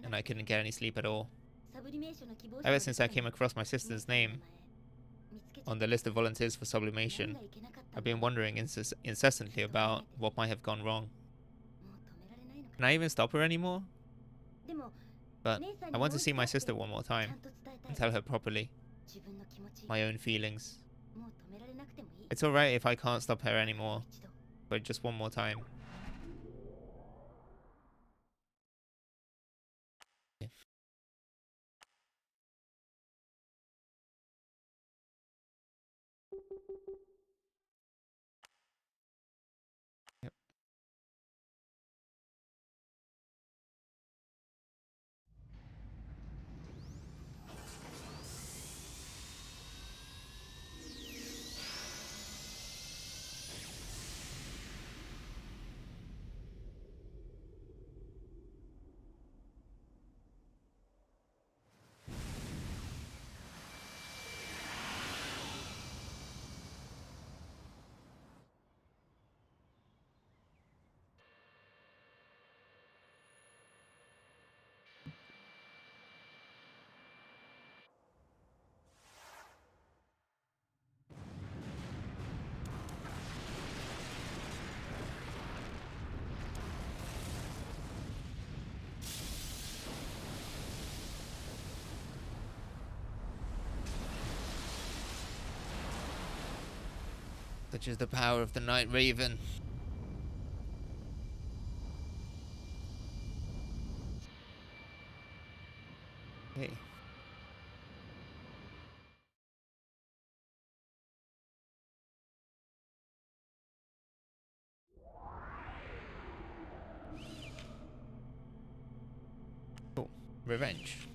and I couldn't get any sleep at all. Ever since I came across my sister's name on the list of volunteers for sublimation, I've been wondering incessantly about what might have gone wrong. Can I even stop her anymore? But I want to see my sister one more time and tell her properly my own feelings. It's alright if I can't stop her anymore, but just one more time. Yep. Such is the power of the Night Raven. Hey. Oh, revenge.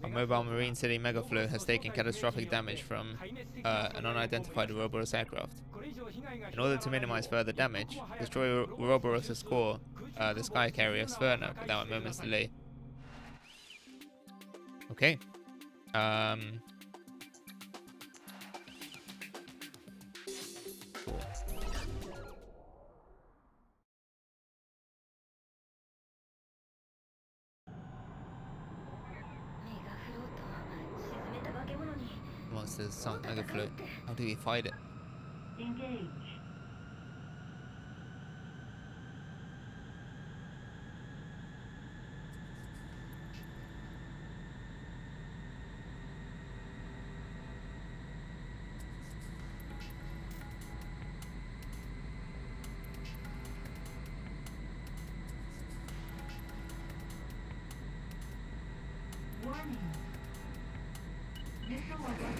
A mobile marine city Megaflow has taken catastrophic damage from an unidentified Ouroboros aircraft. In order to minimize further damage, destroy Ouroboros' core, the sky carrier Sverna, without a moment's delay. Okay. Cool. Monsters sunk Megaflow. How do we fight it? Engage. Warning. Missile alert.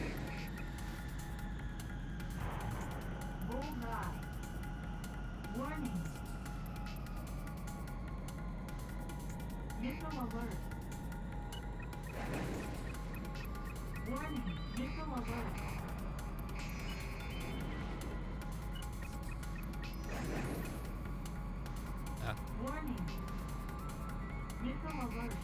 Bullseye. Warning. Missile alert. Warning. Missile alert. Warning. Missile alert.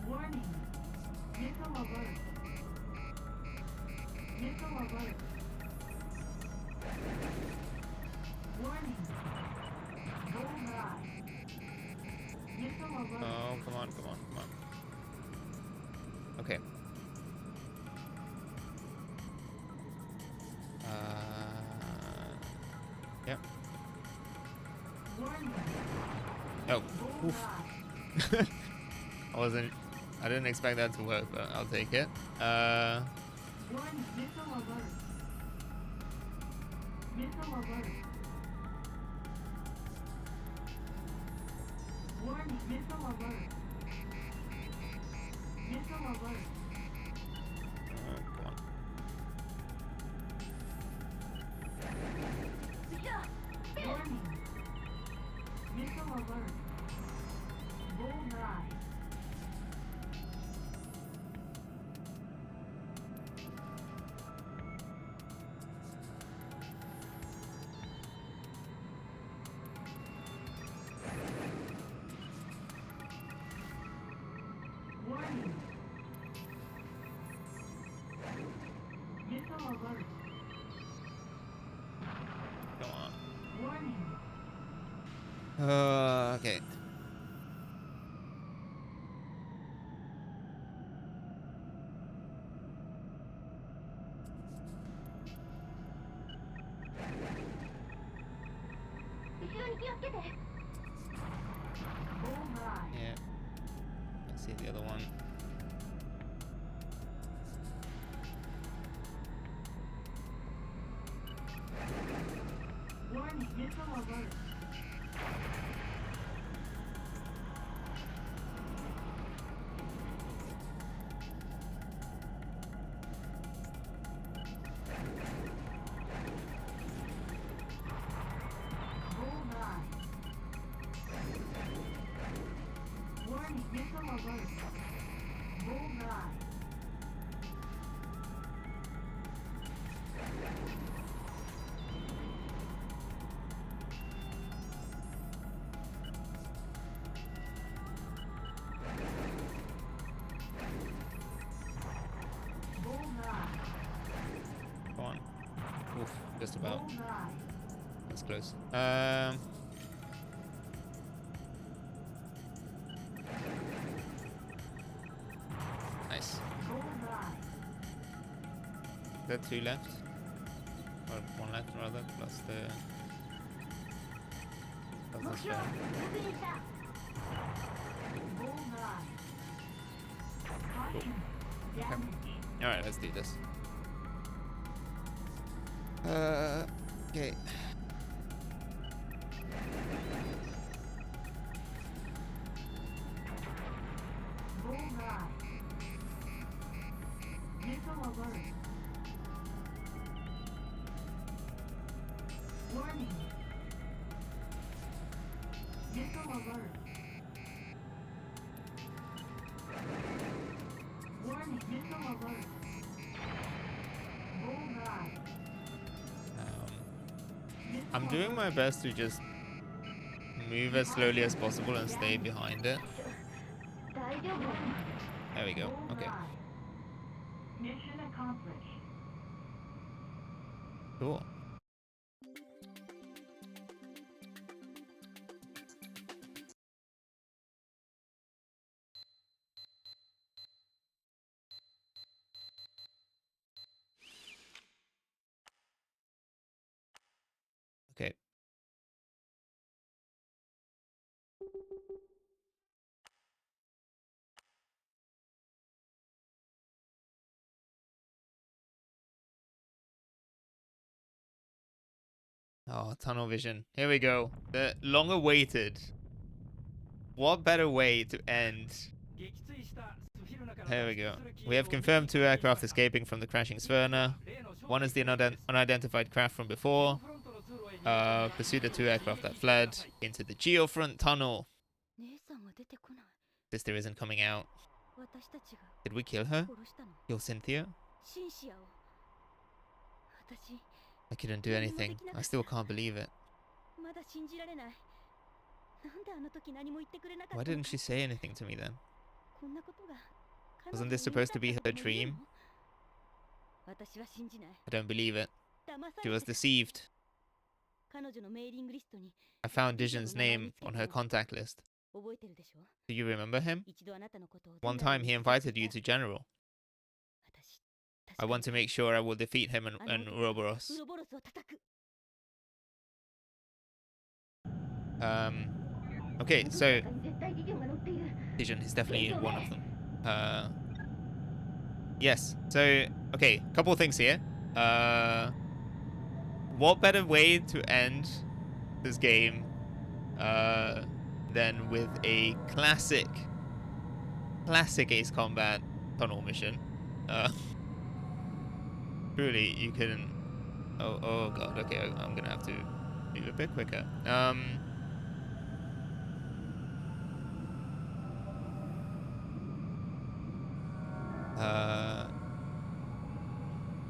Warning. Missile alert. Missile alert. Warning. Bullseye. Missile alert. Oh, come on. Okay. Oh, oof. I didn't expect that to work, but I'll take it. Warning, missile alert. Missile alert. Warning, missile alert. Missile alert. Come on. Warning. Missile alert. Bullseye. Warning. Missile alert. Come on. Warning. Okay. Bullseye. Yeah. Let's see the other one. Warning, missile alert. Bullseye. Warning, missile alert. Bullseye. Bullseye. Come on. Oof, just about. Bullseye. That's close. Nice. Bullseye. Is that 2 left? Or 1 left rather, plus the... Plus the spare. Bullseye. Caution. Damage. Alright, let's do this. Okay. Bullseye. Missile alert. Warning. Missile alert. Warning, missile alert. Bullseye. I'm doing my best to just move as slowly as possible and stay behind it. There we go. Okay. Mission accomplished. Cool. Okay. Oh, tunnel vision. Here we go. The long awaited. What better way to end? Here we go. We have confirmed 2 aircraft escaping from the crashing Sverna. One is the unidentified craft from before. Pursue the 2 aircraft that fled into the geofront tunnel. Sister isn't coming out. Did we kill her? Kill Cynthia? I couldn't do anything. I still can't believe it. Why didn't she say anything to me then? Wasn't this supposed to be her dream? I don't believe it. She was deceived. I found Dijon's name on her contact list. Do you remember him? One time he invited you to General. I want to make sure I will defeat him and Ouroboros. Okay, so Vision is definitely one of them. Yes. So okay, couple of things here. What better way to end this game than with a classic Ace Combat tunnel mission? Truly, you can. Oh god. Okay, I'm gonna have to move a bit quicker.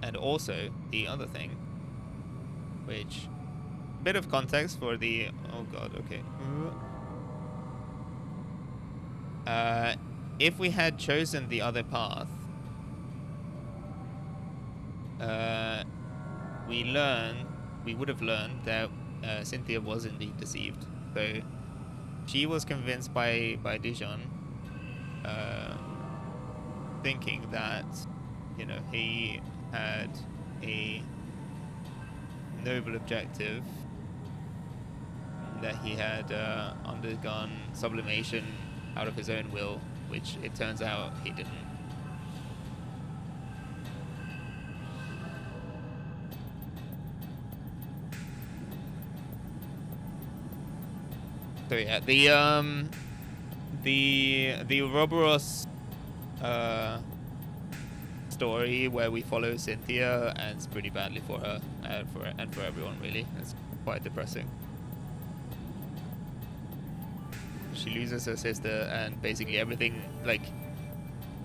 And also the other thing, which bit of context for the. Oh god. Okay. If we had chosen the other path, we would have learned that Cynthia was indeed deceived. So she was convinced by Dijon, thinking that, you know, he had a noble objective, that he had undergone sublimation out of his own will, which it turns out he didn't. So yeah, the Ouroboros story where we follow Cynthia ends pretty badly for her and for everyone, really. It's quite depressing. She loses her sister, and basically everything, like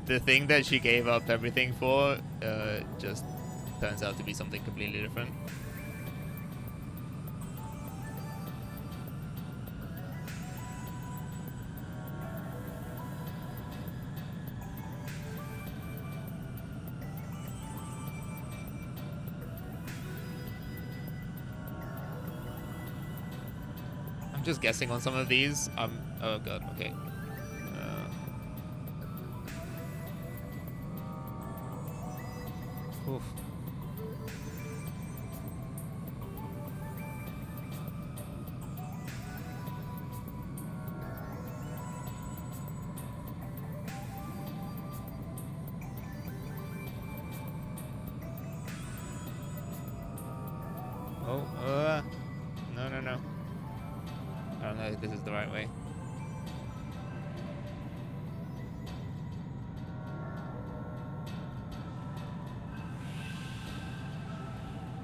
the thing that she gave up everything for, just turns out to be something completely different. Just guessing on some of these. Oh god. Okay. Oof. Oh. No. I don't know if this is the right way.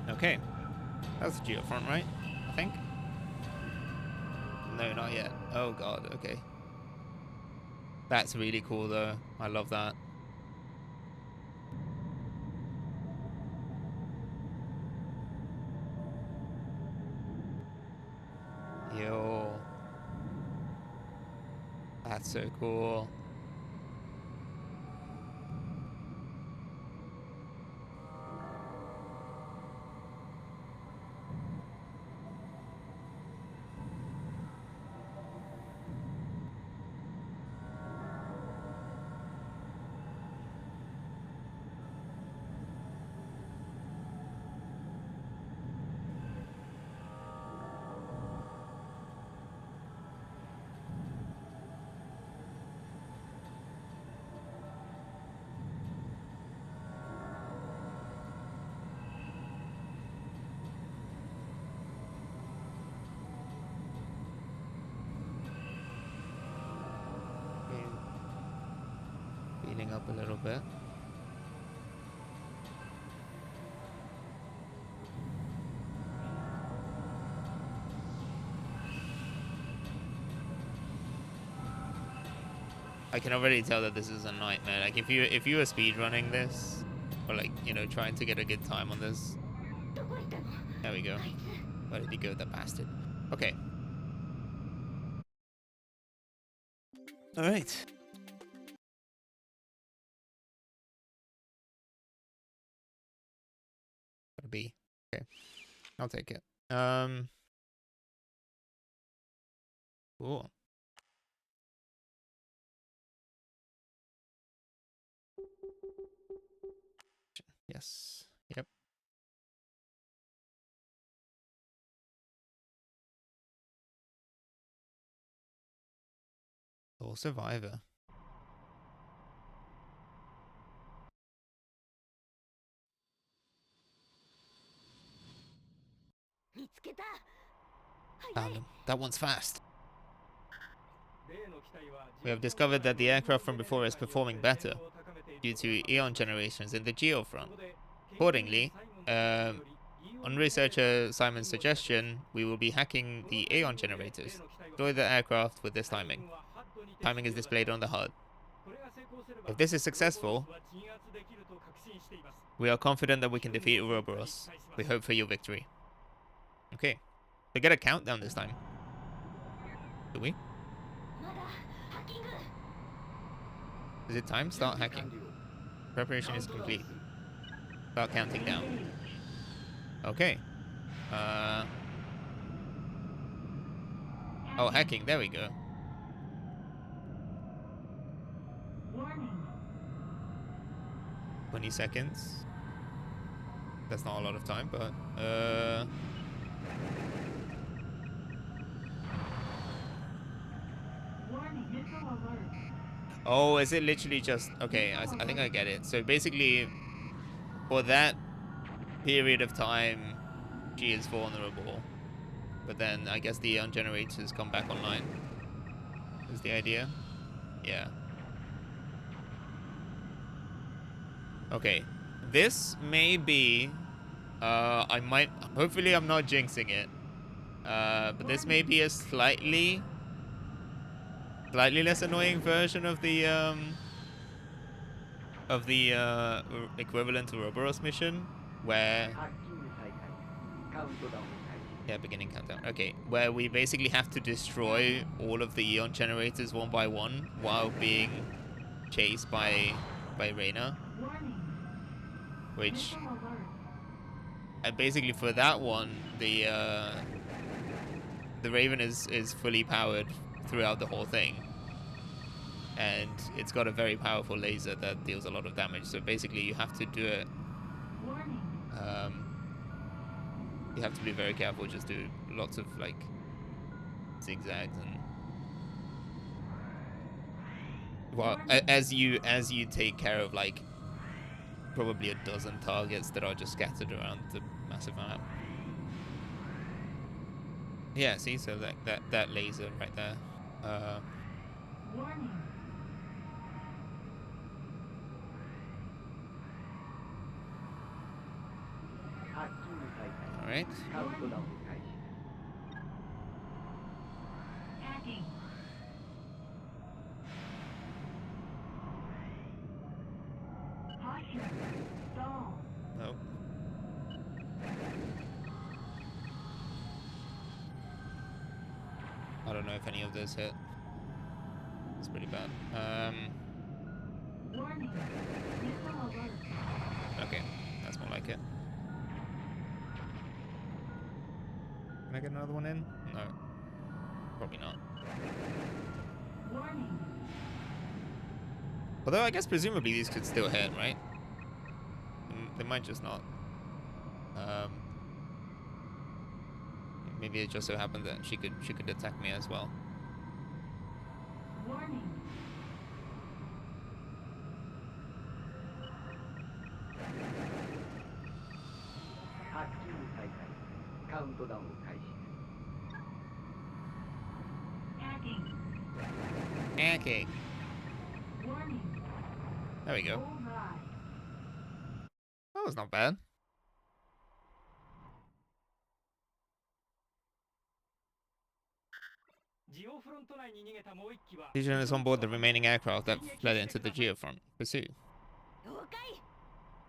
Okay. That's the geofront, right? I think. No, not yet. Oh god, okay. That's really cool though. I love that. Yo. That's so cool. Speeding up a little bit. I can already tell that this is a nightmare. Like if you were speedrunning this, or like, you know, trying to get a good time on this. There we go. Where did he go, that bastard? Okay. Alright. Gotta be. Okay. I'll take it. Cool. Yes. Yep. Sole survivor. 見つけた。 Found them. That one's fast. 例の機体は We have discovered that the aircraft from before is performing better due to Eon generations in the geo front. Accordingly, on researcher Simon's suggestion, we will be hacking the Aeon generators. Deploy the aircraft with this timing. Timing is displayed on the HUD. If this is successful, we are confident that we can defeat Ouroboros. We hope for your victory. Okay. We get a countdown this time. Do we? まだハッキング。 Is it time? Start hacking. Preparation is complete. Start counting down. Okay. Oh, hacking. There we go. Warning. 20 seconds. That's not a lot of time, but Warning. Missile alert. oh, is it literally just okay? I think I get it. So basically, for that period of time, she is vulnerable, but then I guess the Eon generators come back online. Is the idea? Yeah. Okay. This may be. I might. Hopefully, I'm not jinxing it. But this may be a slightly less annoying version of the equivalent to Ouroboros mission, where yeah, beginning countdown. Okay, where we basically have to destroy all of the Eon generators one by one while being chased by Reyna, Warning. which Missile alert. basically for that one the Raven is fully powered throughout the whole thing, and it's got a very powerful laser that deals a lot of damage. So basically you have to do it. Warning. You have to be very careful. Just do lots of like zigzags and well, as you take care of like probably a dozen targets that are just scattered around the massive map. Yeah, see, so that laser right there. Warning. All right. Hacking. Caution. Stall. Nope. I don't know if any of those hit. It's pretty bad. Warning. Missile alert. Okay, that's more like it. Can I get another one in? No. Probably not. Warning. Although I guess presumably these could still hit, right? They might just not. Maybe it just so happened that she could attack me as well. Warning. Hacking. Okay. Warning. There we go. Bullseye. That was not bad. Vision is on board the remaining aircraft that fled into the geofront. Pursue. 了解。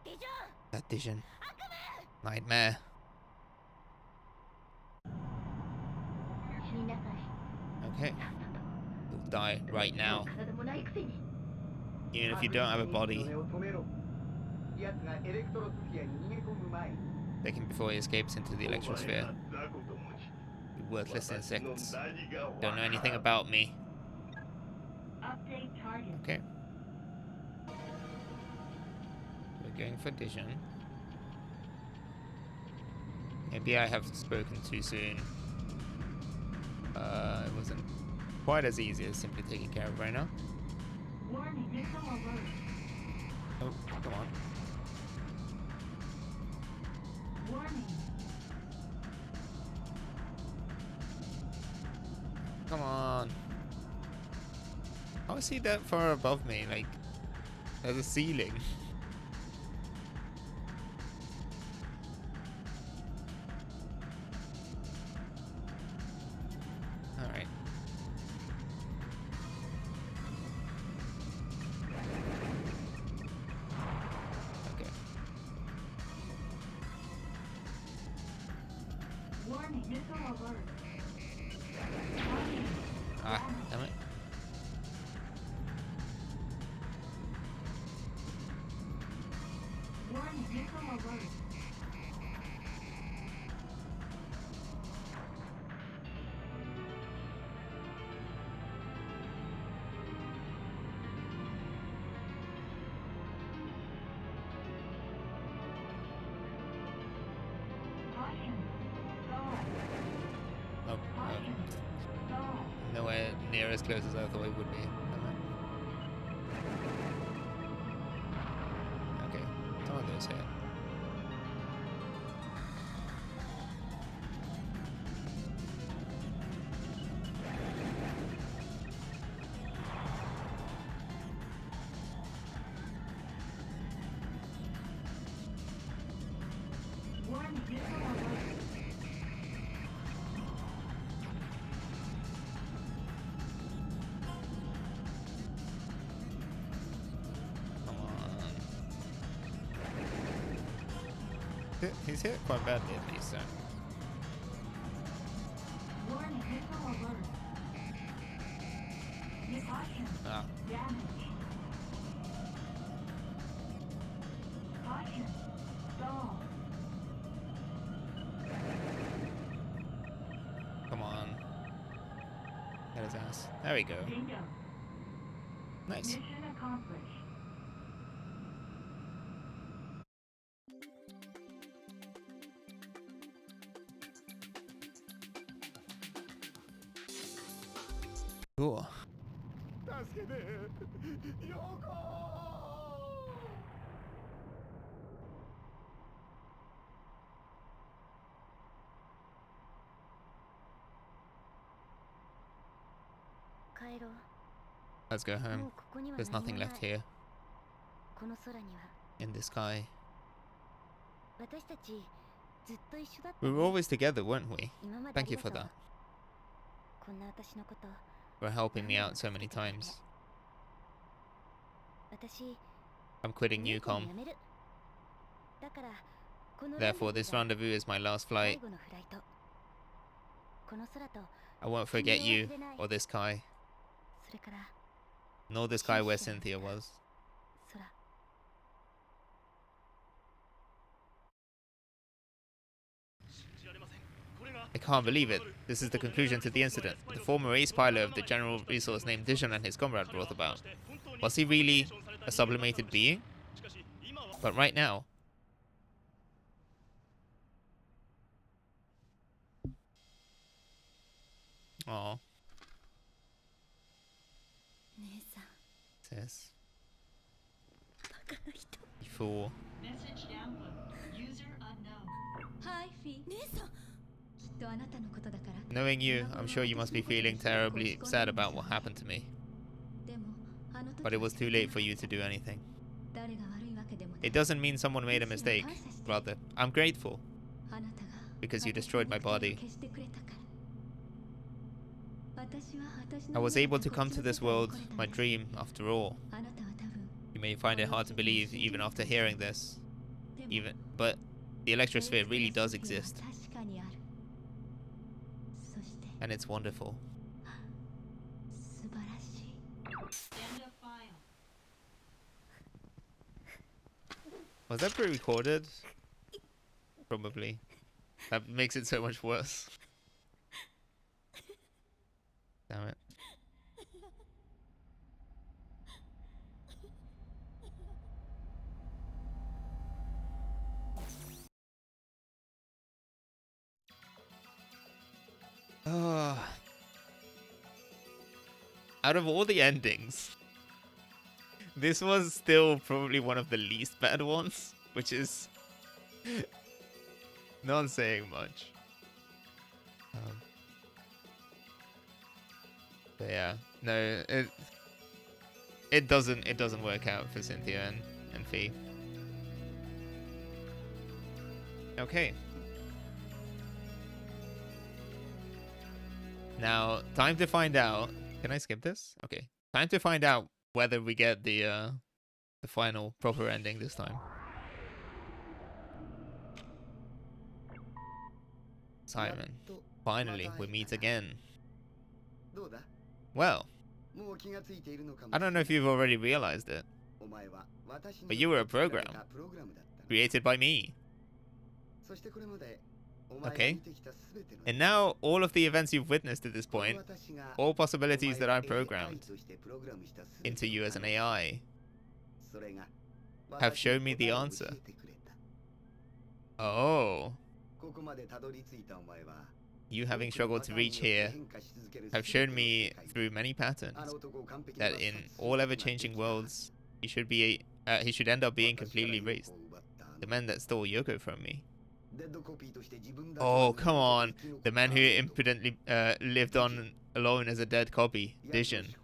ビジョン。 That vision. 悪夢。 Nightmare. 死になさい。 Okay. You'll die right now. 体もないくせに。 Even if you don't have a body. Take him before he escapes into the Electrosphere. You worthless insects. Don't know anything about me. Update target. Okay. We're going for Dijon. Maybe I have spoken too soon. It wasn't quite as easy as simply taking care of right now. Warning, missile alert. Oh, come on. Warning. Come on. How is he that far above me? Like, there's a ceiling. Alright. Okay. Warning, missile alert. Warning. Ah, damn it. Warning, missile alert. Caution. Stall. Oh, Caution. Stall. nowhere near as close as I thought it would be. Damn it. Okay, some of those hit. Warning, missile alert. Come on. He's hit quite badly at least, so. Warning, missile alert. Caution. Ah, Damage. Caution. Stall. come on. Get his ass. There we go. Bingo. Nice. Mission accomplished. Cool. 助けてヨコ帰ろう。 Let's go も home. うここには There's 何も nothing ない left here この空には in the sky. 私たちずっと一緒だった We ね were always together, weren't we? 今まであ Thank り you が for とう that. こんな私のこと For helping me out so many times. 私 I'm quitting ニューコム Neucom. やめるだからこの Therefore, this ランデブー rendezvous is my last が最 flight. 後のフライトこの空と I won't forget you or this sky, それから nor the sky where Cynthia was. 空 I can't believe it. This is the conclusion to the incident. The former ace pilot of the general resource named Vision and his comrade brought about. Was he really a sublimated being? But right now... Aww. 姉さん Sis. You fool. Message download. User unknown. はいフィ姉さんきっとあなたのことだから Knowing you, I'm sure you must be feeling terribly sad about what happened to me. でもあの時 But it was too late for you to do anything. 誰が悪いわけでもない It doesn't mean someone made a mistake. Rather, I'm grateful あなたが because you destroyed my body. 消してくれたから私は私 I の was 夢 able と to come to this こっちの世 world, 界に来れた my んです dream, after all. あなたは多分 You may find it hard to believe even after hearing this. でも Even, but the Electrosphere really does exist, 確かにあるそして and it's wonderful. 素晴らしい End of file. Was that pre-recorded? Probably. That makes it so much worse. Damn it. Oh. out of all the endings, this was still probably one of the least bad ones, which is not saying much. But yeah, no, it doesn't work out for Cynthia and Fee. Okay. Now, time to find out. Can I skip this? Okay. Time to find out whether we get the final proper ending this time. Simon, finally we meet again. Well, I don't know if you've already realized it, but you were a program created by me. Okay. And now all of the events you've witnessed at this point, all possibilities that I programmed into you as an AI, have shown me the answer. Oh. You having struggled to reach here have shown me through many patterns that in all ever-changing worlds, he should end up being completely erased. The man that stole Yoko from me. Oh, come on. The man who impudently lived on alone as a dead copy. Vision.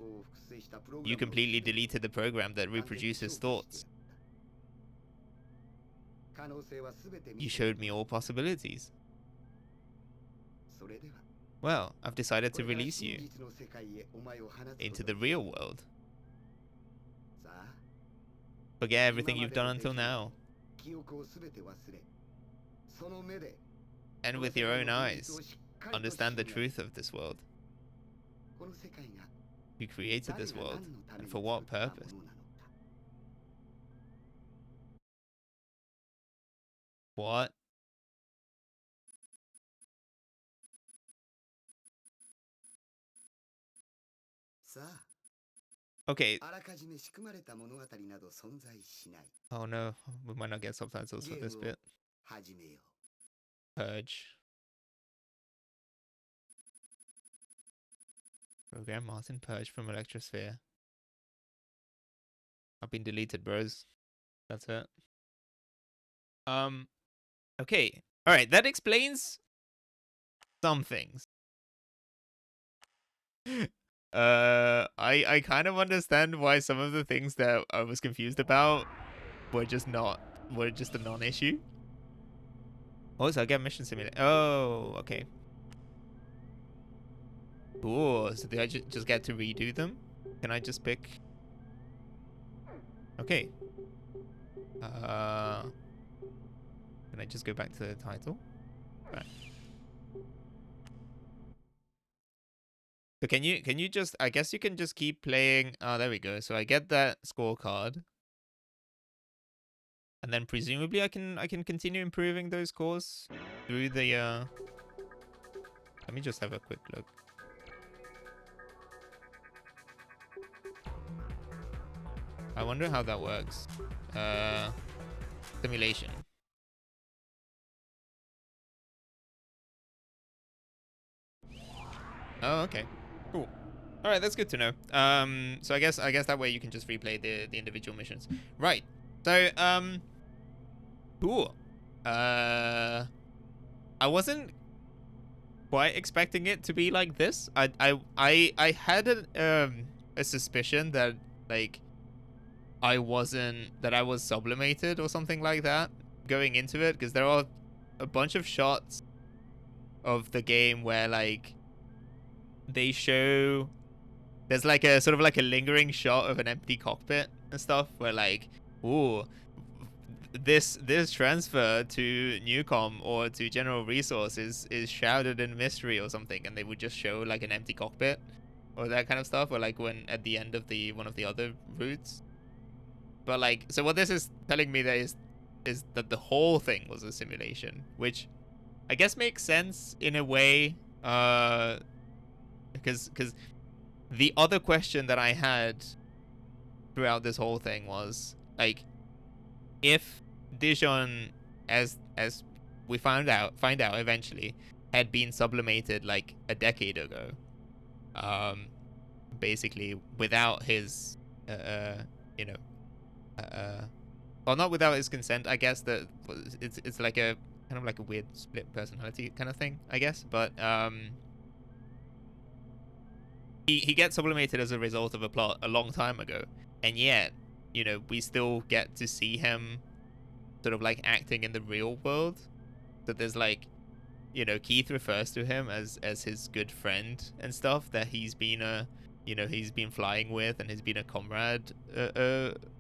You completely deleted the program that reproduced his thoughts. You showed me all possibilities. Well, I've decided to release you into the real world. Forget everything you've done until now. And with your own eyes, understand the truth of this world. You created this world, and for what purpose? What? Okay. Oh no, we might not get subtitles for this bit. Purge. Program Martin Purge from Electrosphere. I've been deleted, bros. That's it. Okay. Alright, that explains some things. I kind of understand why some of the things that I was confused about were just a non-issue. Also, I get mission simulator. Oh, okay. Cool. So do I just get to redo them? Can I just pick? Okay. Can I just go back to the title? Right. So can you just, I guess you can just keep playing. Oh, there we go. So I get that scorecard. And then presumably I can continue improving those scores through the let me just have a quick look. I wonder how that works. Simulation. Oh, okay. Cool. All right, that's good to know. So I guess that way you can just replay the individual missions. Right. So cool. I wasn't quite expecting it to be like this. I had a suspicion that like I was sublimated or something like that going into it, because there are a bunch of shots of the game where like they show there's like a sort of like a lingering shot of an empty cockpit and stuff where like, ooh, this transfer to Neucom or to General Resources is shrouded in mystery or something, and they would just show like an empty cockpit or that kind of stuff, or like when at the end of one of the other routes. But like, so what this is telling me that is that the whole thing was a simulation, which I guess makes sense in a way, because the other question that I had throughout this whole thing was like, if Dijon, as we find out eventually, had been sublimated like a decade ago, basically without his, you know, well, not without his consent, I guess. That it's like a kind of like a weird split personality kind of thing, I guess. But he gets sublimated as a result of a plot a long time ago, and yet, you know, we still get to see him sort of like acting in the real world. So there's like, you know, Keith refers to him as his good friend and stuff that he's been you know, he's been flying with and has been a comrade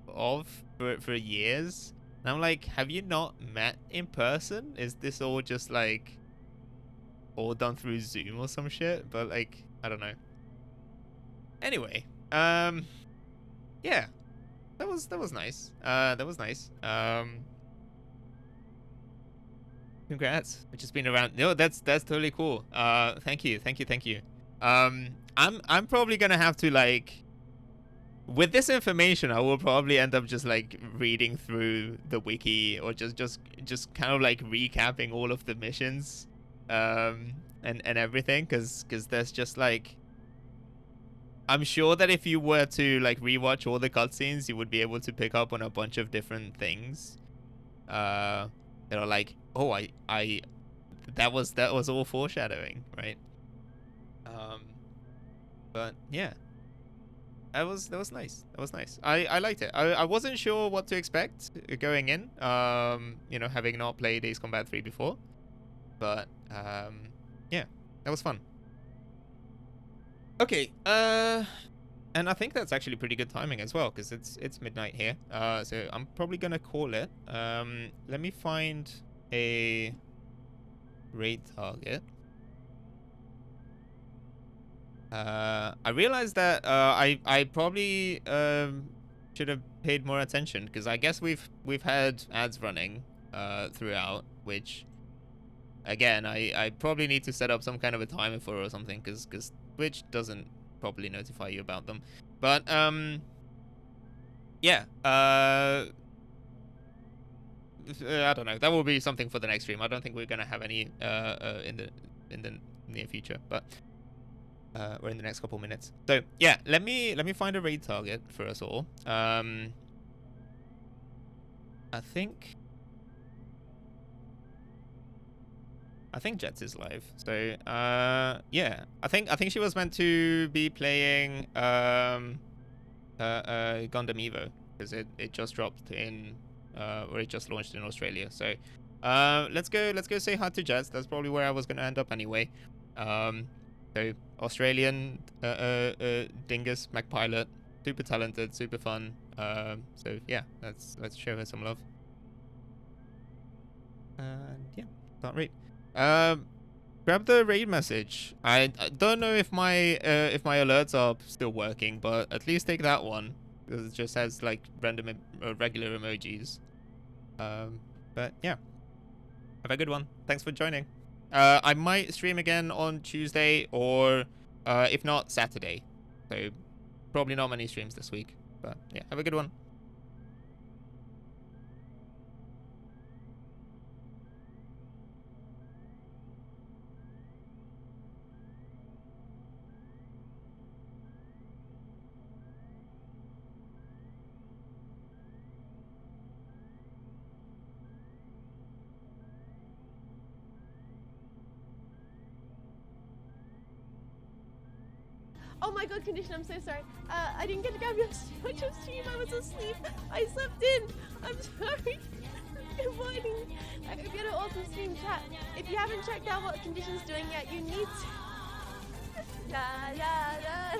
of for years. And I'm like, have you not met in person? Is this all just like all done through Zoom or some shit? But like, I don't know. Anyway, yeah, that was nice. That was nice. Congrats. We've just been around. No, that's totally cool. Thank you. I'm probably gonna have to, like, with this information, I will probably end up just like reading through the wiki or just kind of like recapping all of the missions, and everything, because there's just like, I'm sure that if you were to like rewatch all the cutscenes, you would be able to pick up on a bunch of different things. That are like, oh, that was all foreshadowing, right? But yeah, that was nice. That was nice. I liked it. I wasn't sure what to expect going in. You know, having not played Ace Combat 3 before, but yeah, that was fun. Okay, and I think that's actually pretty good timing as well, because it's midnight here. So I'm probably gonna call it. Let me find a raid target. I realized that I probably should have paid more attention, because I guess we've had ads running throughout, which again I probably need to set up some kind of a timer for or something, because Twitch doesn't properly notify you about them. But yeah, I don't know. That will be something for the next stream. I don't think we're gonna have any in the near future, but or in the next couple minutes. So yeah, let me find a raid target for us all. I think Jets is live. So yeah, I think she was meant to be playing Gundam Evo, because it just dropped in or it just launched in Australia. So let's go say hi to Jets. That's probably where I was gonna end up anyway. So Australian dingus mech pilot, super talented, super fun. So yeah, let's show her some love. And yeah, start raid. Grab the raid message. I don't know if my alerts are still working, but at least take that one, because it just has like random regular emojis. But yeah, have a good one. Thanks for joining. I might stream again on Tuesday, or if not, Saturday. So probably not many streams this week. But yeah, have a good one. Oh my god, Condition, I'm so sorry. I didn't get to grab your stream. I was asleep. I slept in. I'm sorry. Good morning. I hope you had an awesome stream, chat. If you haven't checked out what Condition's doing yet, you need to. La la la.